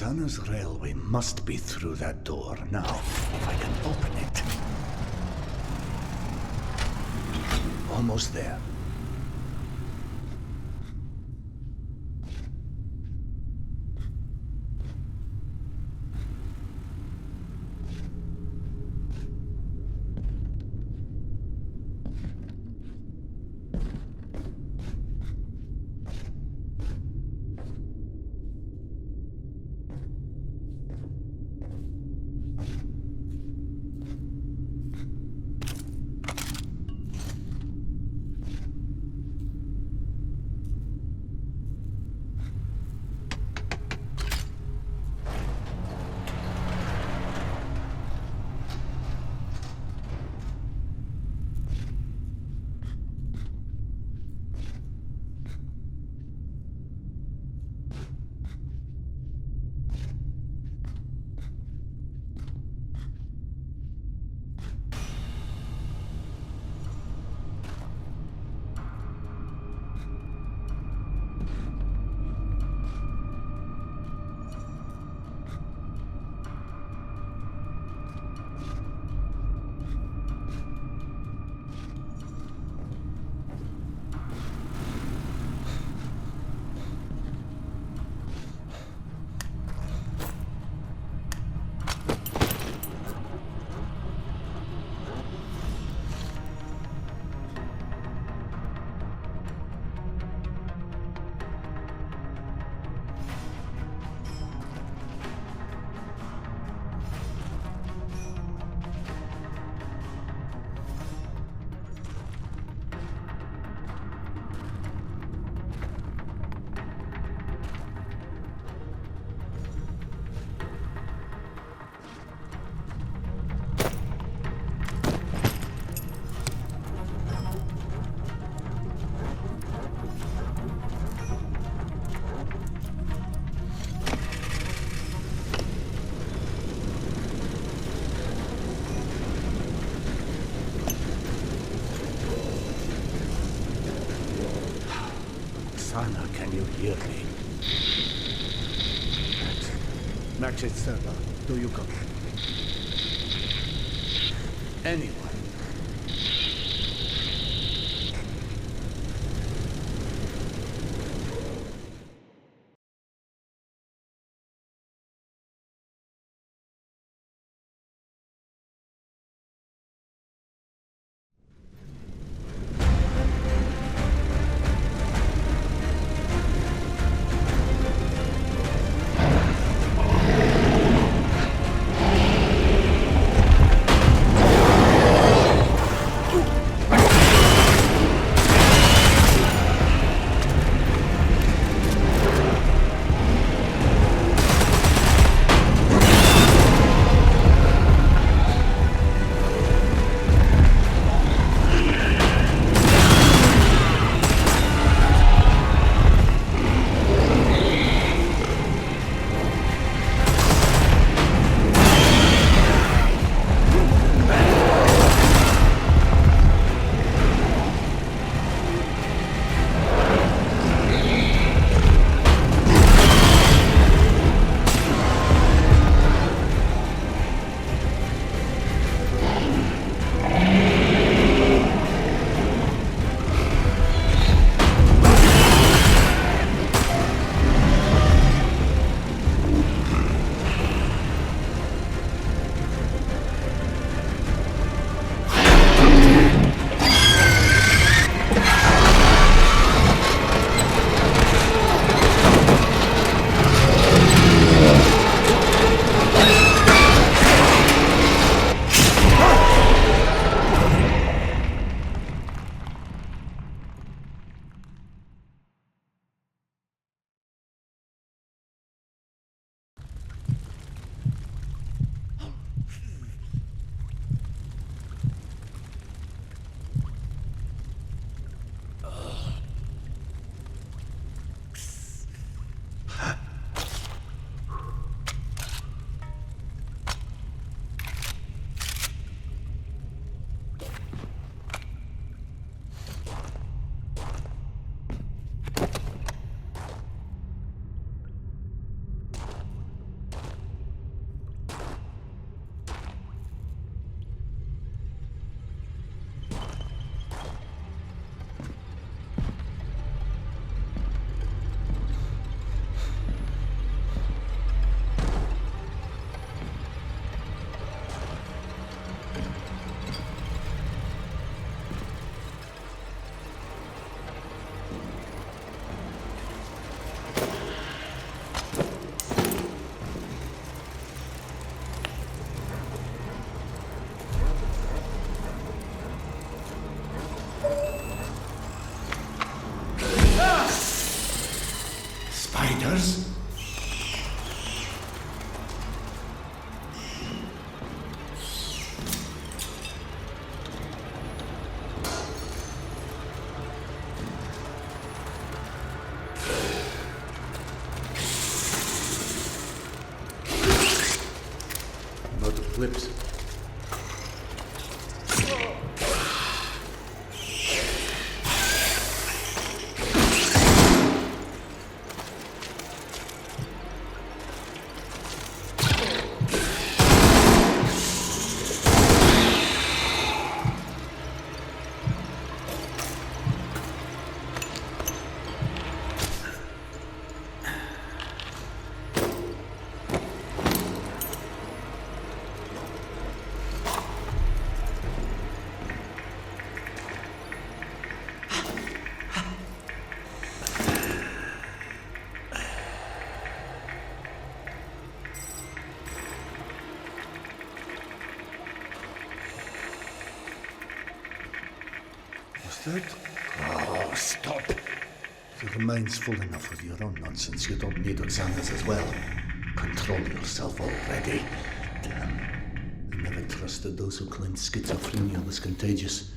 Oksana's railway must be through that door. Now, if I can open it. Almost there. Oksana, can you hear me? Max, it's Serдар. Do you copy? Anyone? clips. That? Oh, stop. If your mind's full enough with your own nonsense, you don't need Oksana's as well. Control yourself already. Damn. I never trusted those who claimed schizophrenia was contagious.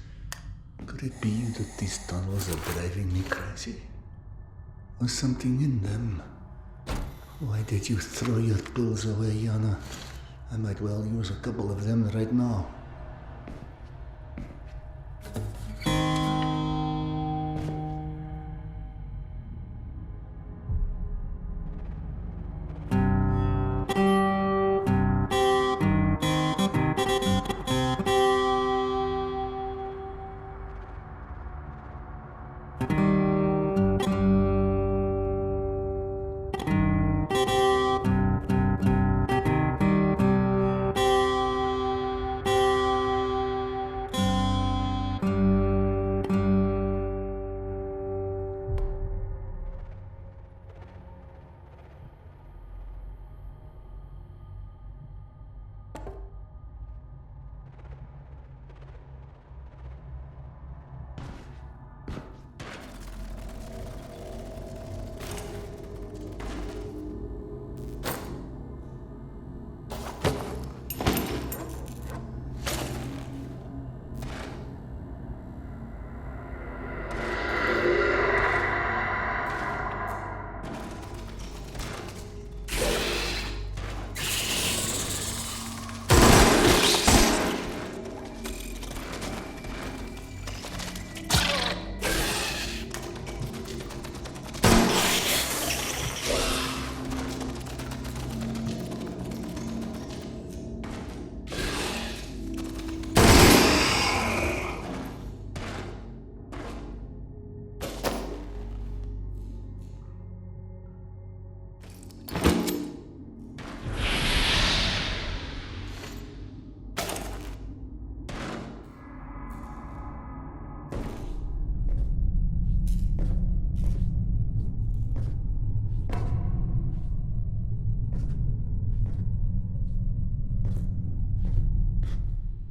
Could it be that these tunnels are driving me crazy? Was something in them? Why did you throw your pills away, Yana? I might well use a couple of them right now.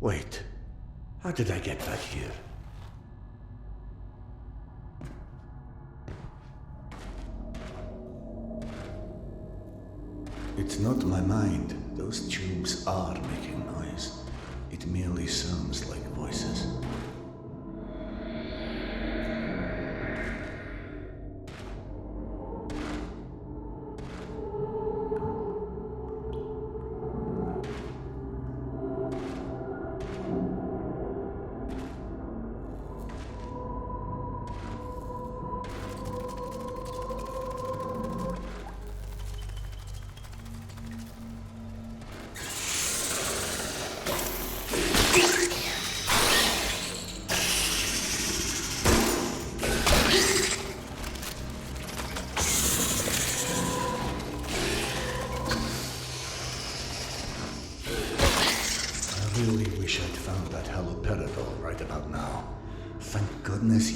Wait, how did I get back here? It's not my mind. Those tubes are making noise. It merely sounds like voices.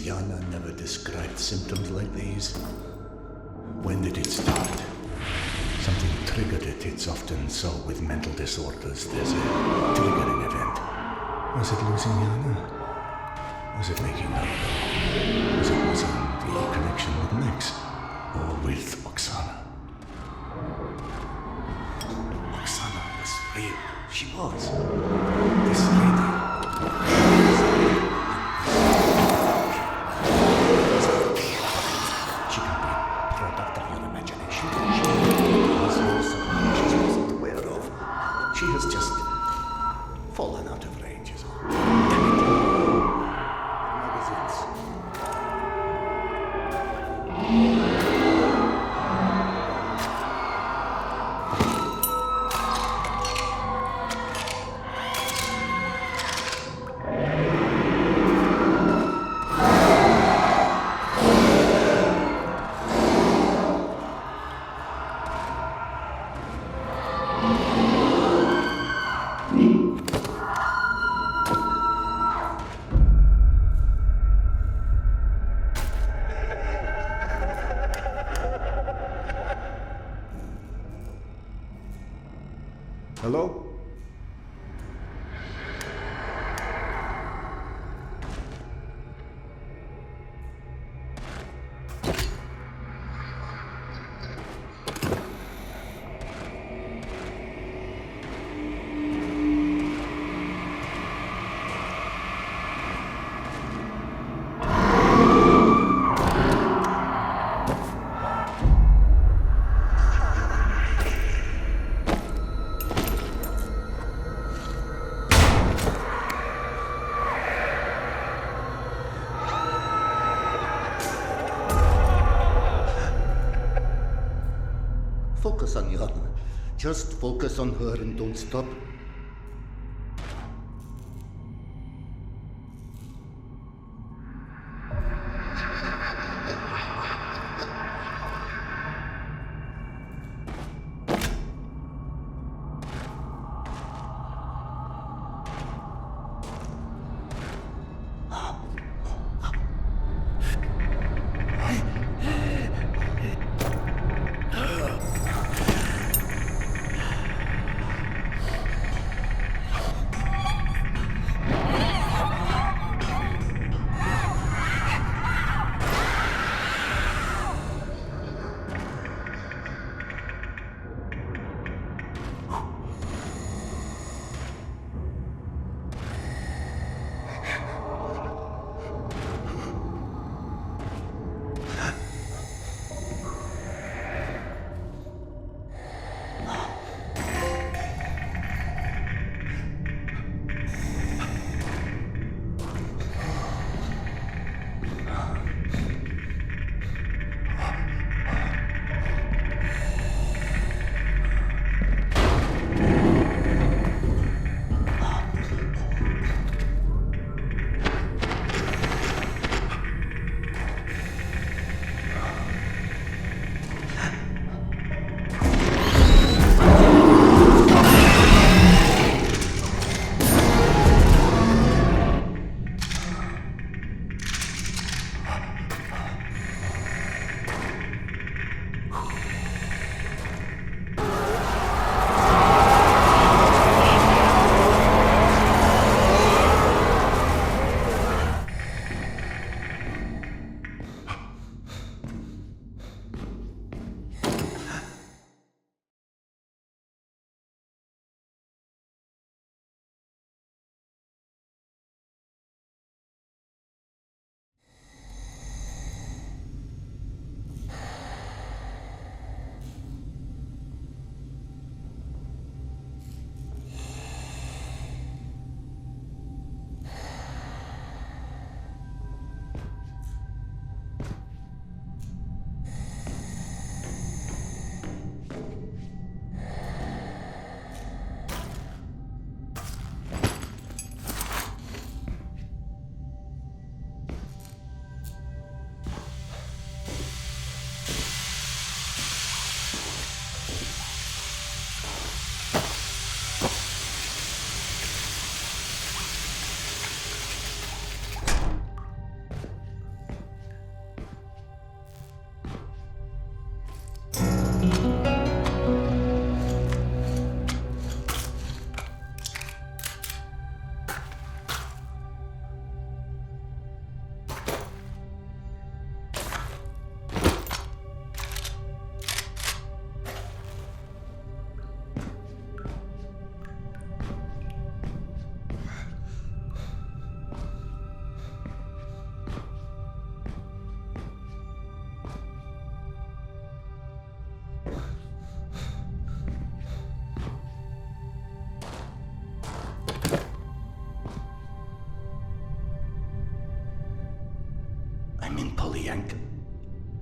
Yana never described symptoms like these. When did it start? Something triggered it. It's often so with mental disorders. There's a triggering event. Was it losing Yana? Was it making her go? Was it losing the connection with Max? Or with Oksana? Oksana was real. She was. This lady. Hello?
Focus on Yana. Just focus on her and don't stop.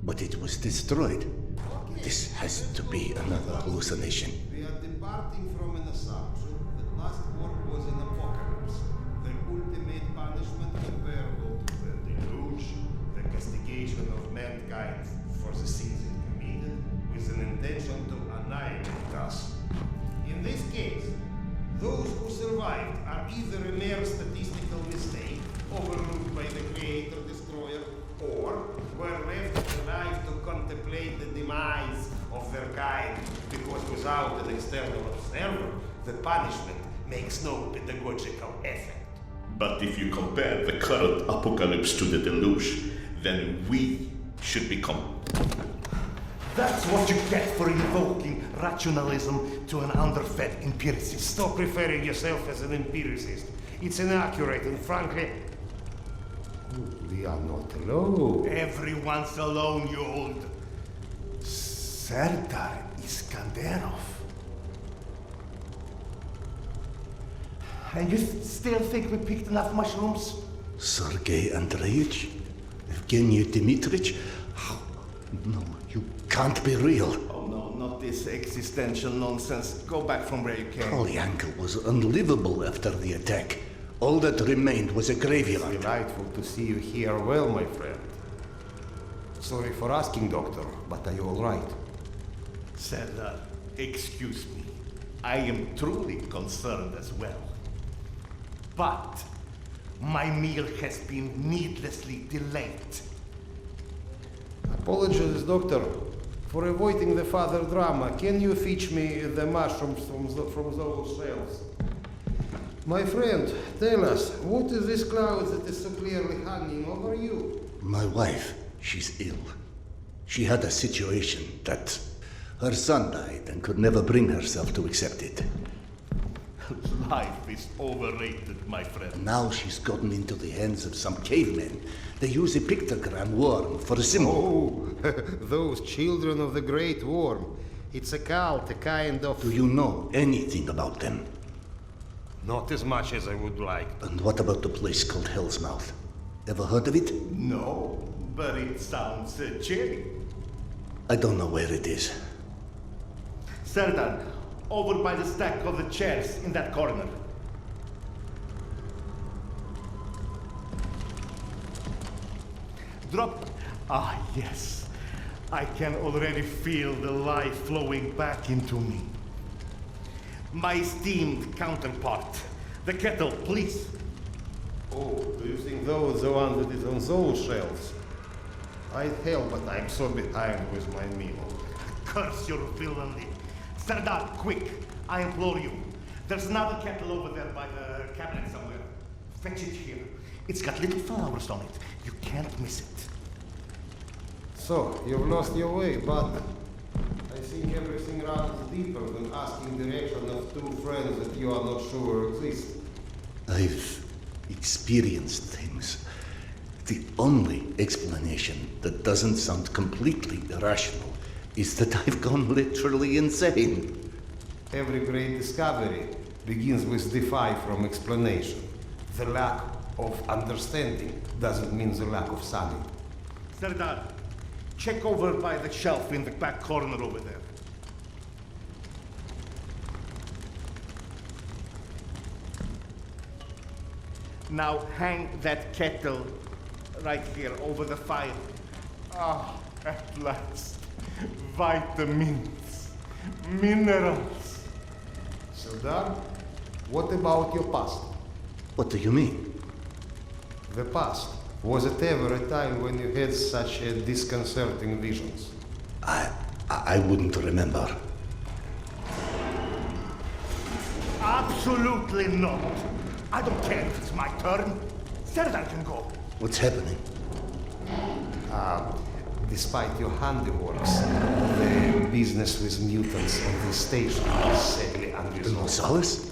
But it was destroyed. This has to be another hallucination.
We are departing from an assumption that last work was an apocalypse, the ultimate punishment comparable to the deluge, the castigation of mankind for the sins it committed, with an intention to annihilate us. In this case, those who survived are either a mere statistical mistake, overlooked by the creator-destroyer, or were left alive to contemplate the demise of their kind, because without an external observer,
the punishment makes no pedagogical effect.
But if you compare the current apocalypse to the deluge, then we should become...
That's what you get for invoking rationalism to an underfed empiricist.
Stop referring yourself as an empiricist. It's inaccurate and frankly...
We are not alone.
Everyone's alone, you old...
Serdar Iskanderov. And you still think we picked enough mushrooms?
Sergei Andreevich? Evgeny Dmitrich? No, you can't be real.
Oh no, not this existential nonsense. Go back from where you came.
Polyanka was unlivable after the attack. All that remained was a graveyard.
It's delightful to see you here well, my friend. Sorry for asking, Doctor, but are you all right?
Serdar, excuse me. I am truly concerned as well. But my meal has been needlessly delayed.
Apologies, Doctor, for avoiding the further drama. Can you fetch me the mushrooms from those shelves? My friend, tell us, what is this cloud that is so clearly hanging over you?
My wife, she's ill. She had a situation that her son died and could never bring herself to accept it.
Life is overrated, my friend.
Now she's gotten into the hands of some cavemen. They use a pictogram worm for a symbol.
Oh, those children of the Great Worm. It's a cult, a kind of...
Do you know anything about them?
Not as much as I would like.
And what about the place called Hell's Mouth? Ever heard of it?
No, but it sounds cheery.
I don't know where it is.
Serdan, over by the stack of the chairs in that corner. Drop. Ah, yes. I can already feel the life flowing back into me. My esteemed counterpart, the kettle, please.
Oh, do you think those the one that is on those shelves? I'd help, but I'm so behind with my meal.
Curse your villainy. Serdar, quick, I implore you. There's another kettle over there by the cabinet somewhere. Fetch it here. It's got little flowers on it. You can't miss it.
So, you've lost your way, but I think everything runs deeper than asking direction of two friends that you are not sure exist.
I've experienced things. The only explanation that doesn't sound completely irrational is that I've gone literally insane.
Every great discovery begins with defy from explanation. The lack of understanding doesn't mean the lack of sanity.
Serdar, check over by the shelf in the back corner over there. Now hang that kettle right here over the fire. Ah, at last. Vitamins, minerals.
Serdar, what about your past?
What do you mean?
The past. Was it ever a time when you had such disconcerting visions?
I wouldn't remember.
Absolutely not. I don't care if it's my turn. Serdar can go.
What's happening?
Despite your handiworks, the business with mutants on this station is sadly unresolved.
Gonzalez?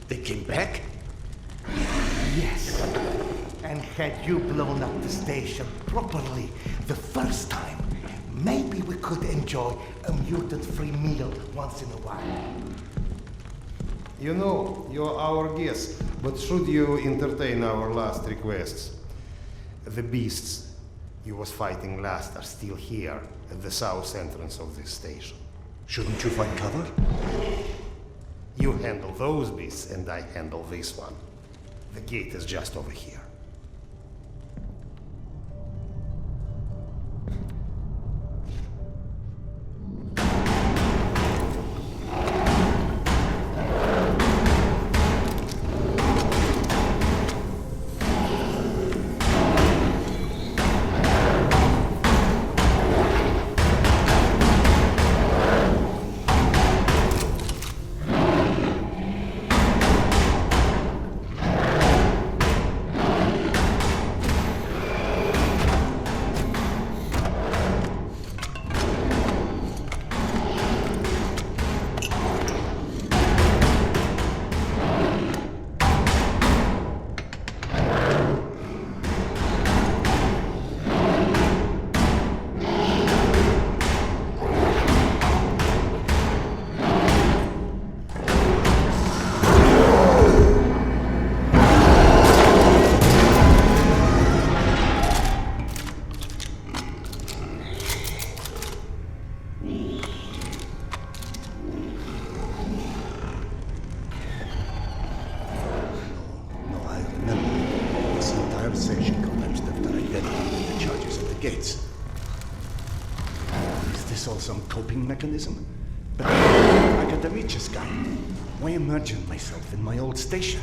They came back?
Yes. And had you blown up the station properly the first time, maybe we could enjoy a mutant-free meal once in a while.
You know, you're our guest, but should you entertain our last requests? The beasts you was fighting last are still here at the south entrance of this station.
Shouldn't you find cover?
You handle those beasts and I handle this one. The gate is just over here.
gates. Is this all some coping mechanism? But I got the Reacher's guy. Why imagine myself in my old station?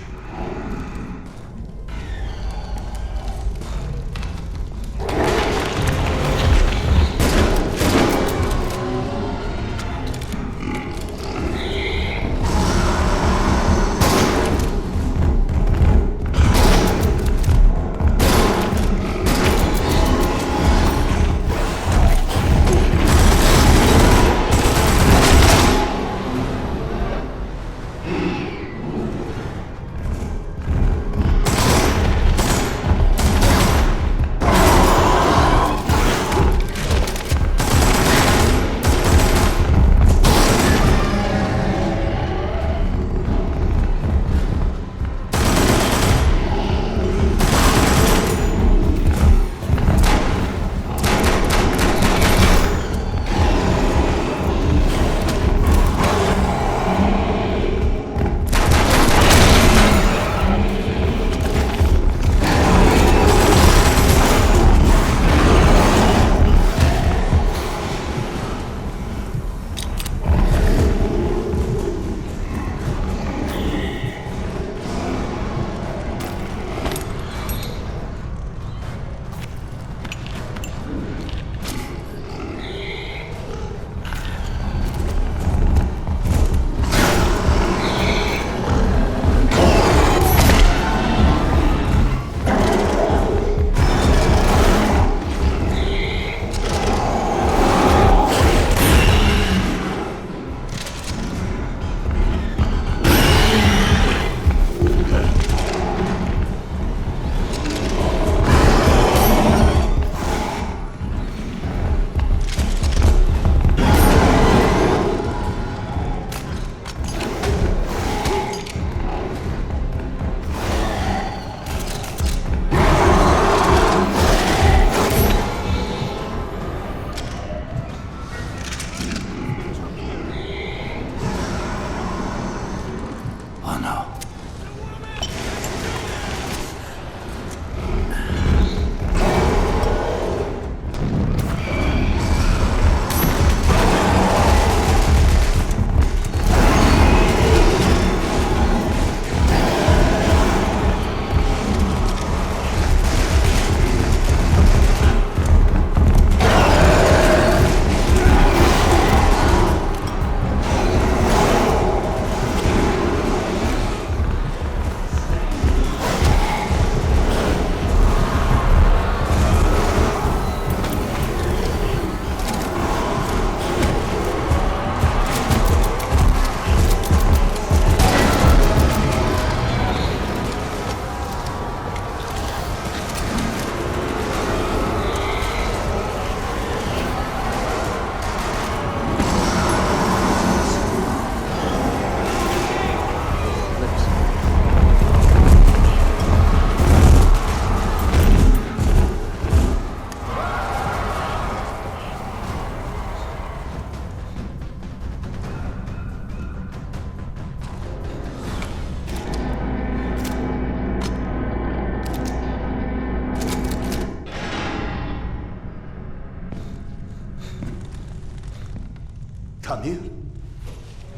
Come here.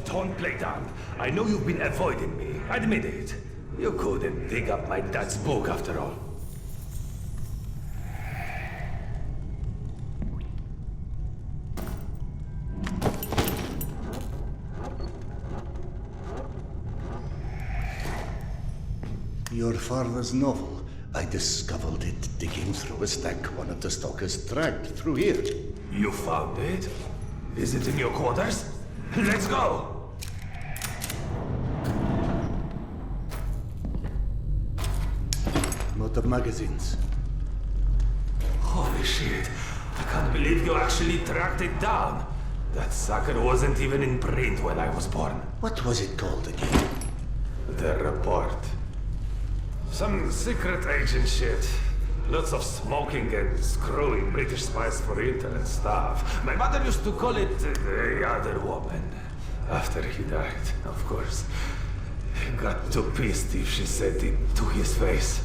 Don't play dumb. I know you've been avoiding me. Admit it. You couldn't dig up my dad's book after all.
Your father's novel. I discovered it digging through a stack one of the stalkers dragged through here.
You found it? Is it in your quarters? Let's go!
Lot of magazines.
Holy shit. I can't believe you actually tracked it down. That sucker wasn't even in print when I was born.
What was it called again?
The report. Some secret agent shit. Lots of smoking and screwing British spies for internet stuff. My mother used to call it the other woman. After he died, of course. He got too pissed if she said it to his face.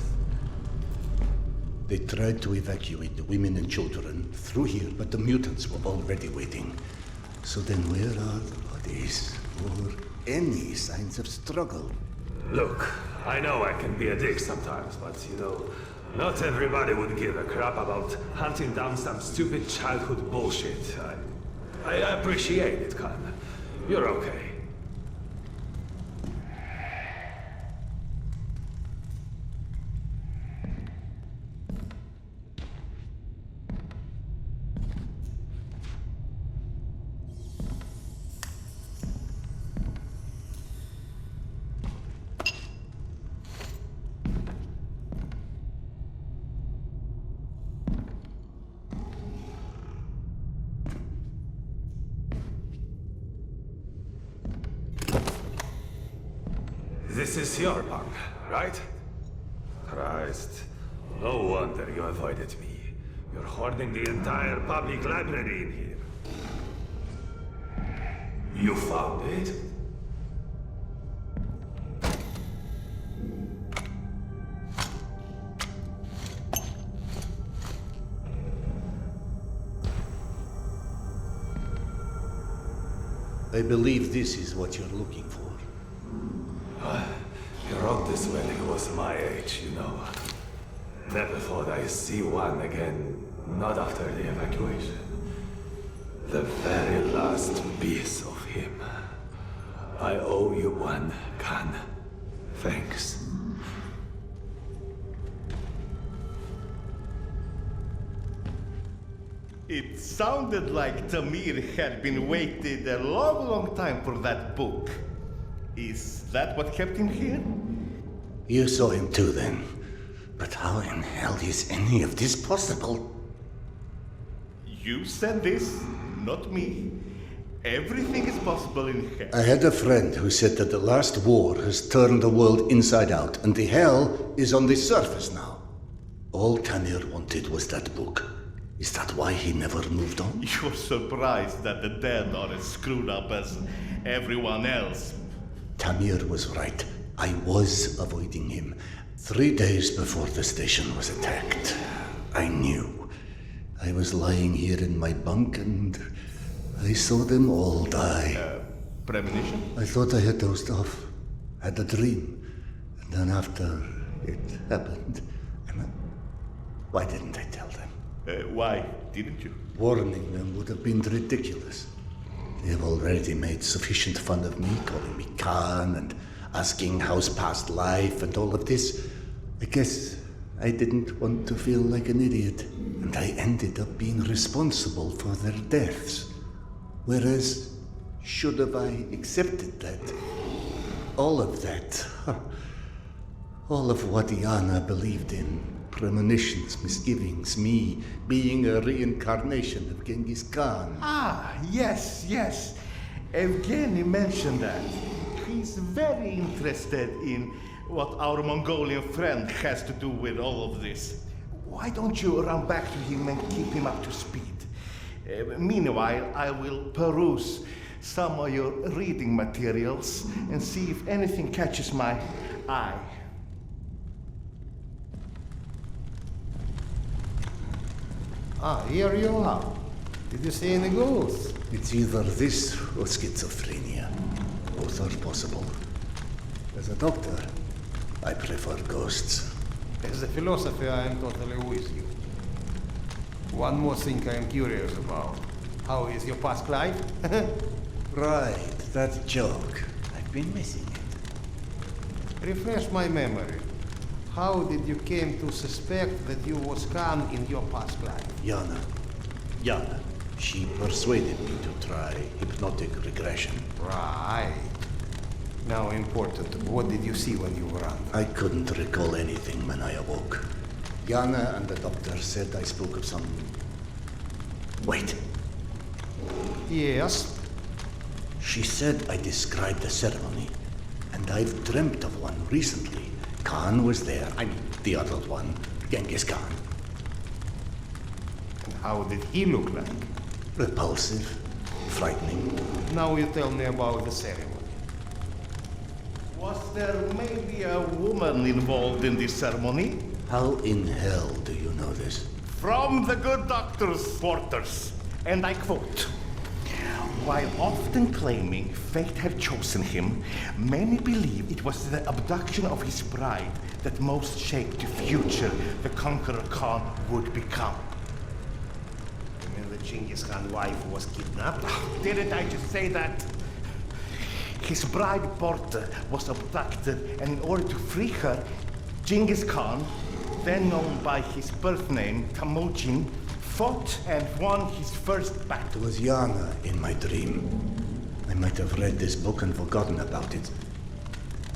They tried to evacuate the women and children through here, but the mutants were already waiting. So then where are the bodies? Or any signs of struggle?
Look, I know I can be a dick sometimes, but not everybody would give a crap about hunting down some stupid childhood bullshit. I appreciate it, Khan. You're okay. This is your bunk, right? Christ. No wonder you avoided me. You're hoarding the entire public library in here. You found it?
I believe this is what you're looking for.
He wrote this when he was my age, Never thought I'd see one again, not after the evacuation. The very last piece of him. I owe you one, Khan. Thanks.
It sounded like Tamir had been waiting a long time for that book. Is that what kept him here?
You saw him too then. But how in hell is any of this possible?
You said this, not me. Everything is possible in hell.
I had a friend who said that the last war has turned the world inside out, and the hell is on the surface now. All Tamir wanted was that book. Is that why he never moved on?
You're surprised that the dead are as screwed up as everyone else.
Tamir was right. I was avoiding him. 3 days before the station was attacked. I knew. I was lying here in my bunk and I saw them all die.
Premonition?
I thought I had dozed off. Had a dream. And then after it happened, why didn't I tell them?
Why didn't you?
Warning them would have been ridiculous. They have already made sufficient fun of me, calling me Khan and asking how's past life and all of this. I guess I didn't want to feel like an idiot, and I ended up being responsible for their deaths. Whereas, should have I accepted that? All of that. All of what Yana believed in. Premonitions, misgivings, me being a reincarnation of Genghis Khan.
Ah, yes. Evgeny mentioned that. He's very interested in what our Mongolian friend has to do with all of this. Why don't you run back to him and keep him up to speed? Meanwhile, I will peruse some of your reading materials and see if anything catches my eye.
Ah, here you are. Did you see any ghosts?
It's either this or schizophrenia. Both are possible. As a doctor, I prefer ghosts.
As a philosopher, I am totally with you. One more thing I am curious about. How is your past life?
Right, that joke. I've been missing it.
Refresh my memory. How did you came to suspect that you was Khan in your past life?
Yana. She persuaded me to try hypnotic regression.
Right. Now important, what did you see when you were under?
I couldn't recall anything when I awoke. Yana and the doctor said I spoke of some... Wait.
Yes?
She said I described a ceremony, and I've dreamt of one recently. Khan was there. I mean, the other one, Genghis Khan.
And how did he look like?
Repulsive, frightening.
Now you tell me about the ceremony.
Was there maybe a woman involved in this ceremony?
How in hell do you know this?
From the good doctor's quarters, and I quote, "While often claiming fate had chosen him, many believe it was the abduction of his bride that most shaped the future the conqueror Khan would become."
You mean the Genghis Khan wife was kidnapped?
Didn't I just say that? His bride Porta was abducted, and in order to free her, Genghis Khan, then known by his birth name Temujin, fought and won his first battle.
It was Yana in my dream. I might have read this book and forgotten about it.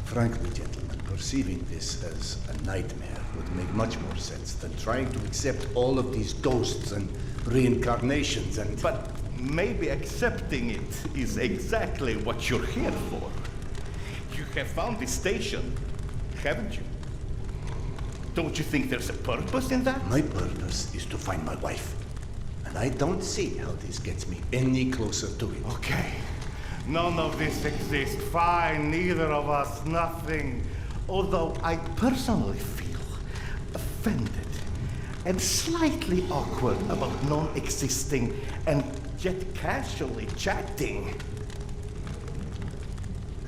Frankly, gentlemen, perceiving this as a nightmare would make much more sense than trying to accept all of these ghosts and reincarnations and...
But maybe accepting it is exactly what you're here for. You have found this station, haven't you? Don't you think there's a purpose in that?
My purpose is to find my wife. And I don't see how this gets me any closer to it.
Okay. None of this exists. Fine, neither of us, nothing. Although I personally feel offended and slightly awkward about non-existing and yet casually chatting.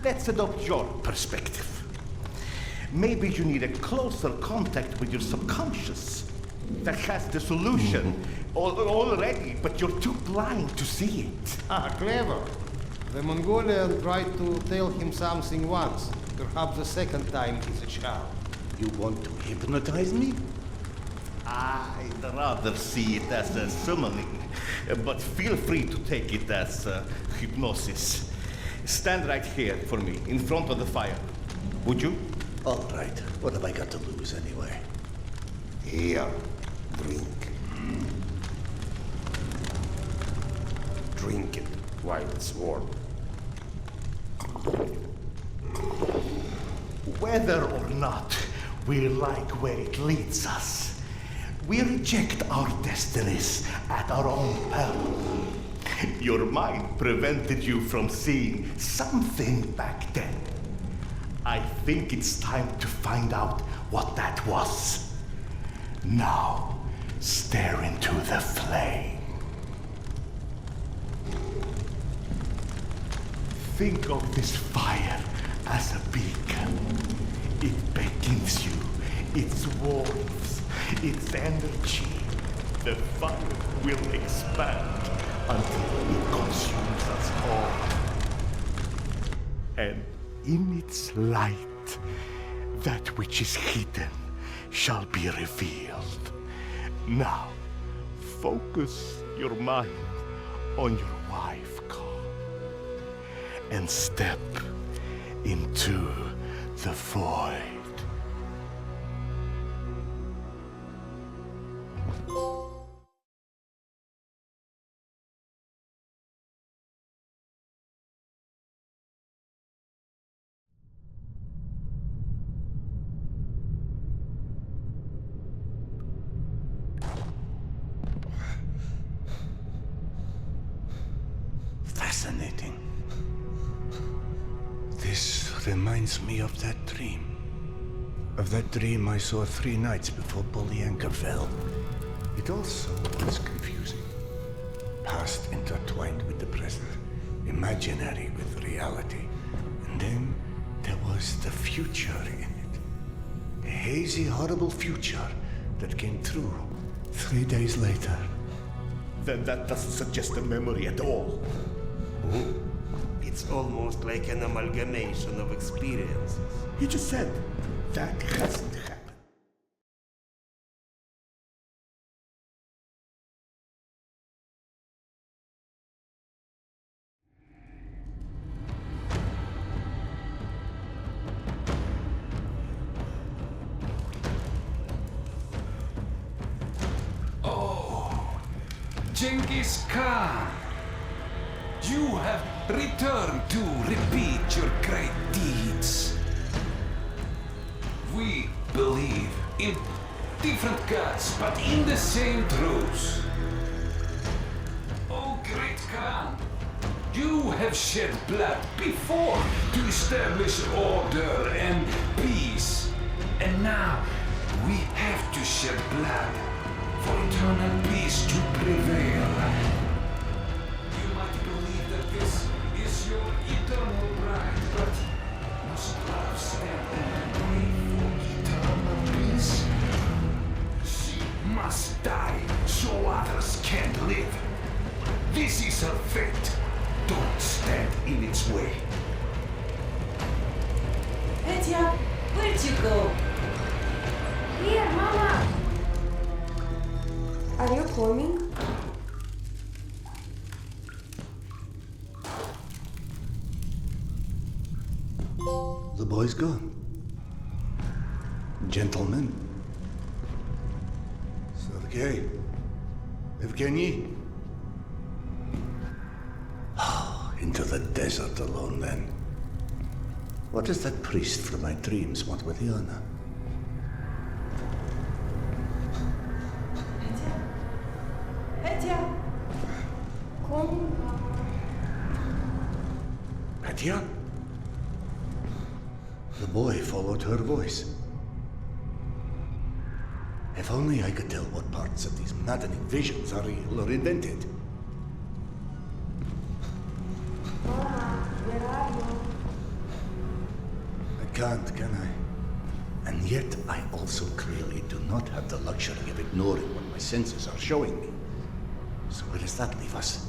Let's adopt your perspective. Maybe you need a closer contact with your subconscious that has the solution already, but you're too blind to see it.
Ah, clever. The Mongolian tried to tell him something once. Perhaps the second time he's a child.
You want to hypnotize me?
I'd rather see it as a summoning, but feel free to take it as hypnosis. Stand right here for me, in front of the fire. Would you?
All right. What have I got to lose anyway?
Here, drink. Drink it while it's warm.
Whether or not we like where it leads us, we reject our destinies at our own peril. Your mind prevented you from seeing something back then. I think it's time to find out what that was. Now, stare into the flame. Think of this fire as a beacon. It beckons you, its warmth, its energy. The fire will expand until it consumes us all. And in its light, that which is hidden shall be revealed. Now, focus your mind on your wife, Khan, and step into the void. Fascinating. This reminds me of that dream. Of that dream I saw 3 nights before Polyanka fell. It also was confusing. Past intertwined with the present. Imaginary with reality. And then there was the future in it. A hazy, horrible future that came through 3 days later. Then that doesn't suggest a memory at all.
Oh, it's almost like an amalgamation of experiences.
He just said that hasn't happened.
Oh, Genghis Khan. You have returned to repeat your great deeds. We believe in different gods, but in the same truths. Oh, great Khan, you have shed blood before to establish order and peace. And now
We have to shed blood for eternal peace to prevail. You might believe that this is your eternal right, but must love stand in the way for eternal peace? She must die so others can live. This is her fate. Don't stand in its way.
Petya, where'd you go?
Here, Mama! Are you coming?
The boy's gone. Gentlemen. Sergei. Evgeny. Into the desert alone, then. What does that priest from my dreams want with Yana?
Petya!
Come,
Petya? The boy followed her voice. If only I could tell what parts of these maddening visions are real or invented.
Mama, where are you?
I can't, can I? And yet I also clearly do not have the luxury of ignoring what my senses are showing me. So where does that leave us?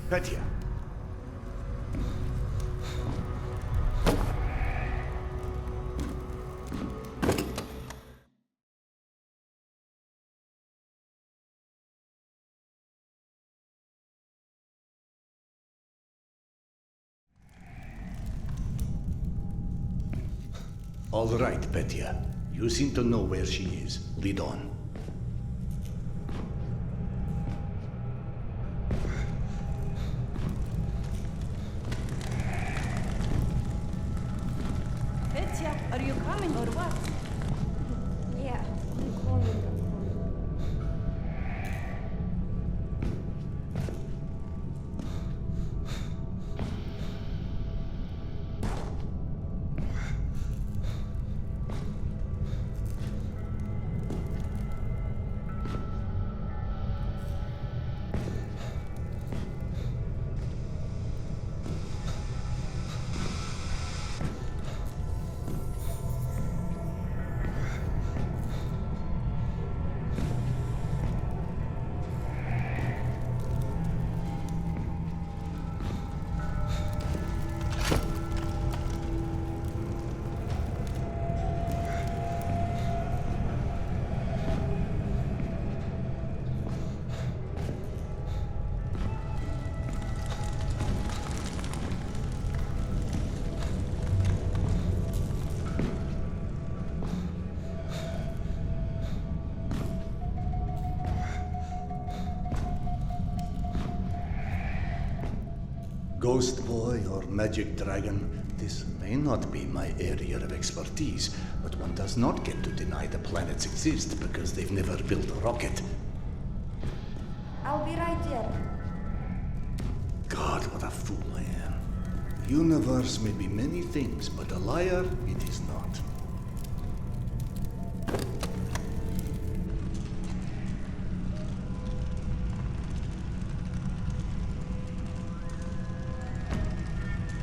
Petya. All right, Petya. You seem to know where she is. Lead on.
Petya, are you coming or what?
Yeah, I'm coming.
Ghost boy or magic dragon, this may not be my area of expertise, but one does not get to deny the planets exist because they've never built a rocket.
I'll be right there.
God, what a fool I am. The universe may be many things, but a liar it is not.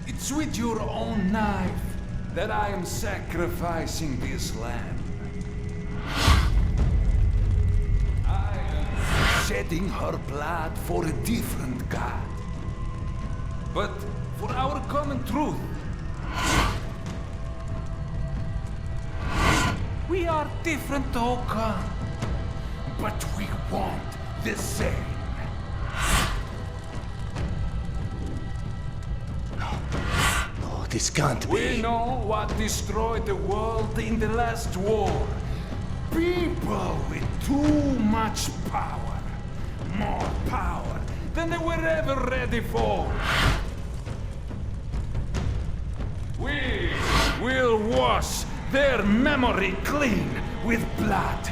It's with your own knife that I am sacrificing this land. I am shedding her blood for a different god. But for our common truth. We are different, Oka, but we want the same.
This can't be.
We know what destroyed the world in the last war. People with too much power. More power than they were ever ready for. We will wash their memory clean with blood.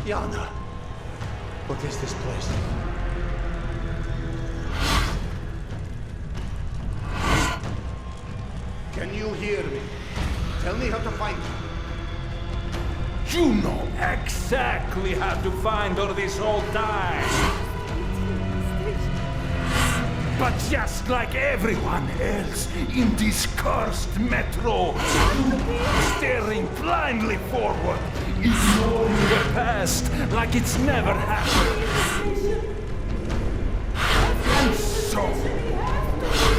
Yana, what is this place? Can you hear me? Tell me how to find you.
You know exactly how to find all this whole time. But just like everyone else in this cursed metro, staring blindly forward, ignoring the past like it's never happened. And so,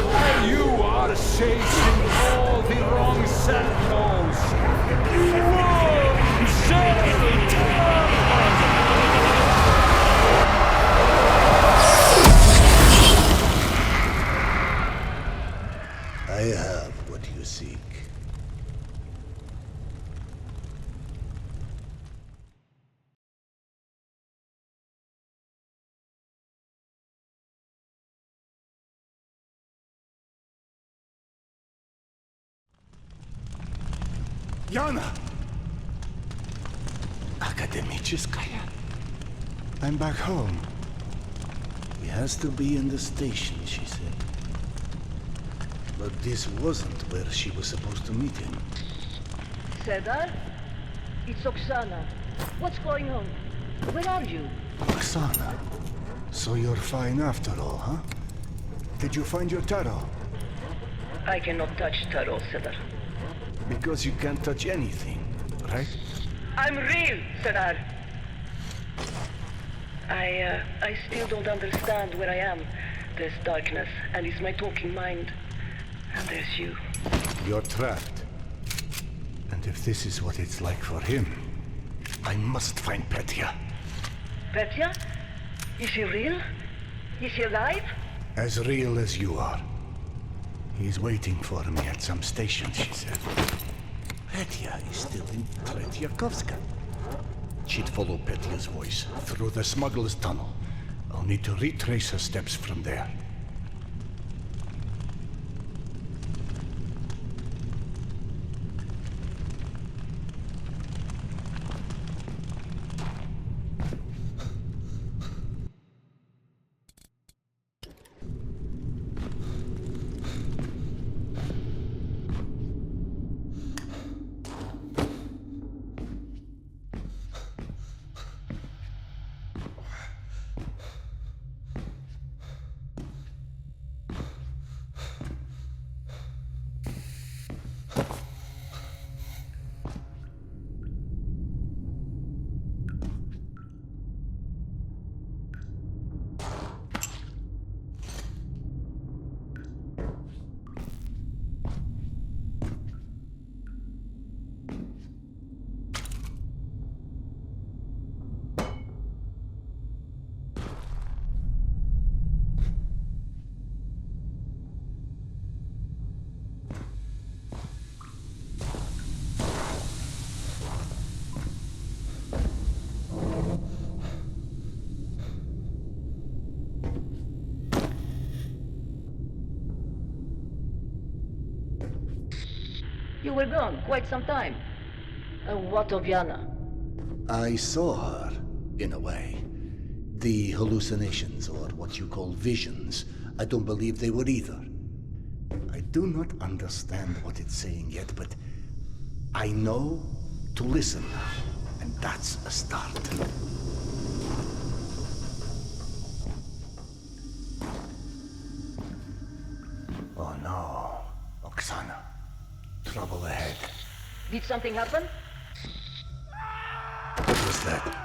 while you are chasing all the wrong shadows, wrong shadows,
I have what you seek.
Yana!
Akademicheskaya. I'm back home. He has to be in the station, she said. But this wasn't where she was supposed to meet him.
Serдар? It's Oksana. What's going on? Where are you?
Oksana, so you're fine after all, huh? Did you find your tarot?
I cannot touch tarot, Serдар.
Because you can't touch anything, right?
I'm real, Serдар. I still don't understand where I am. There's darkness, and it's my talking mind. And there's you.
You're trapped. And if this is what it's like for him, I must find Petya.
Petya? Is he real? Is he alive?
As real as you are. He's waiting for me at some station, she said. Petya is still in Tretyakovska. She'd follow Petya's voice through the smuggler's tunnel. I'll need to retrace her steps from there.
You were gone quite some time. What of Yana?
I saw her, in a way. The hallucinations, or what you call visions, I don't believe they were either. I do not understand what it's saying yet, but I know to listen now, and that's a start. Oh no, Oksana. Trouble ahead.
Did something happen?
What was that?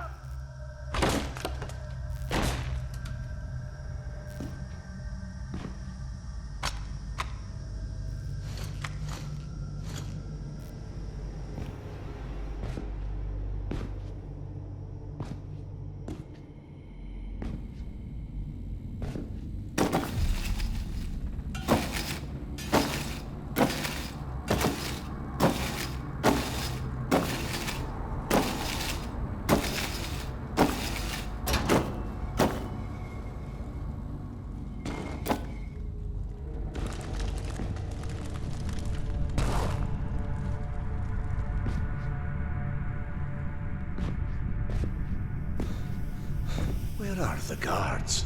Where are the guards?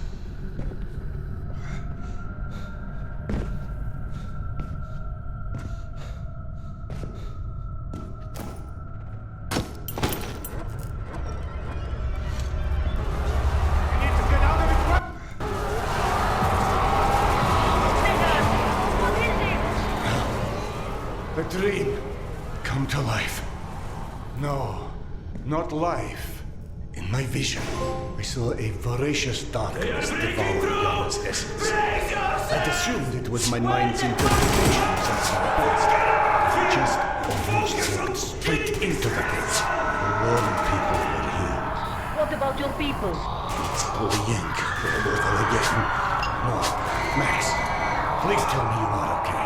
A dream come to life. No, not life. In my vision, I saw a voracious darkness devour God's essence. I'd assumed it was my mind's interpretations of some past. Just almost walked straight into the pit. The warm people were here.
What about your people?
It's bullying all over again. No, Max, please tell me you are okay.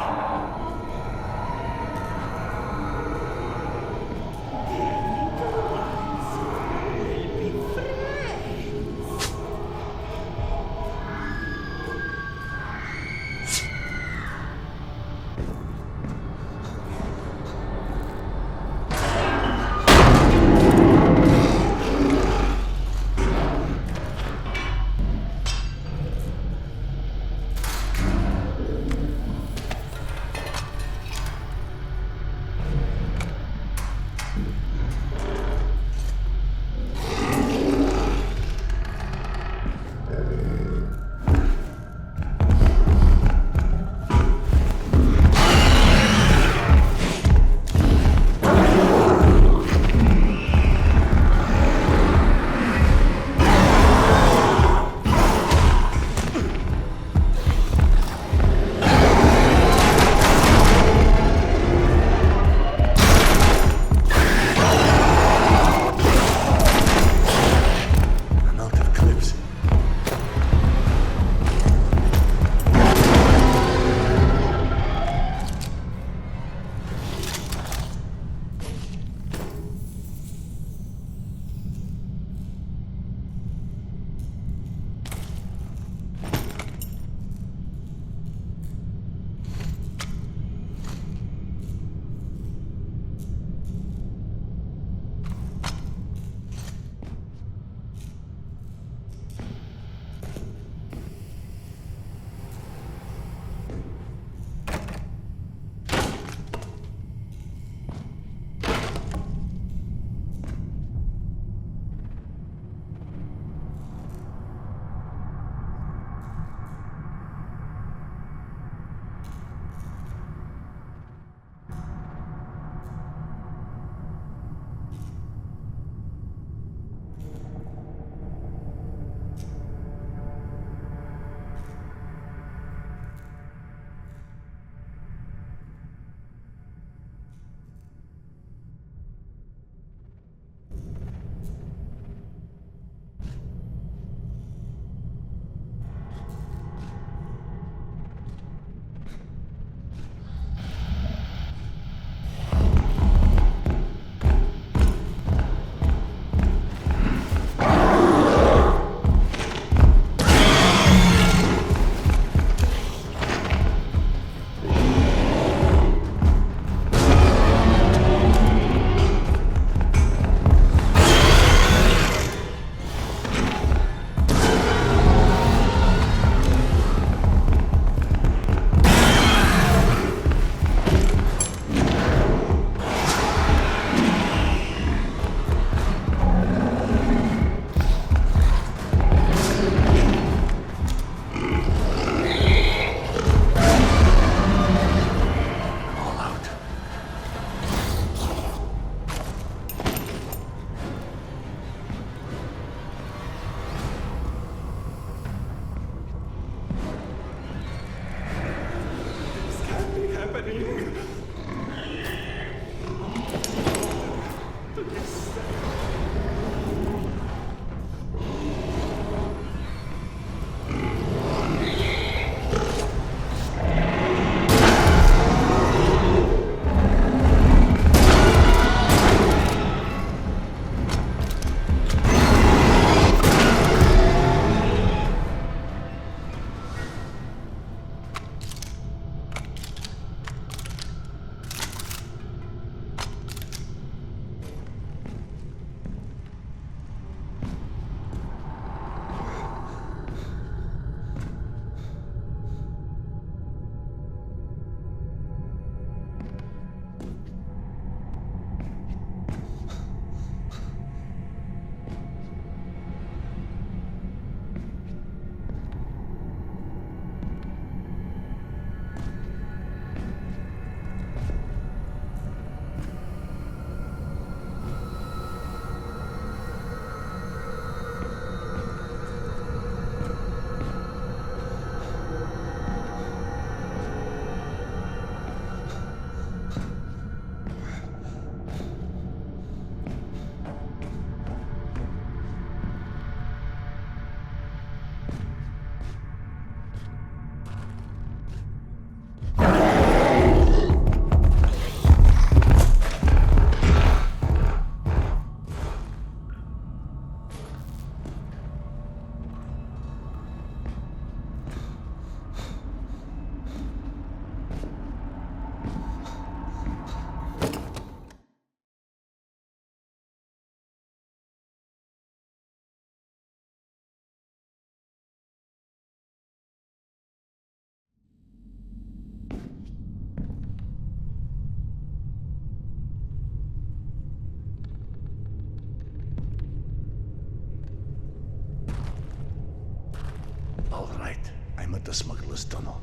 at the smuggler's tunnel.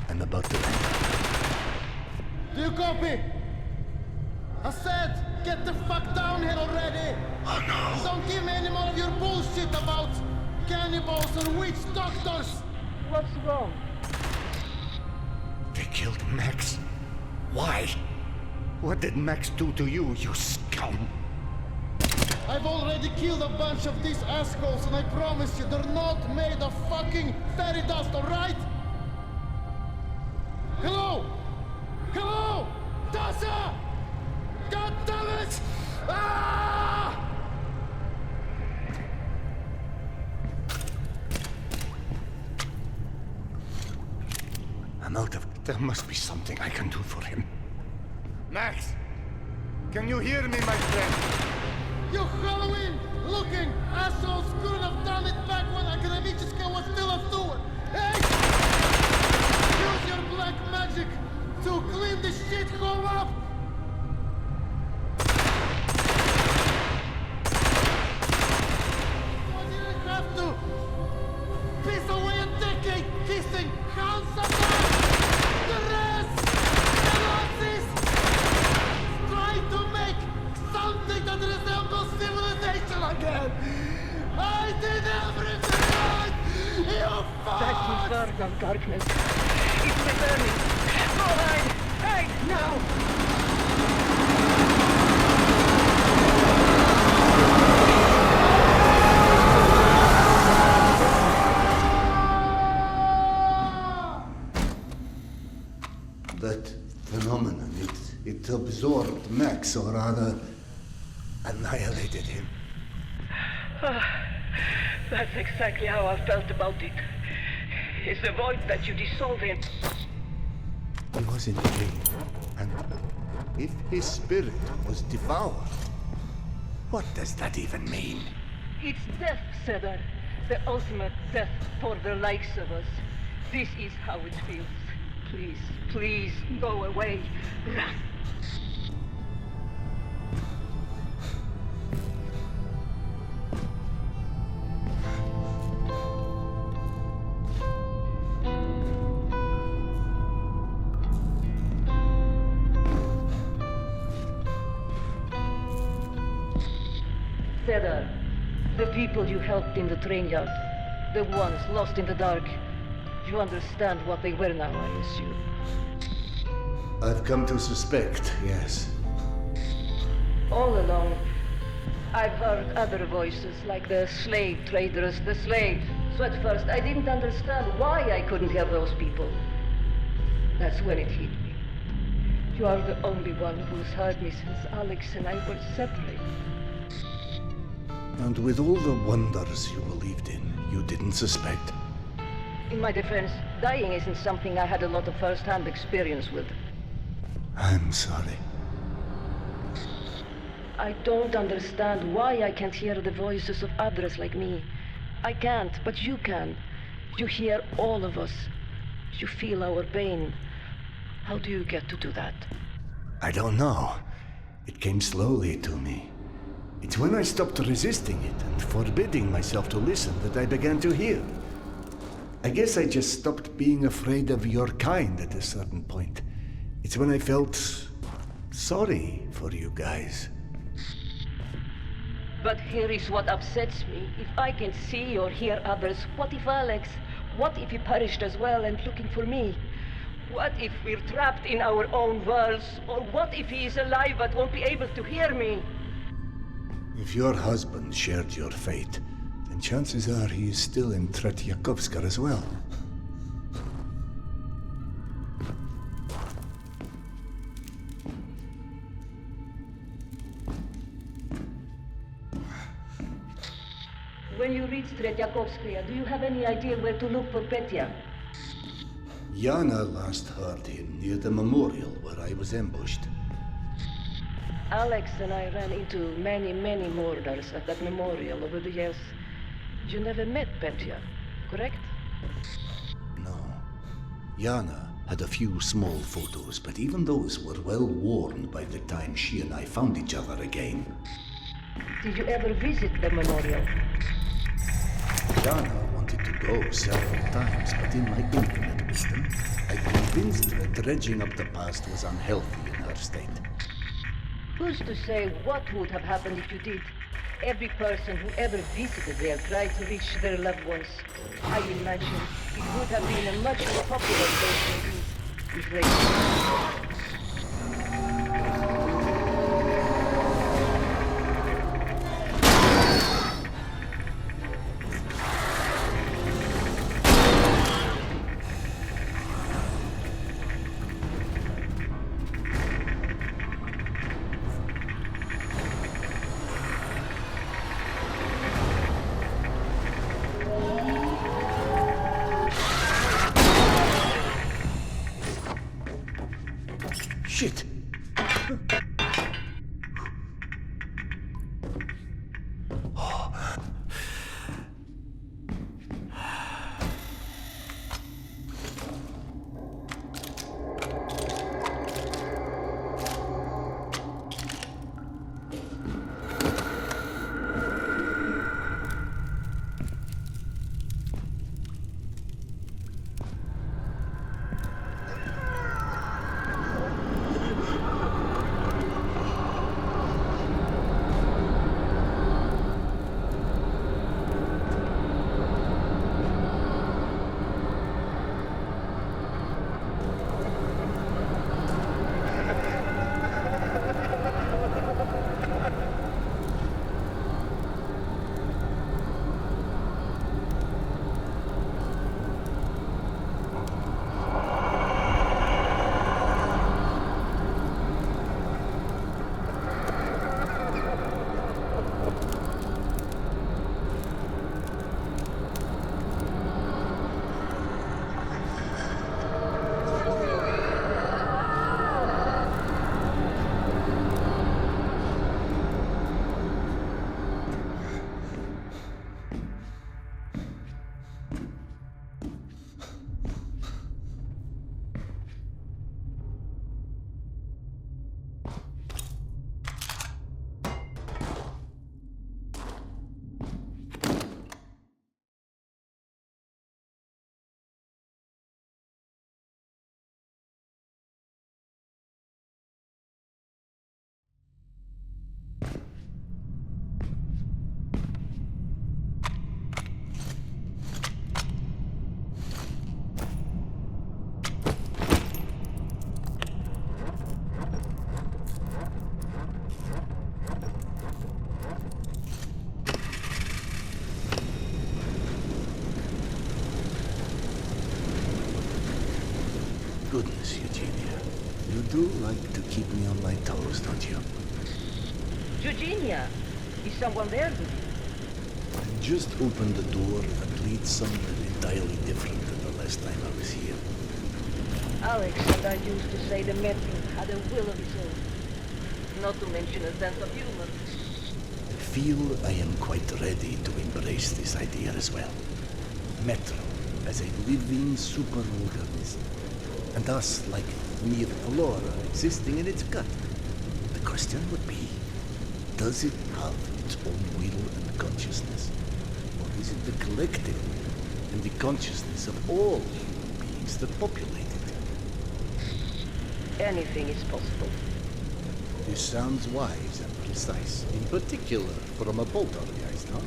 I'm about to enter.
Do you copy? I said, get the fuck down here already!
Oh no!
Don't give me any more of your bullshit about cannibals or witch doctors!
What's wrong?
They killed Max. Why? What did Max do to you, you scum?
I've already killed a bunch of these assholes, and I promise you, they're not made of fucking fairy dust, alright? Hello? Hello? Tasha! God damn it! Ah!
I'm out of... There must be something I can do for him. Max! Can you hear me, my friend?
You Halloween-looking assholes couldn't have done it back when Akademichka was still a sewer! Hey! Use your black magic to clean this shithole up! You didn't have to piss away a decade kissing hands of the rest! The Nazis! Trying to make something that resembles civilization again! I did everything right! You fuck!
That is dark of darkness. It's returning. Go hide! Hide now!
That phenomenon, it absorbed Max, or rather, annihilated him.
That's exactly how I felt about it. It's the void that you dissolve in.
He was in pain, and if his spirit was devoured, what does that even mean?
It's death, Serдар. The ultimate death for the likes of us. This is how it feels. Please, please, go away. Run. Serдар, the people you helped in the train yard, the ones lost in the dark, you understand what they were now, I assume.
I've come to suspect, yes.
All along, I've heard other voices, like the slave traders, the slaves. So at first, I didn't understand why I couldn't help those people. That's when it hit me. You are the only one who's heard me since Alex and I were separated.
And with all the wonders you believed in, you didn't suspect?
In my defense, dying isn't something I had a lot of first-hand experience with.
I'm sorry.
I don't understand why I can't hear the voices of others like me. I can't, but you can. You hear all of us. You feel our pain. How do you get to do that?
I don't know. It came slowly to me. It's when I stopped resisting it and forbidding myself to listen that I began to hear. I guess I just stopped being afraid of your kind at a certain point. It's when I felt sorry for you guys.
But here is what upsets me. If I can see or hear others, what if Alex? What if he perished as well and looking for me? What if we're trapped in our own worlds? Or what if he is alive but won't be able to hear me?
If your husband shared your fate, then chances are he is still in Tretyakovska as well.
When you reach Tretyakovskaya, do you have any idea where to look for Petya?
Yana last heard him near the memorial where I was ambushed.
Alex and I ran into many, many murders at that memorial over the years. You never met Petya, correct?
No. Yana had a few small photos, but even those were well worn by the time she and I found each other again.
Did you ever visit the memorial?
Yana wanted to
go several times, but in my infinite wisdom, I convinced her dredging up the past was unhealthy in her state.
Who's to say what would have happened if you did? Every person who ever visited there tried to reach their loved ones. I imagine it would have been a much more popular place if they...
Shit! Goodness, Eugenia. You do like to keep me on my toes, don't you?
Eugenia! Is someone there with you?
Just open the door and read something entirely different than the last time I was here.
Alex and I used to say the Metro had a will of his own. Not to mention a sense of humor.
I feel I am quite ready to embrace this idea as well. Metro as a living superorganism. And thus, like mere flora existing in its gut. The question would be, does it have its own will and consciousness? Or is it the collective will and the consciousness of all human beings that populate it?
Anything is possible.
This sounds wise and precise, in particular from a poltergeist, huh?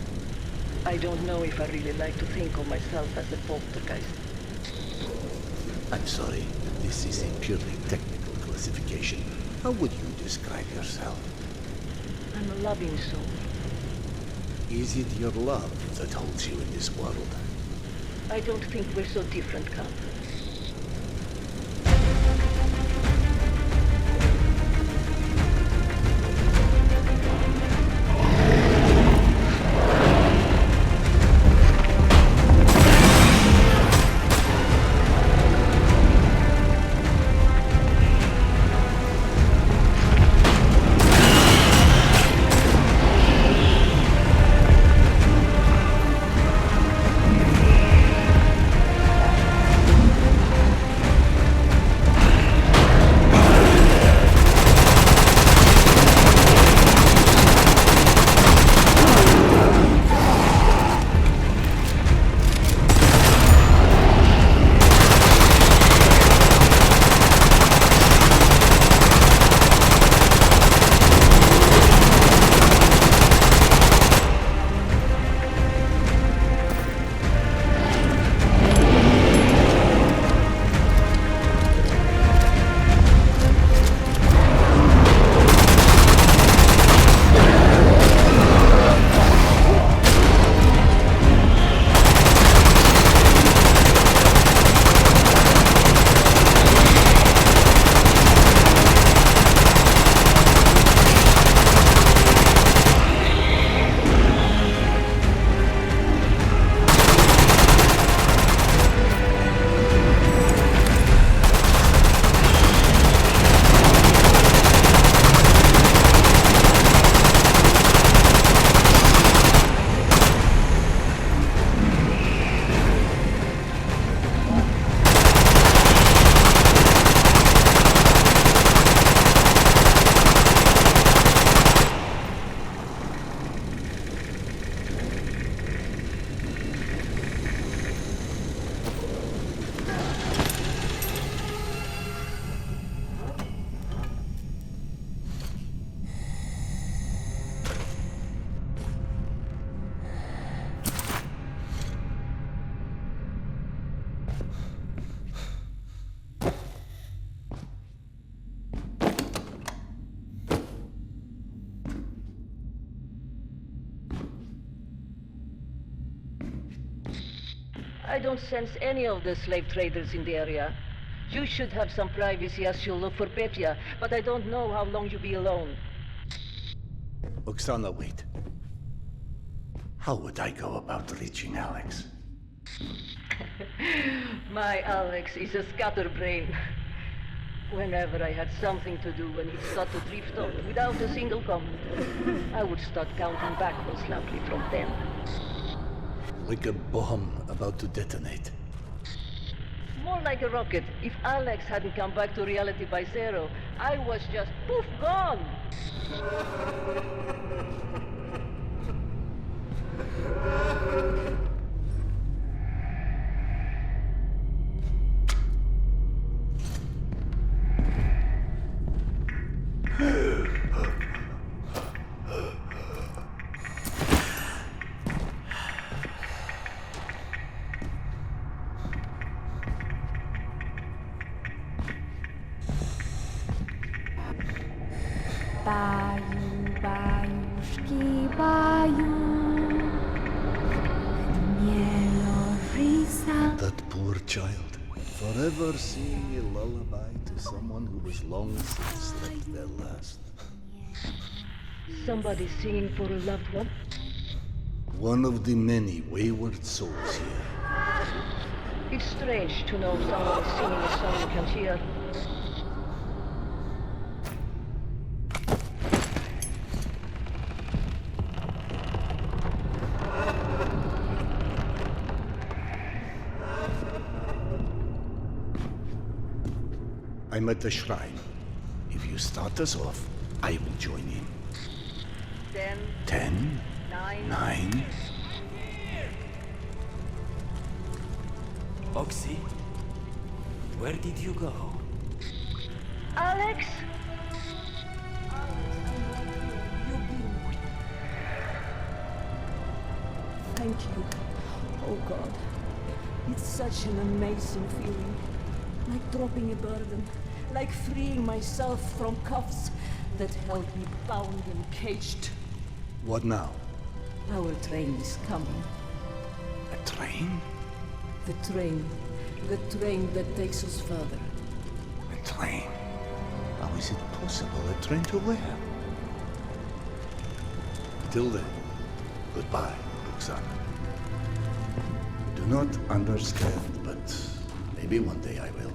I don't know if I really like to think of myself as a poltergeist.
I'm sorry, this is a purely technical classification. How would you describe yourself?
I'm a loving soul.
Is it your love that holds you in this world?
I don't think we're so different, Carl. I don't sense any of the slave traders in the area. You should have some privacy as you look for Petya, but I don't know how long you'll be alone.
Oksana, wait. How would I go about reaching Alex?
My Alex is a scatterbrain. Whenever I had something to do when he'd start to drift off without a single comment, I would start counting backwards loudly from 10.
Like a bomb about to detonate.
More like a rocket. If Alex hadn't come back to reality by 0, I was just poof, gone!
That poor child, forever singing a lullaby to someone who was long since slept their last.
Somebody singing for a loved one?
One of the many wayward souls here.
It's strange to know someone is singing a song you can't hear.
I'm at the shrine. If you start us off, I will join in.
10,
10, 9.
Oxy, where did you go?
Alex?
Thank you. Oh God. It's such an amazing feeling. Like dropping a burden. Like freeing myself from cuffs that held me bound and caged.
What now?
Our train is coming.
A train?
The train. The train that takes us further.
A train? How is it possible? A train to where? Till then, goodbye, Roxana. Do not understand, but maybe one day I will.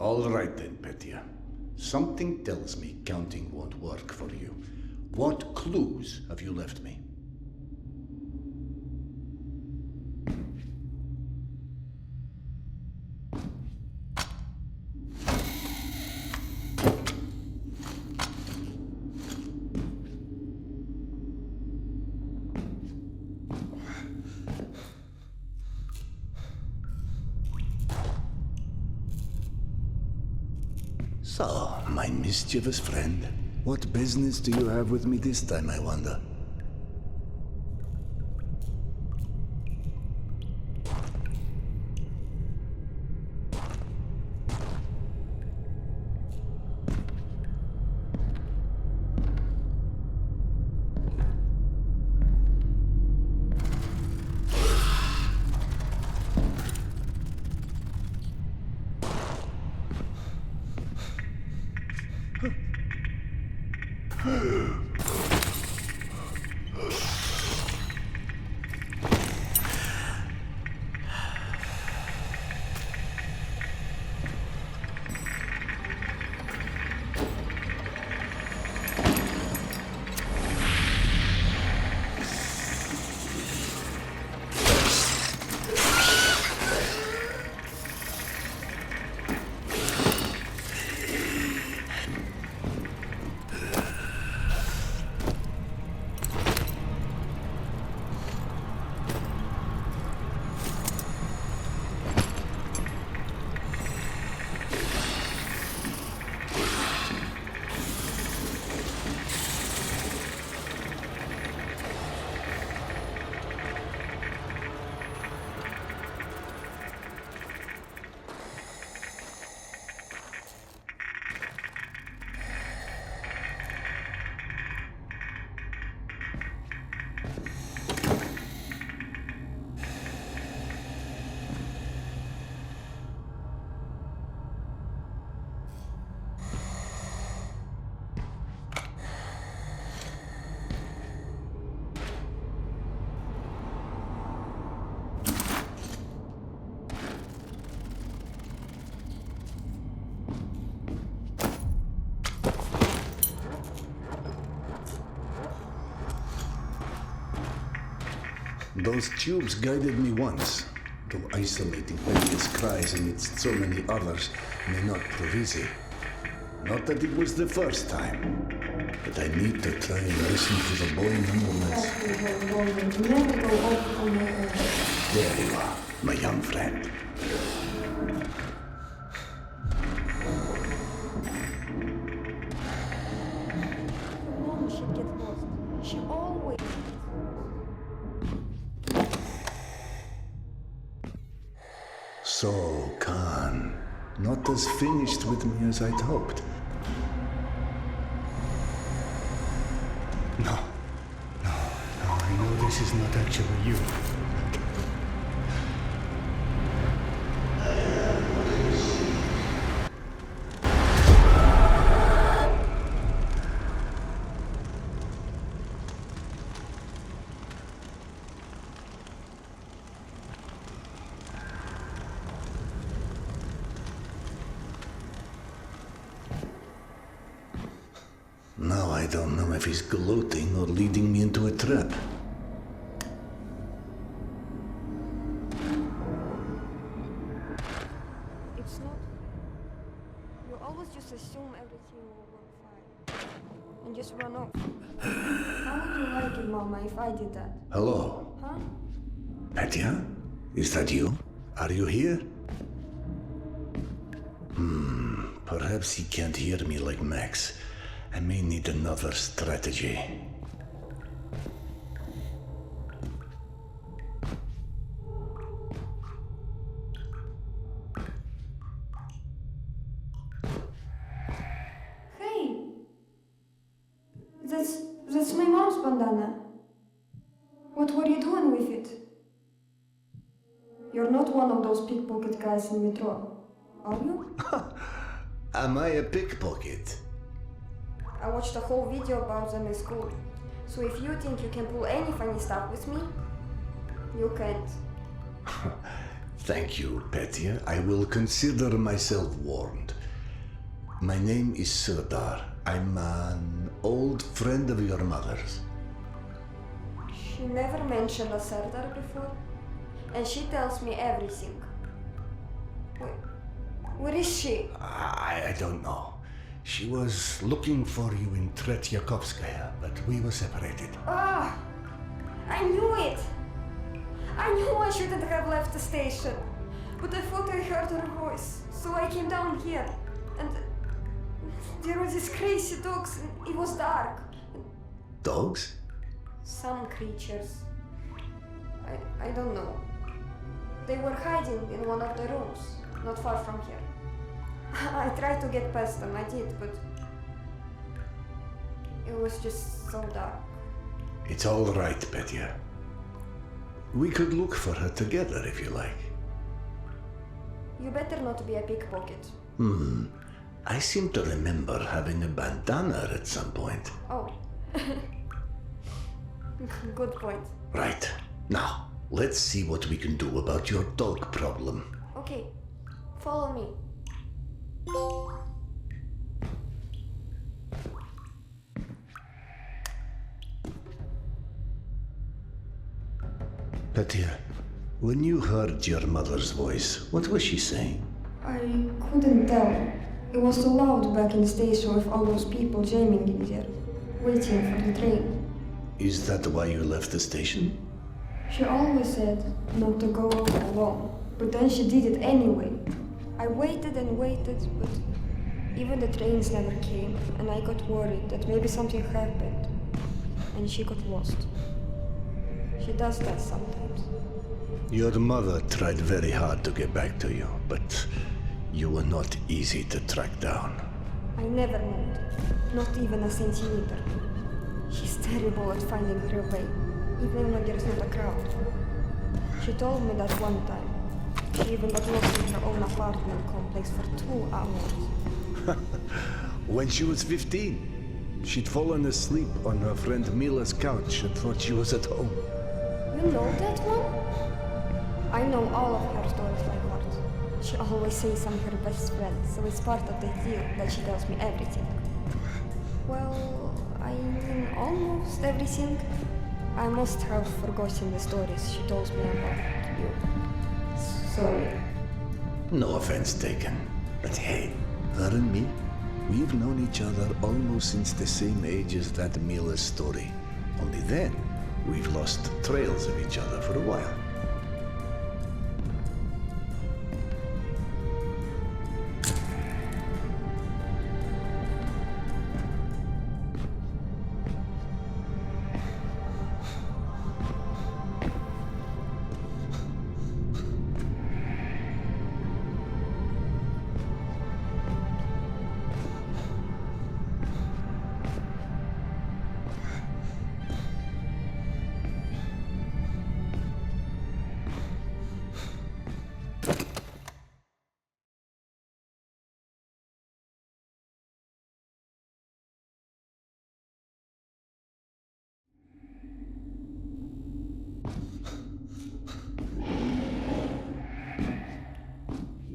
All right then, Petya. Something tells me counting won't work for you. What clues have you left me? So, my mischievous friend, what business do you have with me this time, I wonder?
Those tubes guided me once, though isolating Petya's cries amidst so many others may not prove easy. Not that it was the first time, but I need to try and listen to the boy nonetheless. There you are, my young friend.
Mom should get lost. She always...
So, Khan, not as finished with me as I'd hoped. No, I know this is not actually you. Now I don't know if he's gloating or leading me into a trap.
It's not... You always just assume everything will work fine. And just run off. How would you like it, Mama, if I did that?
Hello?
Huh?
Petya? Is that you? Are you here? Perhaps he can't hear me like Max. I may need another strategy.
Hey! That's my mom's bandana. What were you doing with it? You're not one of those pickpocket guys in Metro, are you?
Am I a pickpocket?
I watched a whole video about them in school. So if you think you can pull any funny stuff with me, you can't.
Thank you, Petya. I will consider myself warned. My name is Serдар. I'm an old friend of your mother's.
She never mentioned a Serдар before, and she tells me everything. Where is she?
I don't know. She was looking for you in Tretyakovskaya, but we were separated.
Ah! I knew it! I knew I shouldn't have left the station. But I thought I heard her voice, so I came down here. And there were these crazy dogs, and it was dark.
Dogs?
Some creatures. I don't know. They were hiding in one of the rooms, not far from here. I tried to get past them, I did, but it was just so dark.
It's all right, Petya. We could look for her together if you like.
You better not be a pickpocket.
I seem to remember having a bandana at some point.
Oh. Good point.
Right. Now, let's see what we can do about your dog problem.
Okay. Follow me.
Petya, when you heard your mother's voice, what was she saying?
I couldn't tell. It was so loud back in the station with all those people jamming in there, waiting for the train.
Is that why you left the station?
She always said not to go alone, but then she did it anyway. I waited and waited, but even the trains never came, and I got worried that maybe something happened, and she got lost. She does that sometimes.
Your mother tried very hard to get back to you, but you were not easy to track down.
I never moved, not even a centimeter. She's terrible at finding her way, even when there's not a crowd. She told me that one time. She even got lost in her own apartment complex for 2 hours.
When she was 15, she'd fallen asleep on her friend Mila's couch and thought she was at home.
You know that one? I know all of her stories by heart. She always says I'm her best friend, so it's part of the deal that she tells me everything. Well, I mean almost everything. I must have forgotten the stories she told me about you. Sorry.
No offense taken. But hey, her and me, we've known each other almost since the same age as that Miller story. Only then, we've lost trails of each other for a while.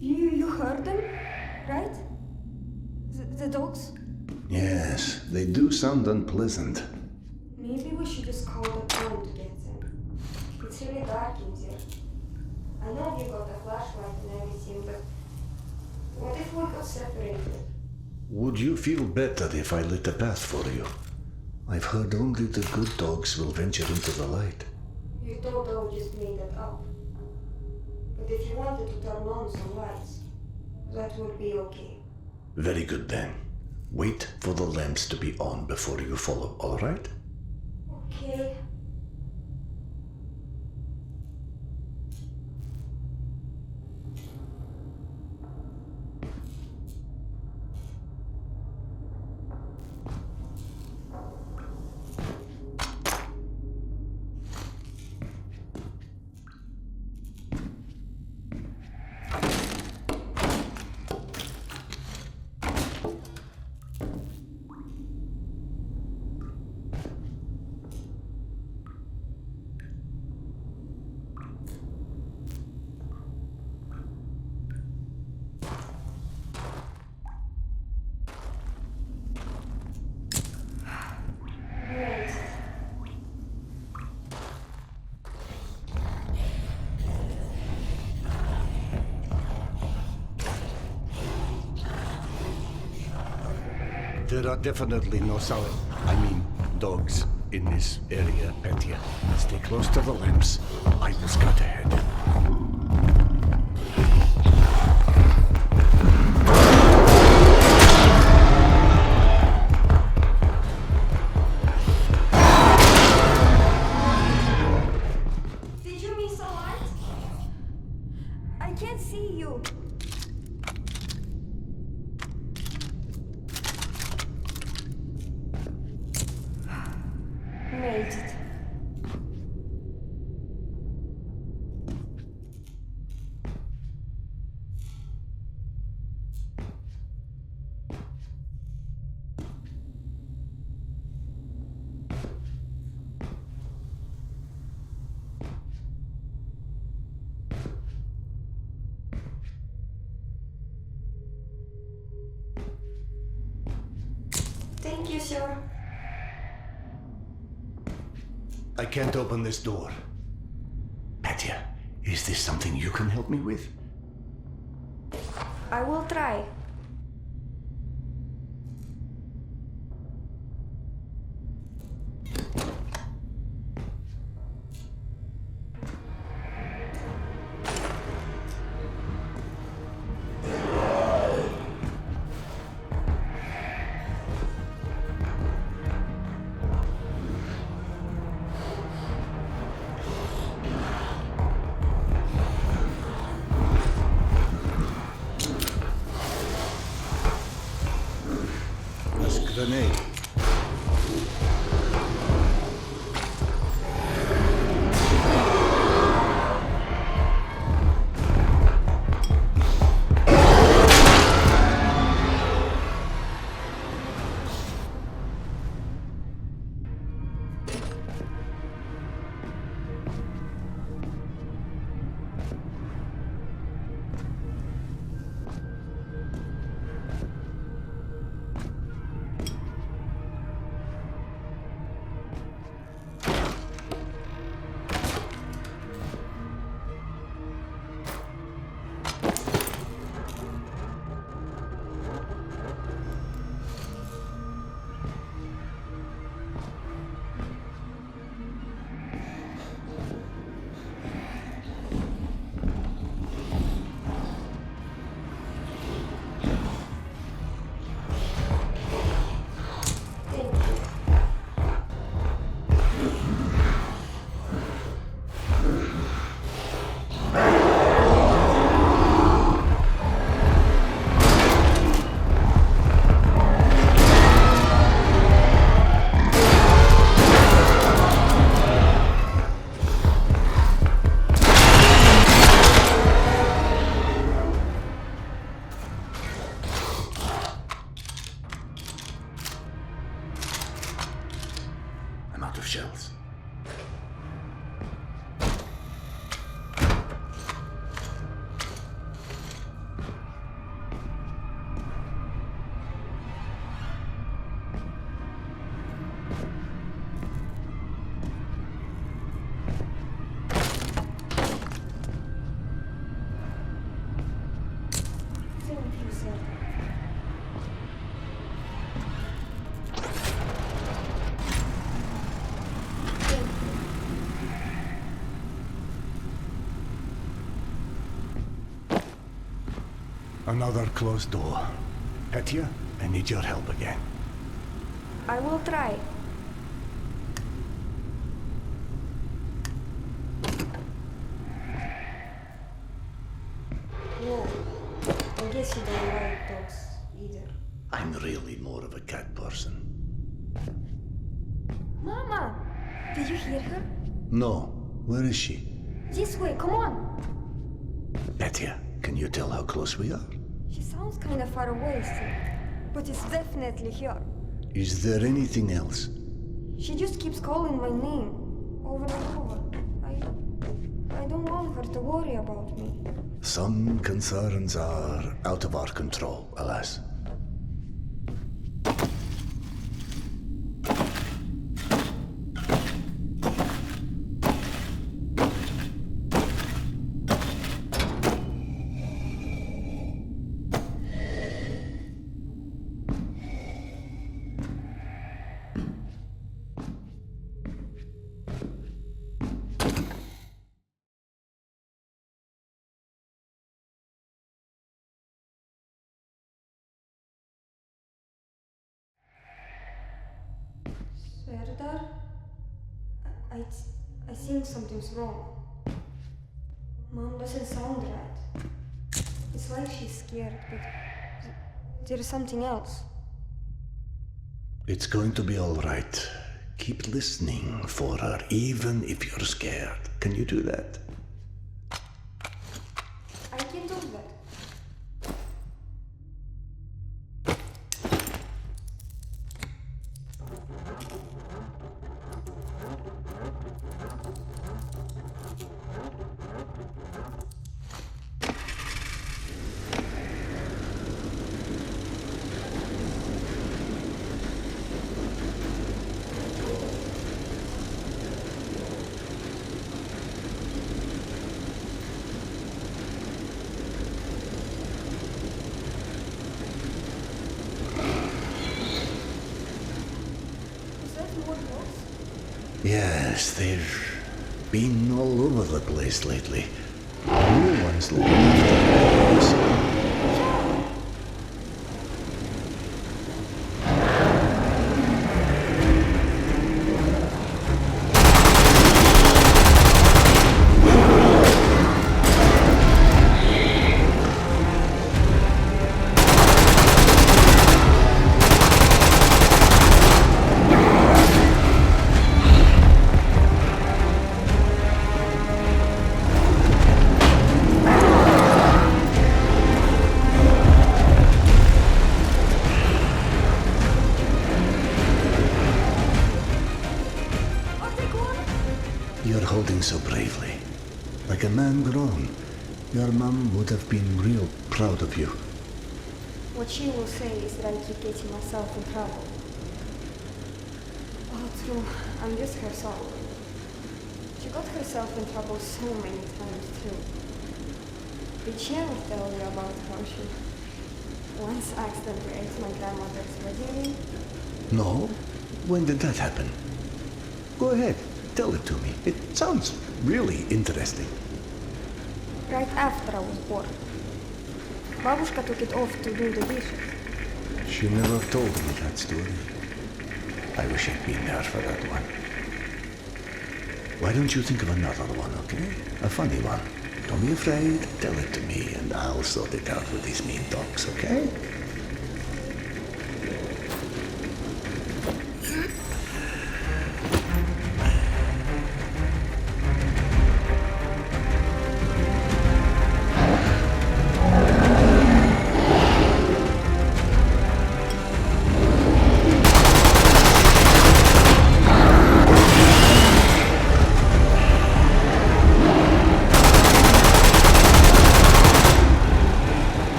You heard them, right? The dogs?
Yes, they do sound unpleasant.
Maybe we should just call the town to get them. It's really dark in there. I know you got a flashlight and everything, but what if we got separated?
Would you feel better if I lit a path for you? I've heard only the good dogs will venture into the light.
You totally just made that up. But if you wanted to turn on some lights, that would be okay.
Very good then. Wait for the lamps to be on before you follow, all right?
Okay.
There are definitely no dogs in this area, Petya. Stay close to the lamps. I will scout ahead.
Did you miss a light? I can't see you. Made it. Thank you, sir.
I can't open this door. Petya, is this something you can help me with?
I will try.
Grenade. shells. Another closed door. Petya, I need your help again.
I will try. Whoa. I guess you don't like dogs either.
I'm really more of a cat person.
Mama! Did you hear her?
No. Where is she?
This way, come on!
Petya, can you tell how close we are?
She sounds kind of far away still, but it's definitely here.
Is there anything else?
She just keeps calling my name over and over. I don't want her to worry about me.
Some concerns are out of our control, alas.
Serдар? I think something's wrong. Mom doesn't sound right. It's like she's scared, but there's something else.
It's going to be all right. Keep listening for her, even if you're scared. Can you do that?
I can do that.
Yes, they've been all over the place lately. No one's looking after them. So bravely. Like a man grown. Your mom would have been real proud of you.
What she will say is that I keep getting myself in trouble. Oh, true. I'm just her son. She got herself in trouble so many times, too. Did she ever tell you about how she once accidentally ate my grandmother's wedding ring?
No? When did that happen? Go ahead. Tell it to me. It sounds really interesting.
Right after I was born. Babushka took it off to do the dishes.
She never told me that story. I wish I'd been there for that one. Why don't you think of another one, okay? A funny one. Don't be afraid. Tell it to me and I'll sort it out with these mean dogs, okay?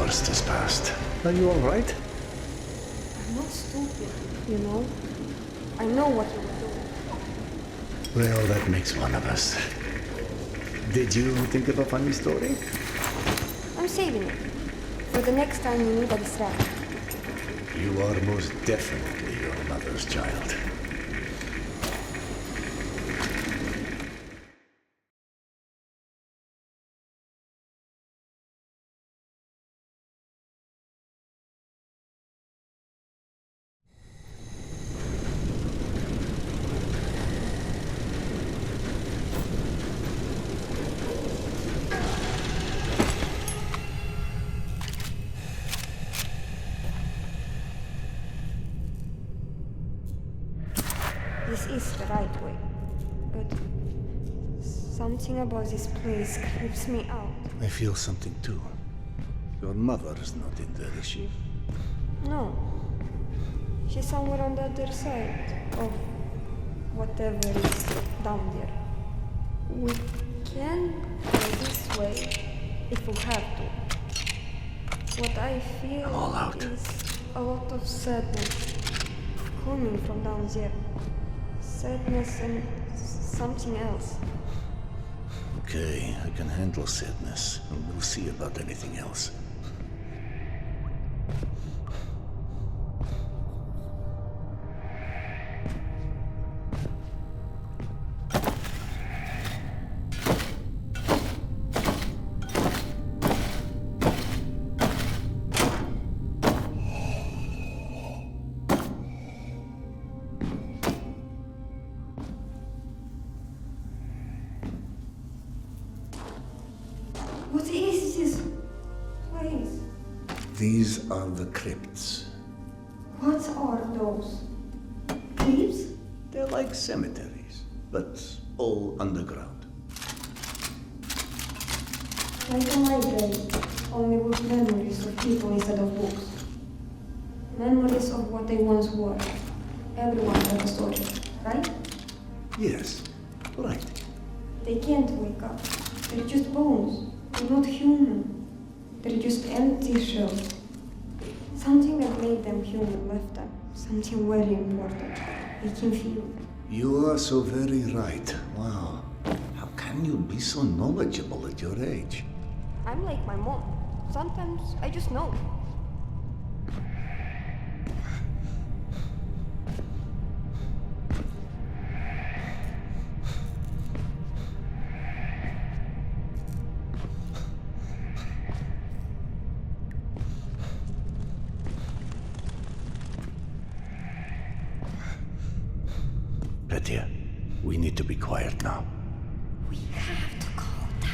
worst is past. Are you all right?
I'm not stupid, you know? I know what you will do.
Well, that makes one of us. Did you think of a funny story?
I'm saving it. For the next time you need a distraction.
You are most definitely your mother's child.
This is the right way, but something about this place creeps me out.
I feel something too. Your mother is not in there, is she?
No. She's somewhere on the other side of whatever is down there. We can go this way if we have to. What I feel
all out.
is a lot of sadness coming from down there. Sadness and something else.
Okay, I can handle sadness, and we'll see about anything else.
What is this place?
These are the crypts.
What are those? Crypts?
They're like cemeteries, but all underground.
Like a library, only with memories of people instead of books. Memories of what they once were. Everyone has a story, right?
Yes, right.
They can't wake up. They're just bones. They're not human. They're just empty shells. Something that made them human left them. Something very important. They can feel.
You are so very right. Wow. How can you be so knowledgeable at your age?
I'm like my mom. Sometimes I just know.
Petya, we need to be quiet now.
We have to calm down.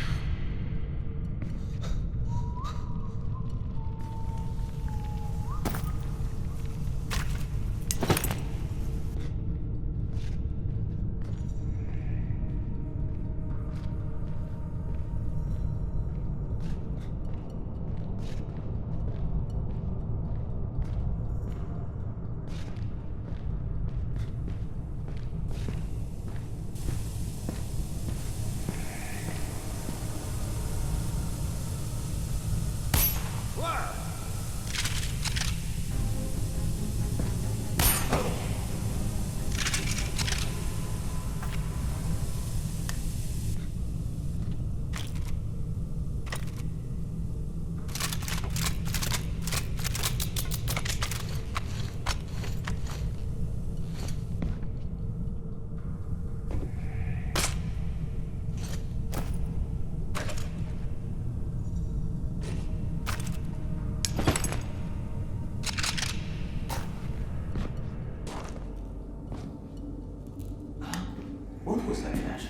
What was that flash?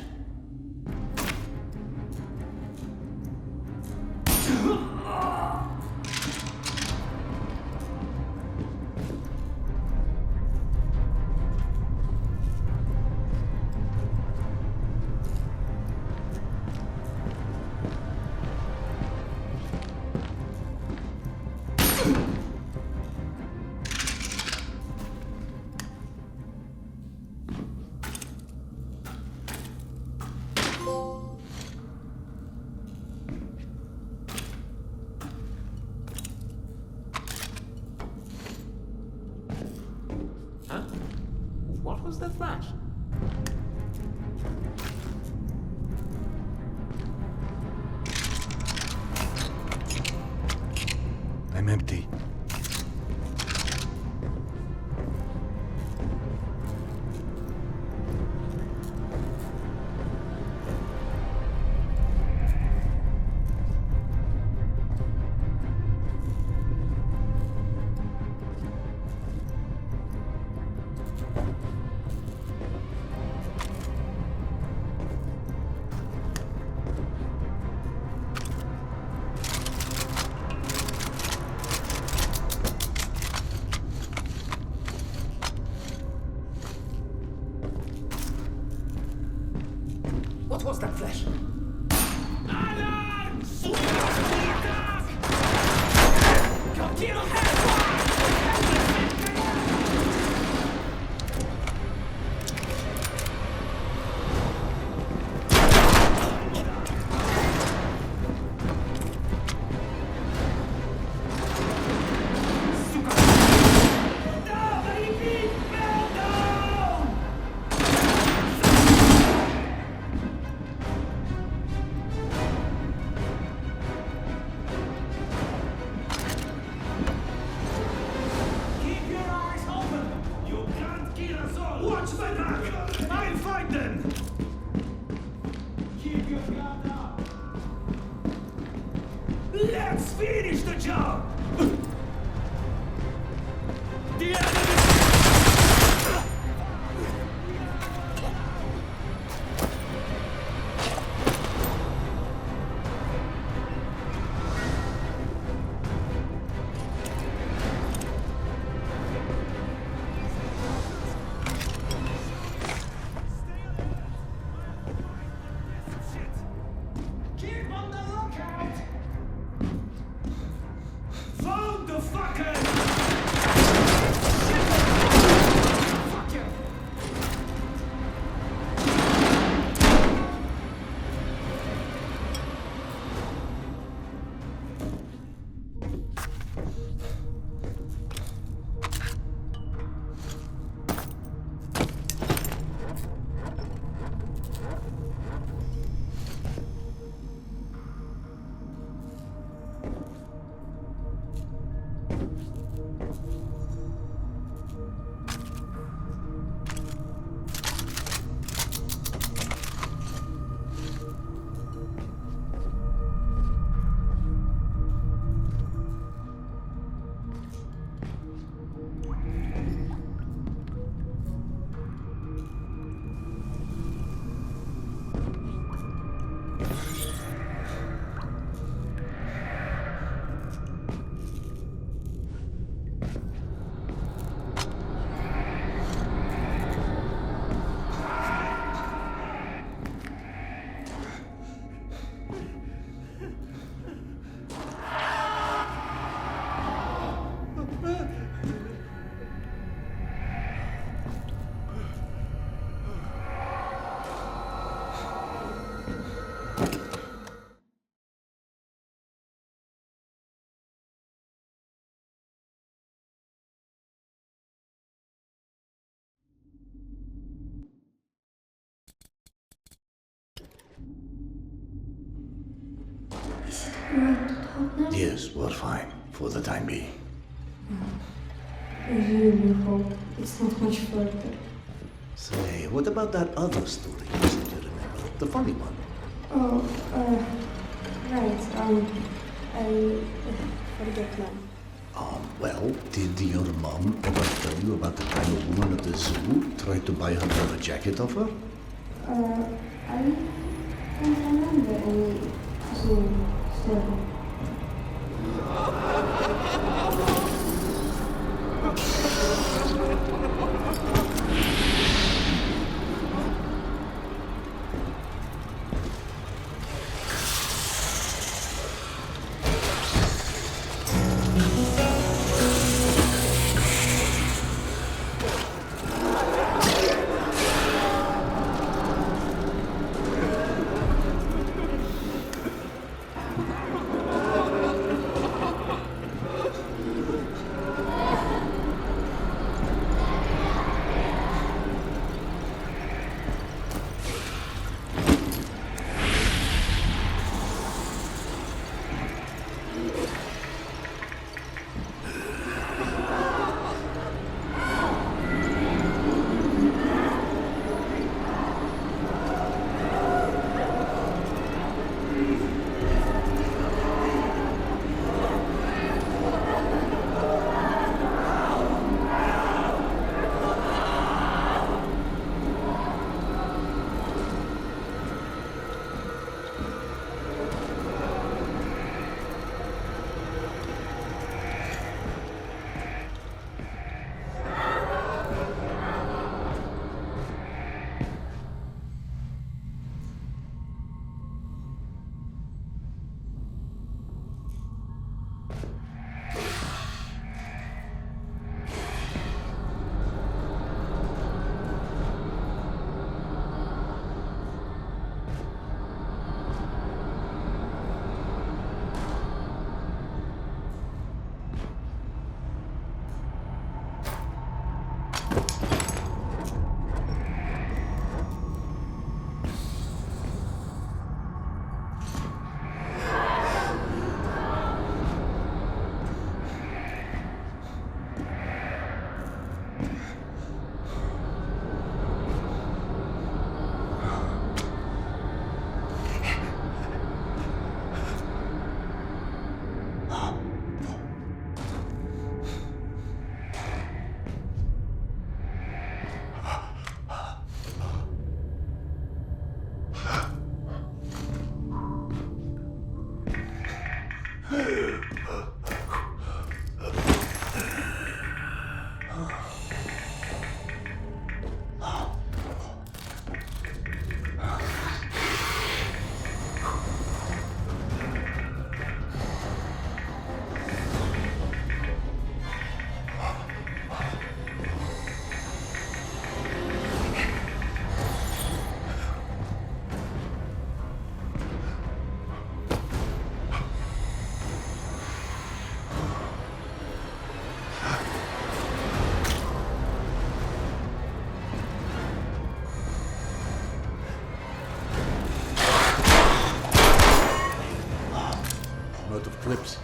How's that flash?
I'm empty.
What was that flash? Alarm! Come kill
Let's finish the job! The enemy...
Keep on the lookout!
Found the fucker!
Fuck you!
Right to talk now?
Yes, we're fine, for the time being.
I really hope it's not much further.
Say, what about that other story you said you remember? The funny one?
Oh, right, I forget now.
Well, did your mom ever tell you about the time a woman at the zoo tried to buy her leather jacket off her?
I don't remember any zoo story.
Out of clips.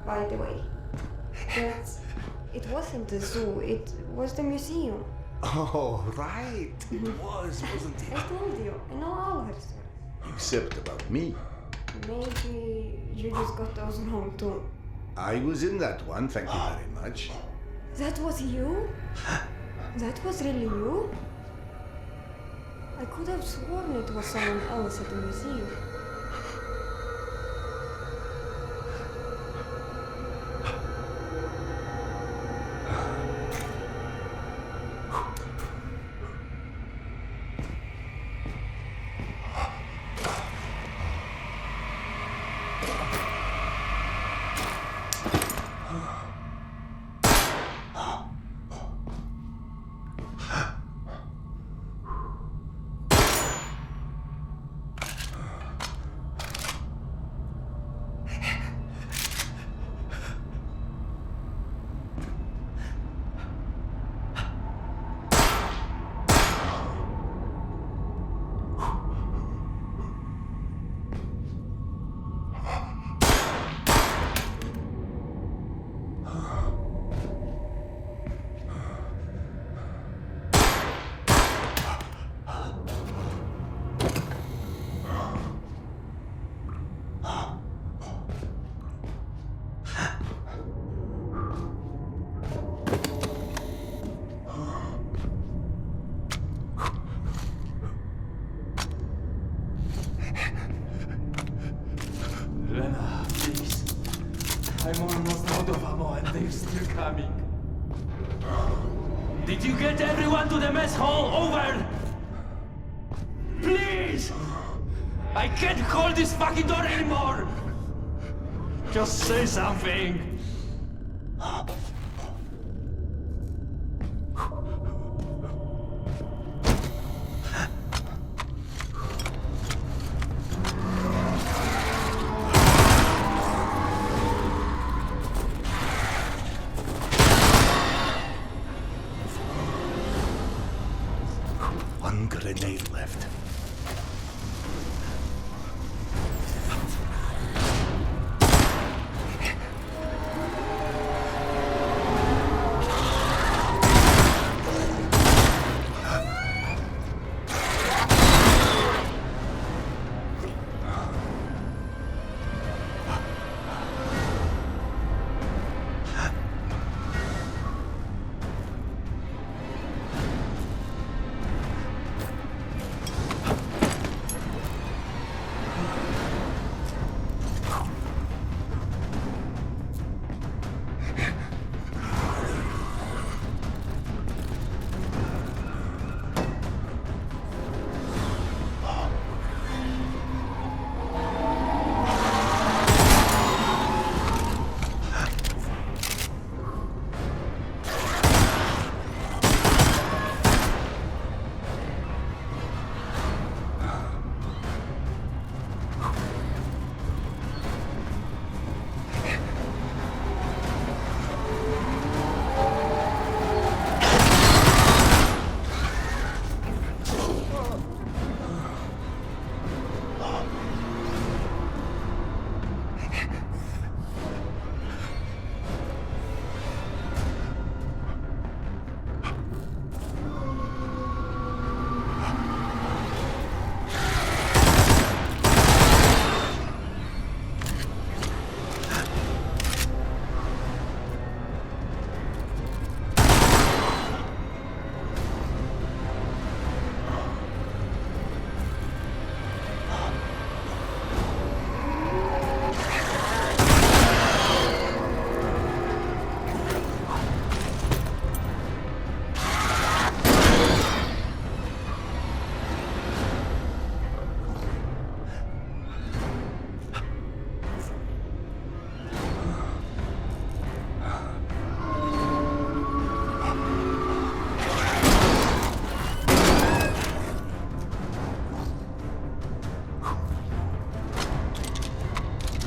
By the way, but it wasn't the zoo, it was the museum.
Oh, right. It was, wasn't it?
I told you, I know all her stories.
Except about me.
Maybe you just got those wrong too.
I was in that one, thank you very much.
That was you? That was really you? I could have sworn it was someone else at the museum.
I'm almost out of ammo and they're still coming. Did you get everyone to the mess hall? Over! Please! I can't hold this fucking door anymore! Just say something!
One grenade left.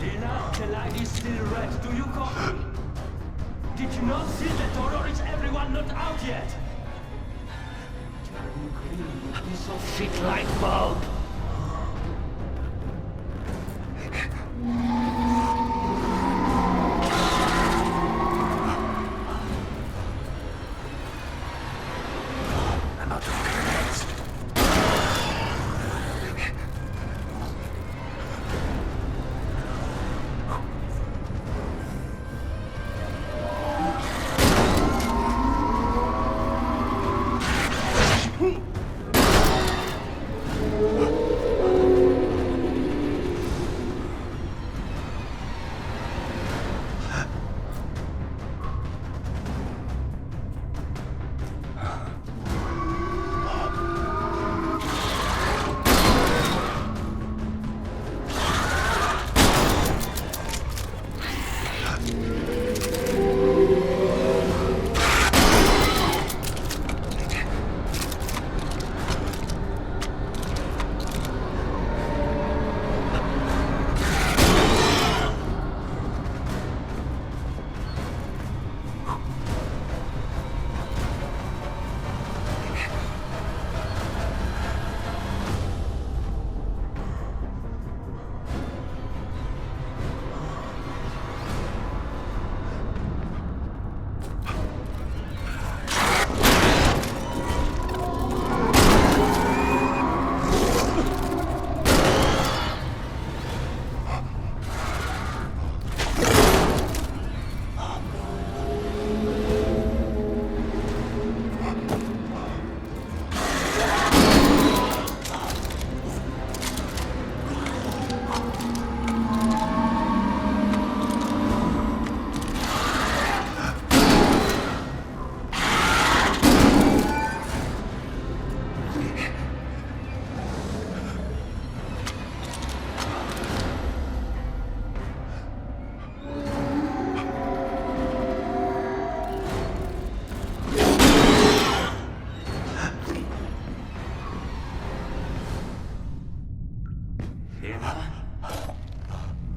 Lena, the light is still red. Do you copy? Did you not see that horror is everyone not out yet? Turn green, piece of shit light bulb.
I'm out of grenades.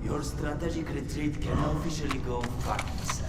Your strategic retreat can officially go fuck yourself.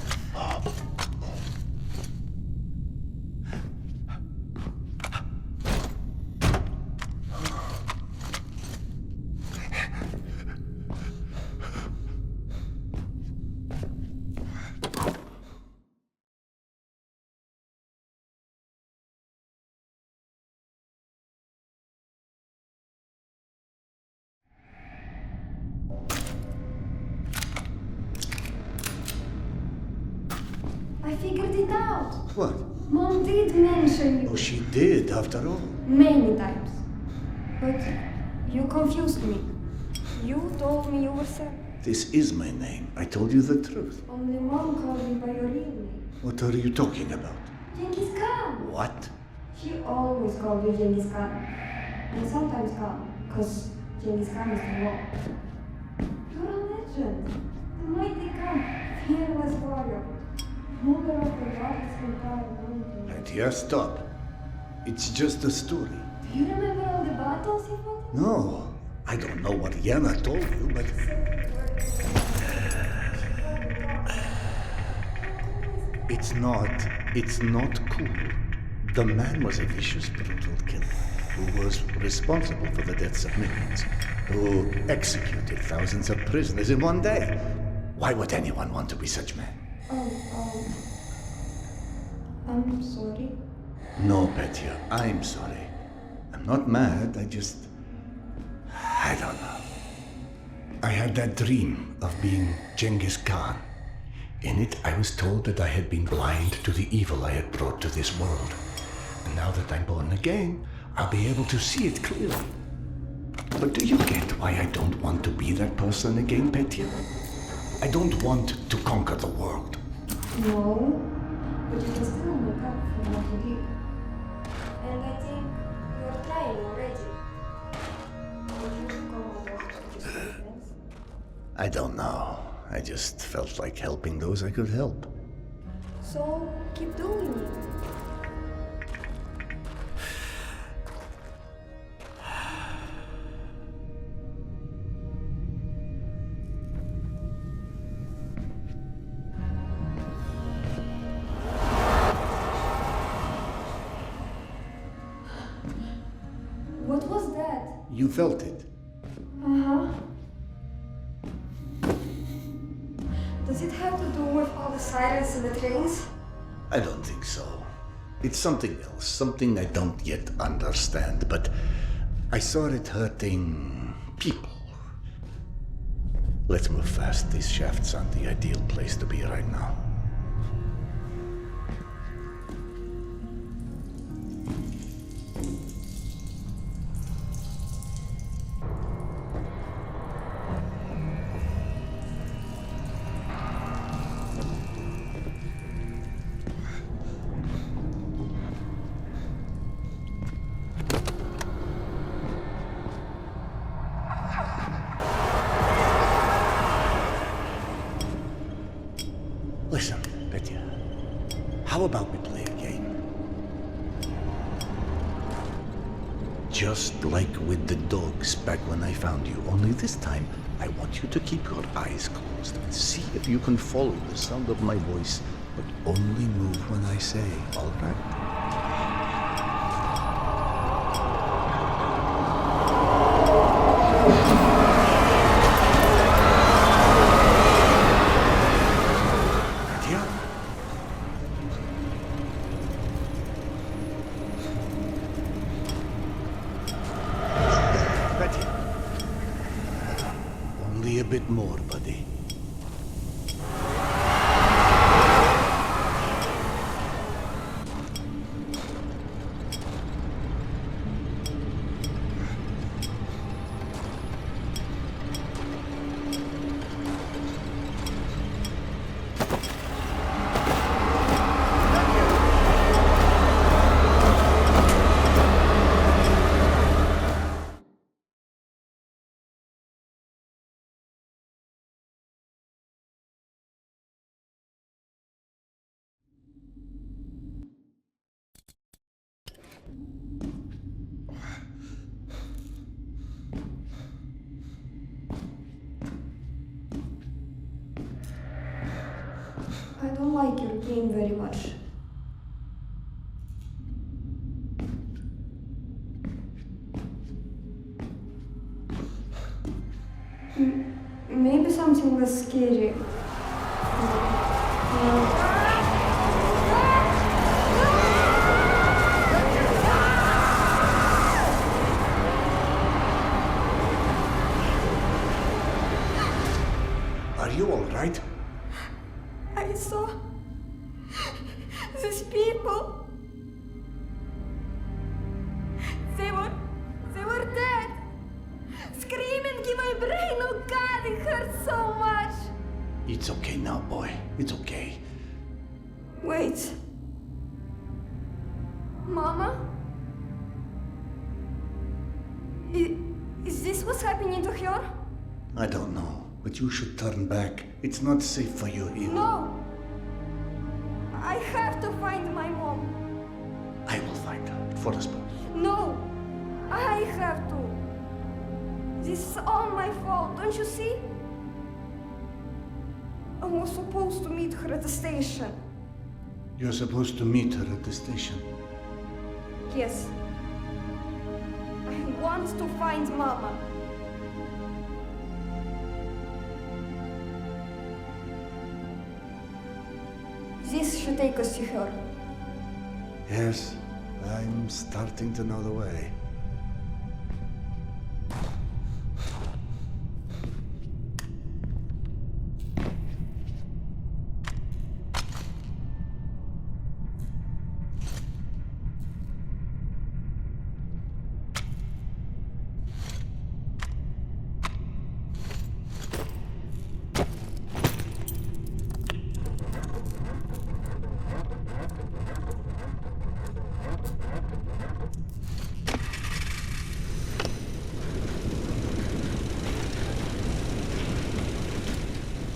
I figured it out.
What?
Mom did mention you.
Oh, she did, after all.
Many times. But you confused me. You told me you were Serb.
This is my name. I told you the truth.
Only Mom called me by your real name.
What are you talking about?
Genghis Khan.
What?
She always called you Genghis Khan. And sometimes Khan, because Genghis Khan is the war. You're a legend. The mighty Khan, fearless warrior. Ruler of the largest empire known to
Right, yeah, stop. It's just a story.
Do you remember all the battles you fought?
No, I don't know what Yana told you, but... It's not cool. The man was a vicious, brutal killer who was responsible for the deaths of millions, who executed thousands of prisoners in one day. Why would anyone want to be such a man?
I'm sorry.
No, Petya, I'm sorry. I'm not mad, I don't know. I had that dream of being Genghis Khan. In it, I was told that I had been blind to the evil I had brought to this world. And now that I'm born again, I'll be able to see it clearly. But do you get why I don't want to be that person again, Petya? I don't want to conquer the world.
No, but you can still make up for what you did. And I think you're trying already. Would you go on those statements?
I don't know. I just felt like helping those I could help.
So keep doing it.
You felt it.
Uh-huh. Does it have to do with all the sirens in the trains?
I don't think so. It's something else, something I don't yet understand, but I saw it hurting people. Let's move fast. These shafts aren't the ideal place to be right now. Listen, Petya, how about we play a game? Just like with the dogs back when I found you, only this time I want you to keep your eyes closed and see if you can follow the sound of my voice, but only move when I say, all right? Only a bit more, buddy.
I don't like your game very much. Maybe something less scary.
Are you all right?
I saw these people. They were dead. Screaming in my brain. Oh God, it hurts so much.
It's okay now, boy. It's okay.
Wait. Mama? Is this what's happening to her?
I don't know, but you should turn back. It's not safe for you here.
No. I have to find my mom.
I will find her for us both.
No. I have to. This is all my fault, don't you see? I was supposed to meet her at the station.
You're supposed to meet her at the station.
Yes. I want to find Mama. This should take us to her.
Yes, I'm starting to know the way.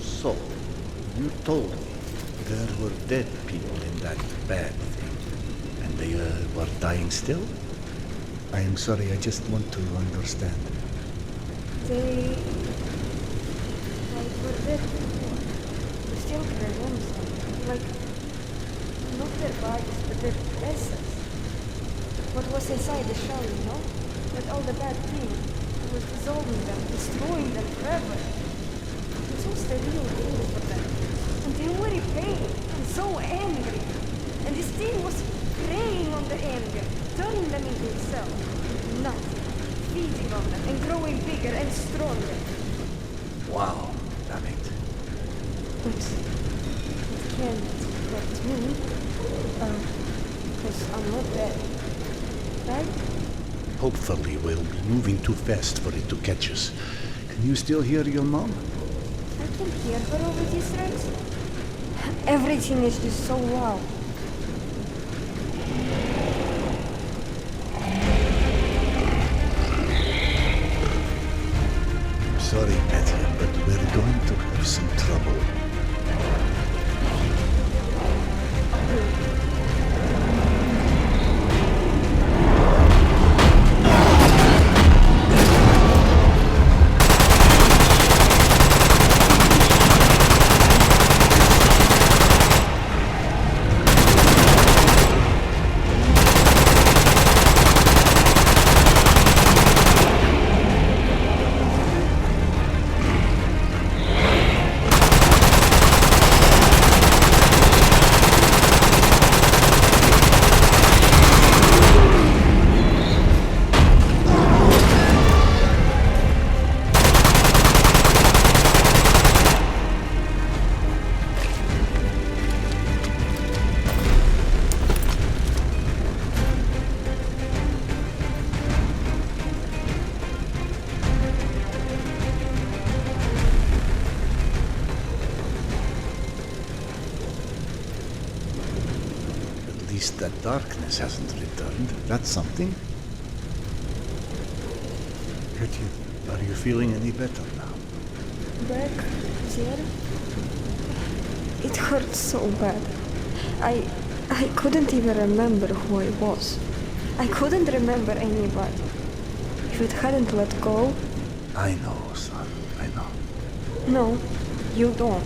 So, you told me there were dead people in that bad thing, and they were dying still? I am sorry, I just want to understand.
They were dead before. We still can remember them. Like, not their bodies, but their essence. What was inside the shell, you know? With all the bad things. He was dissolving them, destroying them forever. It was the real deal for them. And they were in pain and so angry. And this thing was preying on their anger, turning them into itself. Nothing. Feeding on them and growing bigger and stronger.
Wow, damn it.
But it can't hurt me. Because I'm not dead. Right?
Hopefully we'll be moving too fast for it to catch us. Can you still hear your mom?
I can hear her over these racks. Everything is just so loud.
Sorry, Betty, but we're going to have some trouble. That darkness hasn't returned. That's something. Gertie, are you feeling any better now?
Back there? It hurt so bad. I couldn't even remember who I was. I couldn't remember anybody. If it hadn't let go...
I know, son. I know.
No, you don't.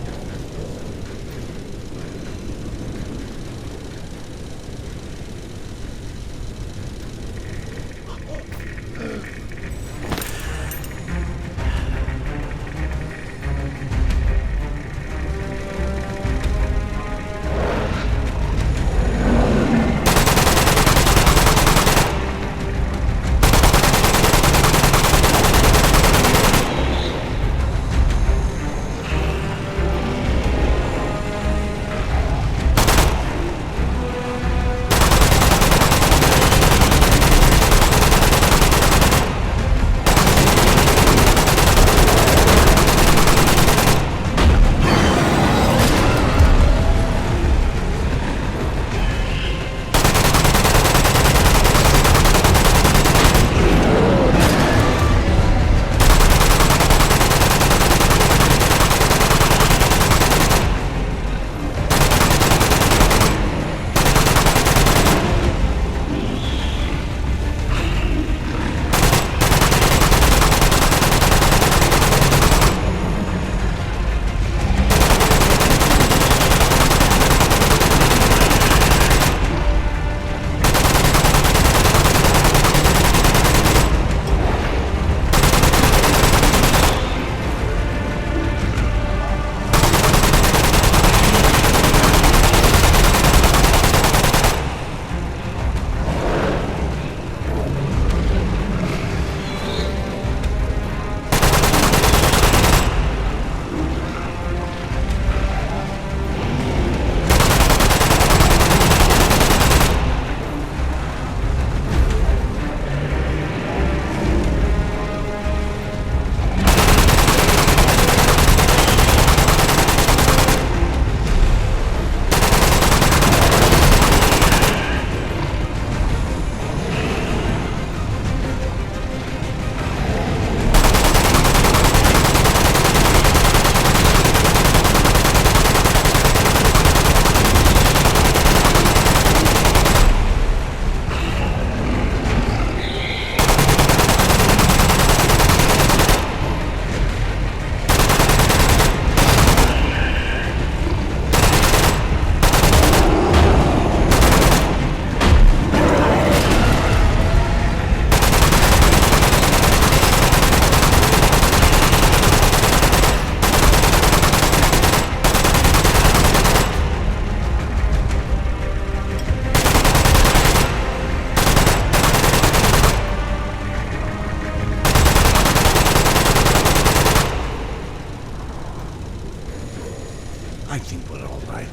I think we're all right.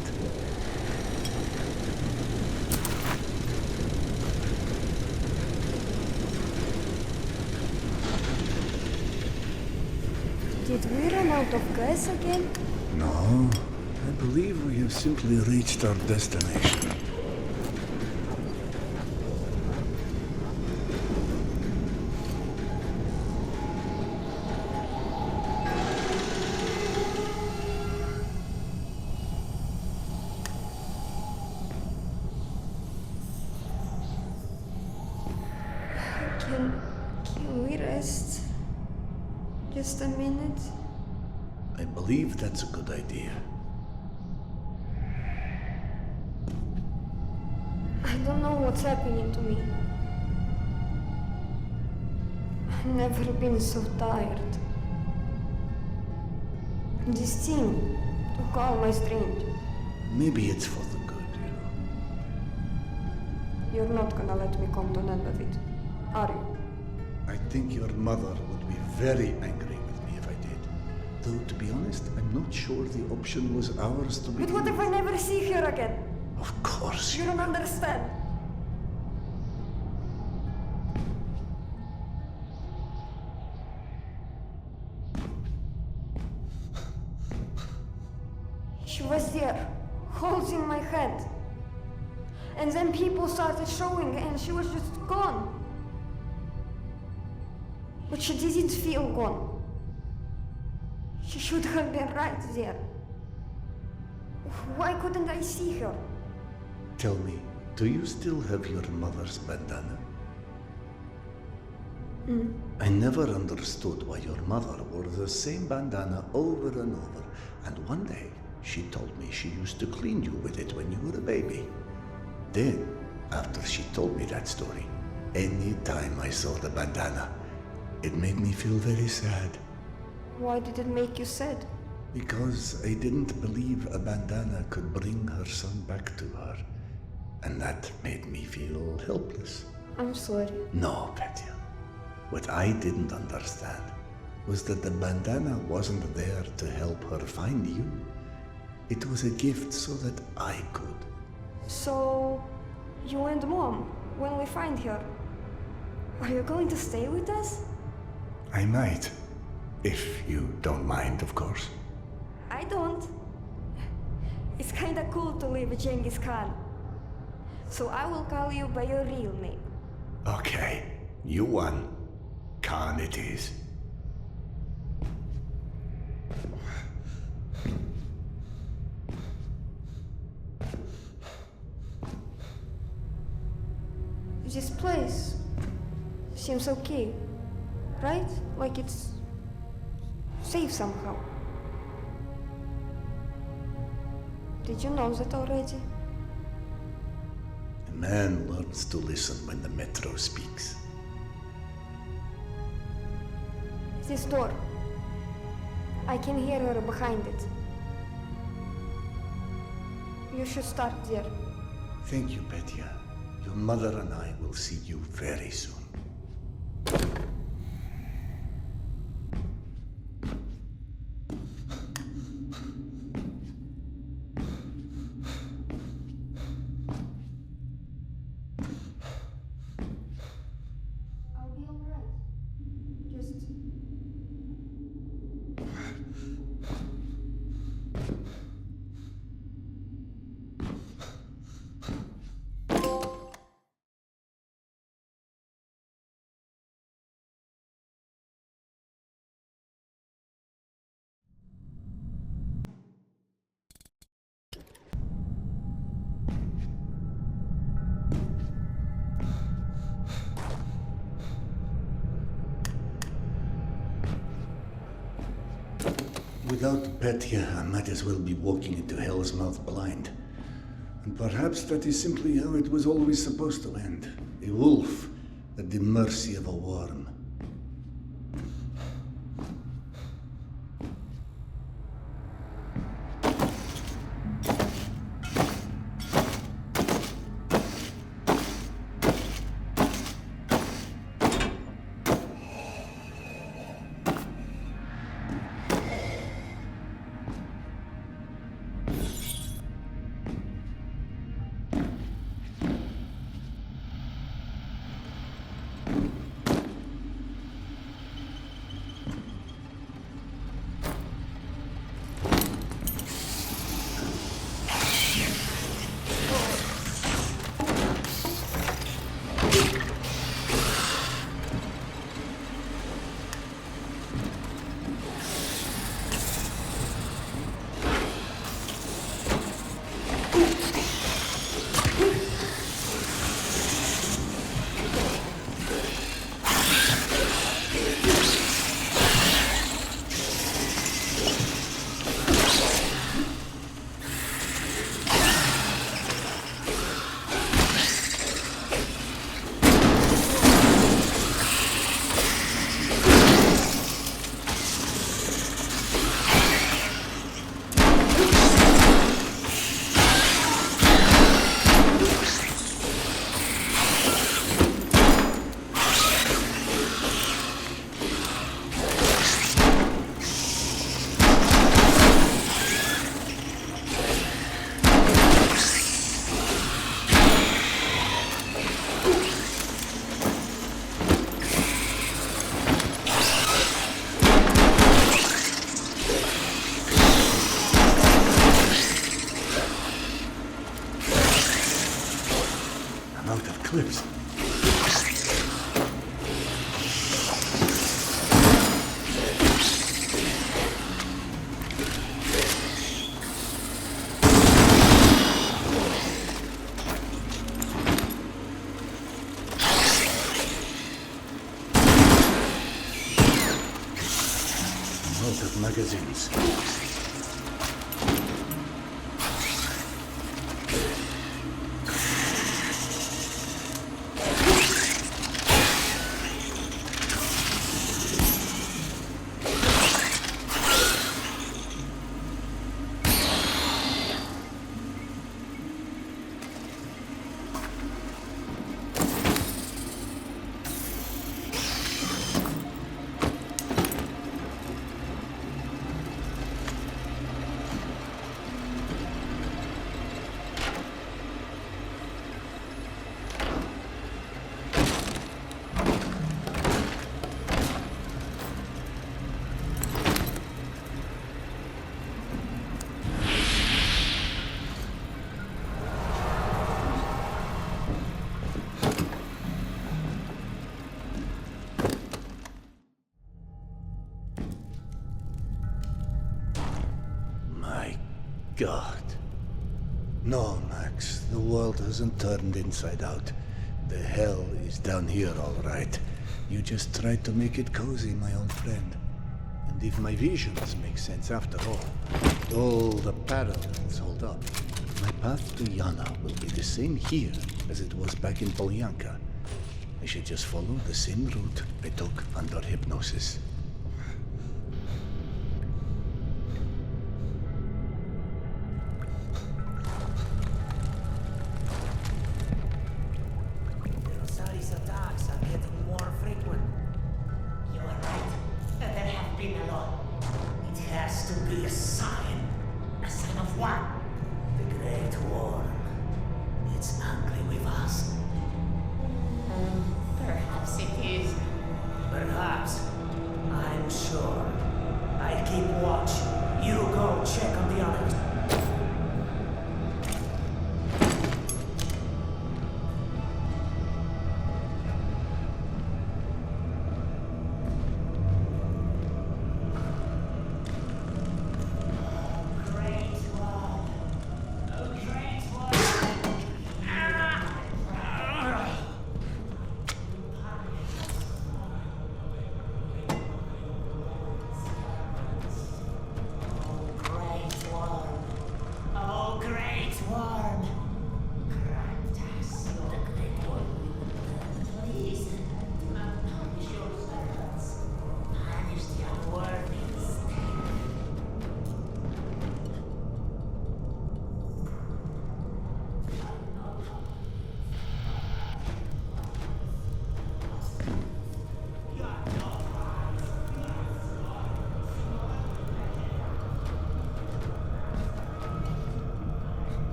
Did we run out of gas again?
No, I believe we have simply reached our destination.
Can we rest? Just a minute?
I believe that's a good idea.
I don't know what's happening to me. I've never been so tired. This thing took all my strength.
Maybe it's for the good,
You're not gonna let me come to an end of it, are you?
I think your mother would be very angry with me if I did. Though, to be honest, I'm not sure the option was ours to begin.
But what if I never see her again?
Of course
You don't understand. She was there, holding my hand. And then people started showing and she was just gone. But she didn't feel gone. She should have been right there. Why couldn't I see her?
Tell me, do you still have your mother's bandana? I never understood why your mother wore the same bandana over and over, and one day she told me she used to clean you with it when you were a baby. Then, after she told me that story, any time I saw the bandana, it made me feel very sad.
Why did it make you sad?
Because I didn't believe a bandana could bring her son back to her. And that made me feel helpless.
I'm sorry.
No, Petya. What I didn't understand was that the bandana wasn't there to help her find you. It was a gift so that I could.
So, you and Mom, when we find her, are you going to stay with us?
I might. If you don't mind, of course.
I don't. It's kinda cool to live with Genghis Khan. So I will call you by your real name.
Okay, you won. Khan it is.
This place seems okay, right? Like it's safe somehow. Did you know that already?
A man learns to listen when the metro speaks.
This door. I can hear her behind it. You should start there.
Thank you, Petya. Your mother and I will see you very soon.
I'll be alright. Just...
Without Petya, I might as well be walking into Hell's Mouth blind. And perhaps that is simply how it was always supposed to end. A wolf at the mercy of a worm. cliffs. Out of magazines. God. No, Max, the world hasn't turned inside out. The hell is down here, all right. You just tried to make it cozy, my old friend. And if my visions make sense after all the parallels hold up, my path to Yana will be the same here as it was back in Polyanka. I should just follow the same route I took under hypnosis.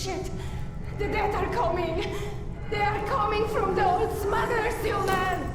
Shit! The dead are coming! They are coming from the old smugglers, you man!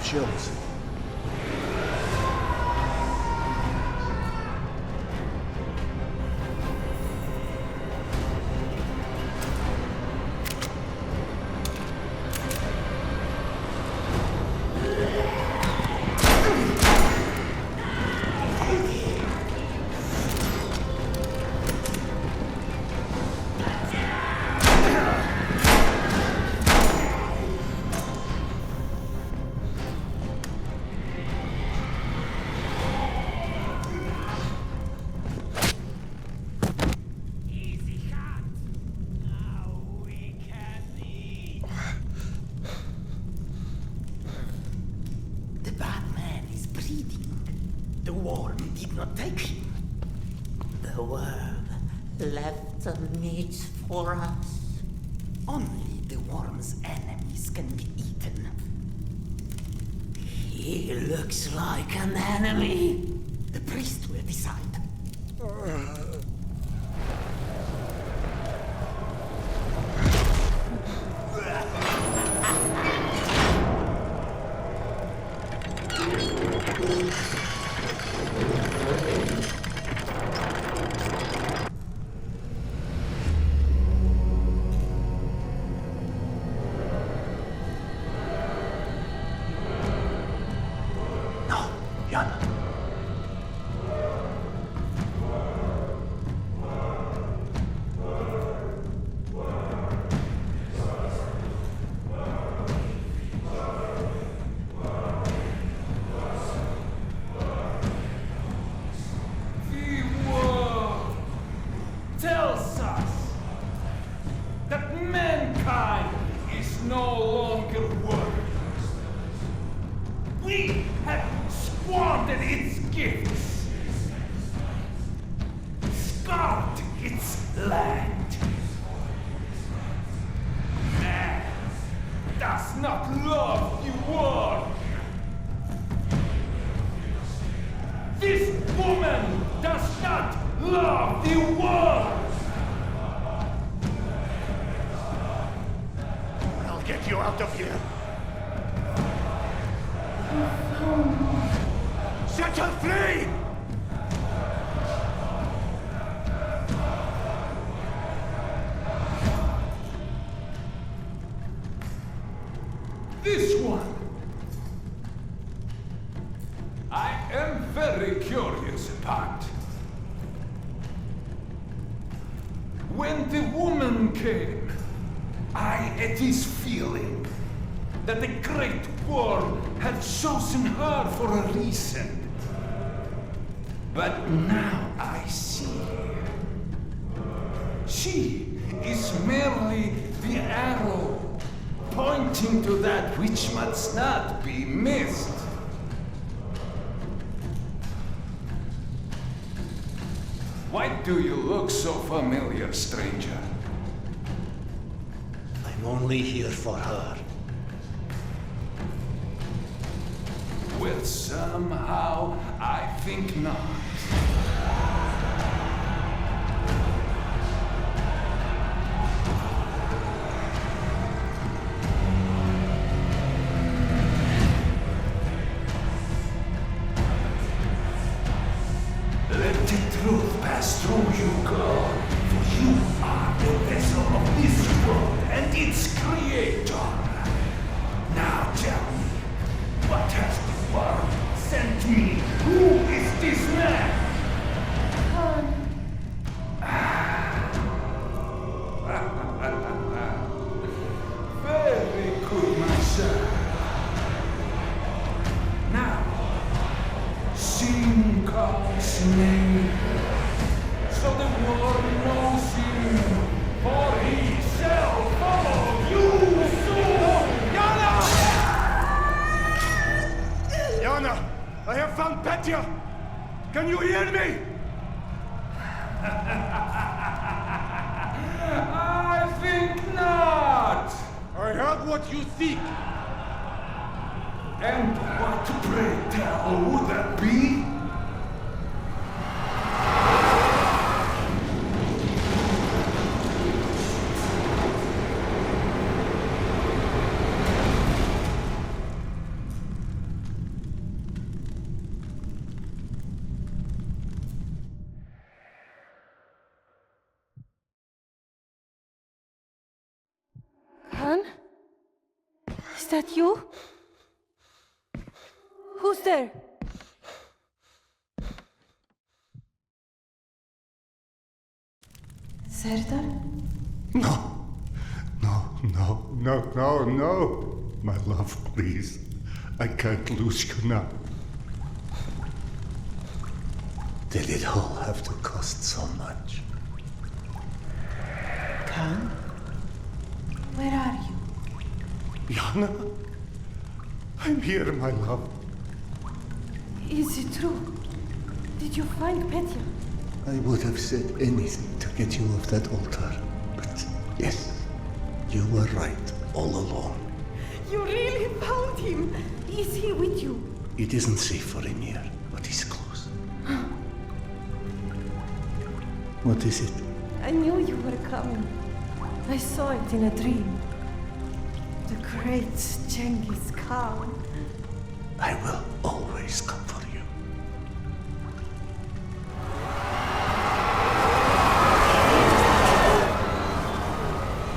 Chills.
Left the meat for us. Only the worm's enemies can be eaten. He looks like an enemy. The priest will decide.
This one! I am very curious about. When the woman came, I had this feeling that the Great Worm had chosen her for a reason. But now I see. She is merely the arrow pointing to that which must not be missed. Why do you look so familiar, stranger?
I'm only here for her.
Well, somehow I think not. So you go, for you are the vessel of this world and its creator. Now tell me, what has the world sent me? Who is this man? Very good, my son. Now, sing God's name, so the world knows him, for he shall follow you soon. Yana!
Yana, I have found Petya! Can you hear me?
I think not.
I heard what you seek.
And what, pray tell, would that be?
Han? Is that you? Who's there? Serdar?
No. No. My love, please. I can't lose you now. Did it all have to cost so much?
Khan? Where are you?
Yana? I'm here, my love.
Is it true? Did you find Petya?
I would have said anything to get you off that altar. But yes, you were right all along.
You really found him! Is he with you?
It isn't safe for him here, but he's close. What is it?
I knew you were coming. I saw it in a dream. The great Genghis Khan.
I will always come for you.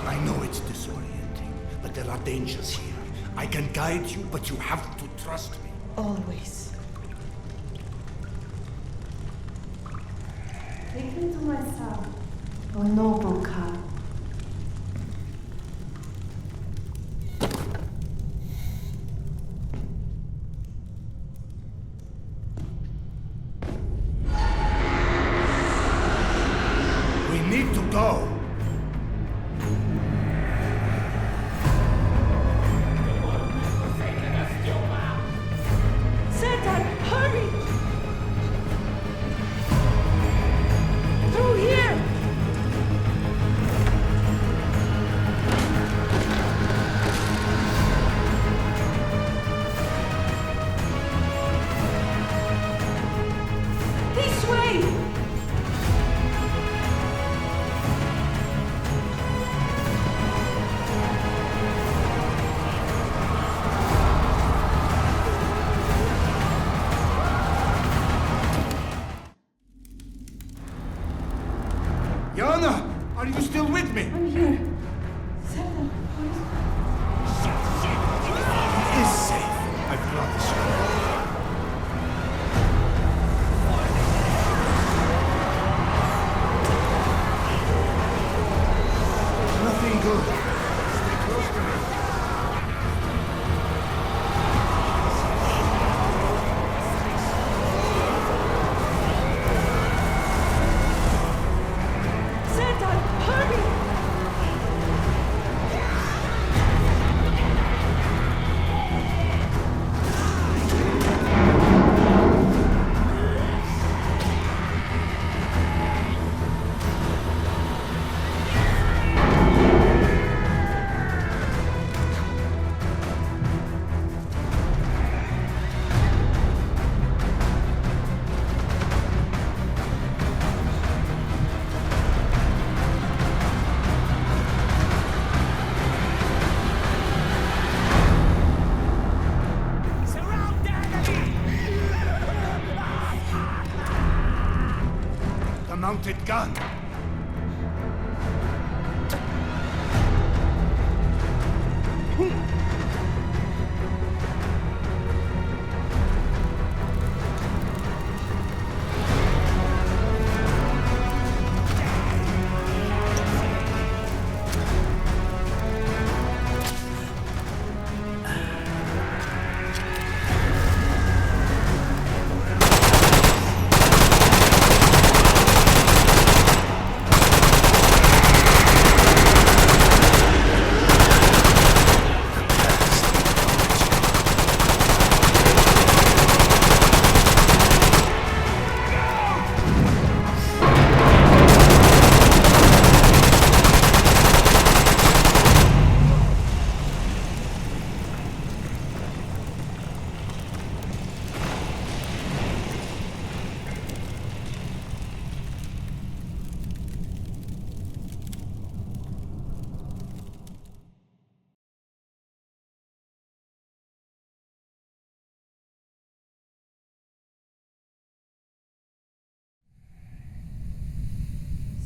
I know it's disorienting, but there are dangers here. I can guide you, but you have to trust me.
Always. Take me to my son, O noble Khan.
We need to go.
Serдар, hurry! Through here! This way!
mounted gun.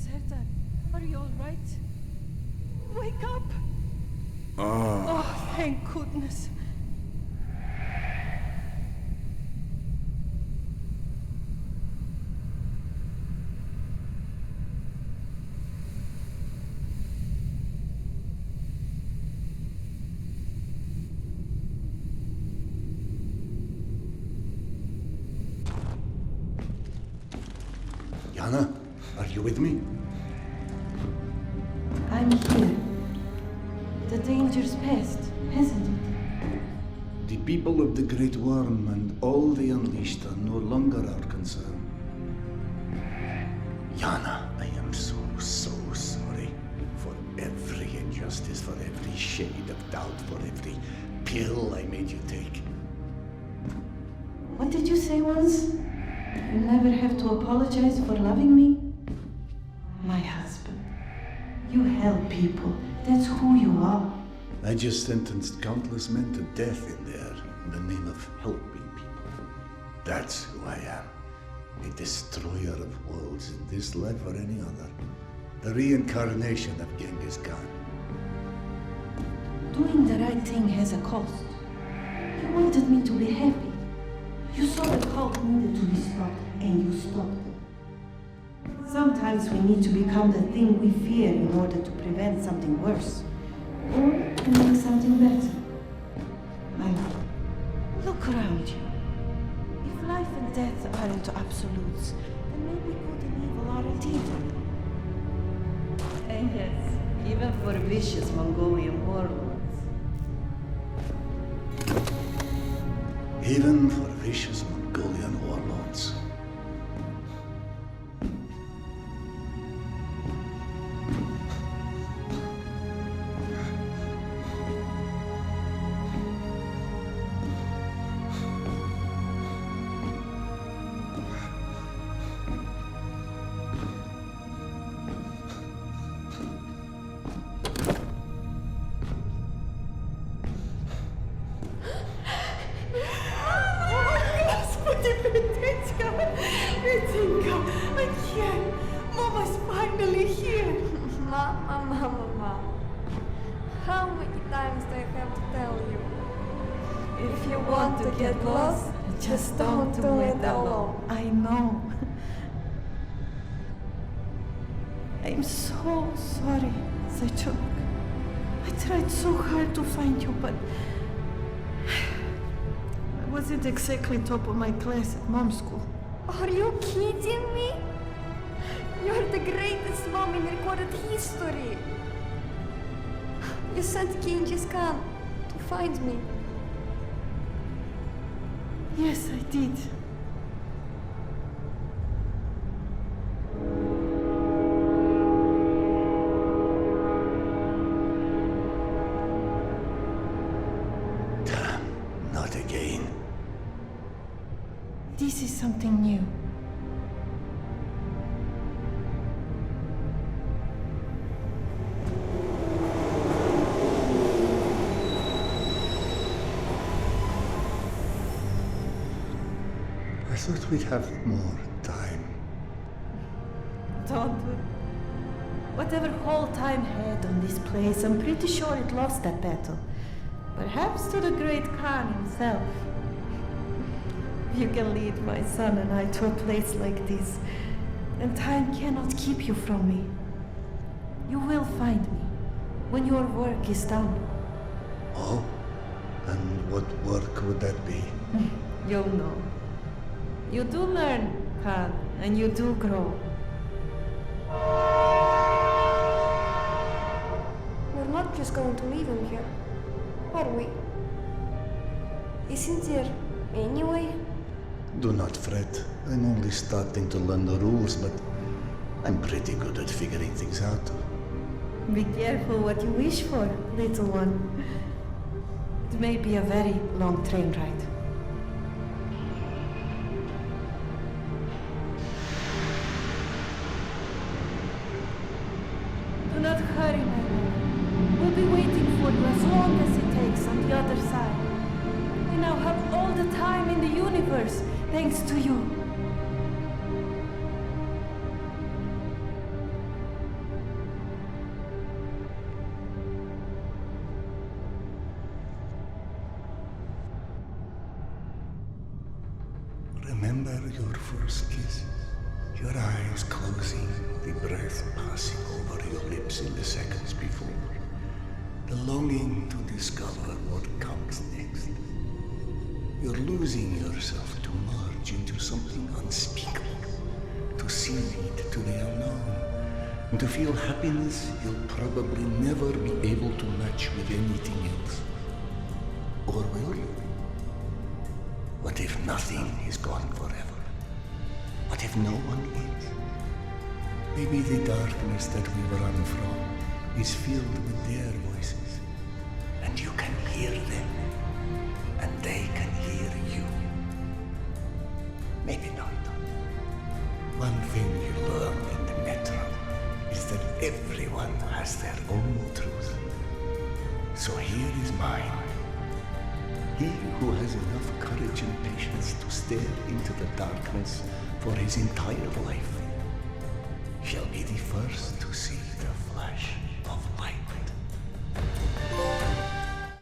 Serдар, are you all right? Wake up! Oh, thank goodness.
Yana, are you with me?
I'm here. The danger's past, hasn't it?
The people of the Great Worm and all the Unleashed are no longer our concern. Yana, I am so sorry for every injustice, for every shade of doubt, for every pill I made you take.
What did you say once? You never have to apologize for loving me? My husband. You help people. That's who you are.
I just sentenced countless men to death in there in the name of helping people. That's who I am. A destroyer of worlds in this life or any other. The reincarnation of Genghis Khan.
Doing the right thing has a cost. You wanted me to be happy. You saw the cult needed to be stopped, and you stopped it. Sometimes we need to become the thing we fear in order to prevent something worse. Or to make something better. I know. Look around you. If life and death aren't absolutes, then maybe good and evil aren't either.
And yes, even for vicious Mongolian warlords.
Even for vicious Mongolian warlords.
Mama's finally here.
Mama. How many times do I have to tell you? If you want to get lost, just don't do it alone.
I know. I'm so sorry, Sachok. I tried so hard to find you, but I wasn't exactly top of my class at mom's school.
Are you kidding me? You're the greatest mom in recorded history. You sent Genghis Khan to find me.
Yes, I did.
Damn, not again.
This is something new.
I thought we'd have more time.
don't we? Whatever hold time had on this place, I'm pretty sure it lost that battle. Perhaps to the great Khan himself. You can lead my son and I to a place like this, and time cannot keep you from me. You will find me when your work is done.
Oh? And what work would that be?
You'll know. You do learn, Khan, and you do grow.
We're not just going to leave him here, are we? Isn't there any way?
Do not fret. I'm only starting to learn the rules, but I'm pretty good at figuring things out.
Be careful what you wish for, little one. It may be a very long train ride. Do not hurry, my love. We'll be waiting for you as long as it takes on the other side. We now have all the time in the universe, thanks to you.
Remember your first kiss? Your eyes closing, the breath passing over your lips in the seconds before. The longing to discover what comes next. You're losing yourself to merge into something unspeakable, to see it to the unknown, and to feel happiness you'll probably never be able to match with anything else. Or will you? What if nothing is gone forever? What if no one is? Maybe the darkness that we run from is filled with their voices, and you can hear them, and they can hear you. Maybe not. One thing you learn in the Metro is that everyone has their own truth. So here is mine. He who has enough courage and patience to stare into the darkness for his entire life shall be the first to see the flash of light.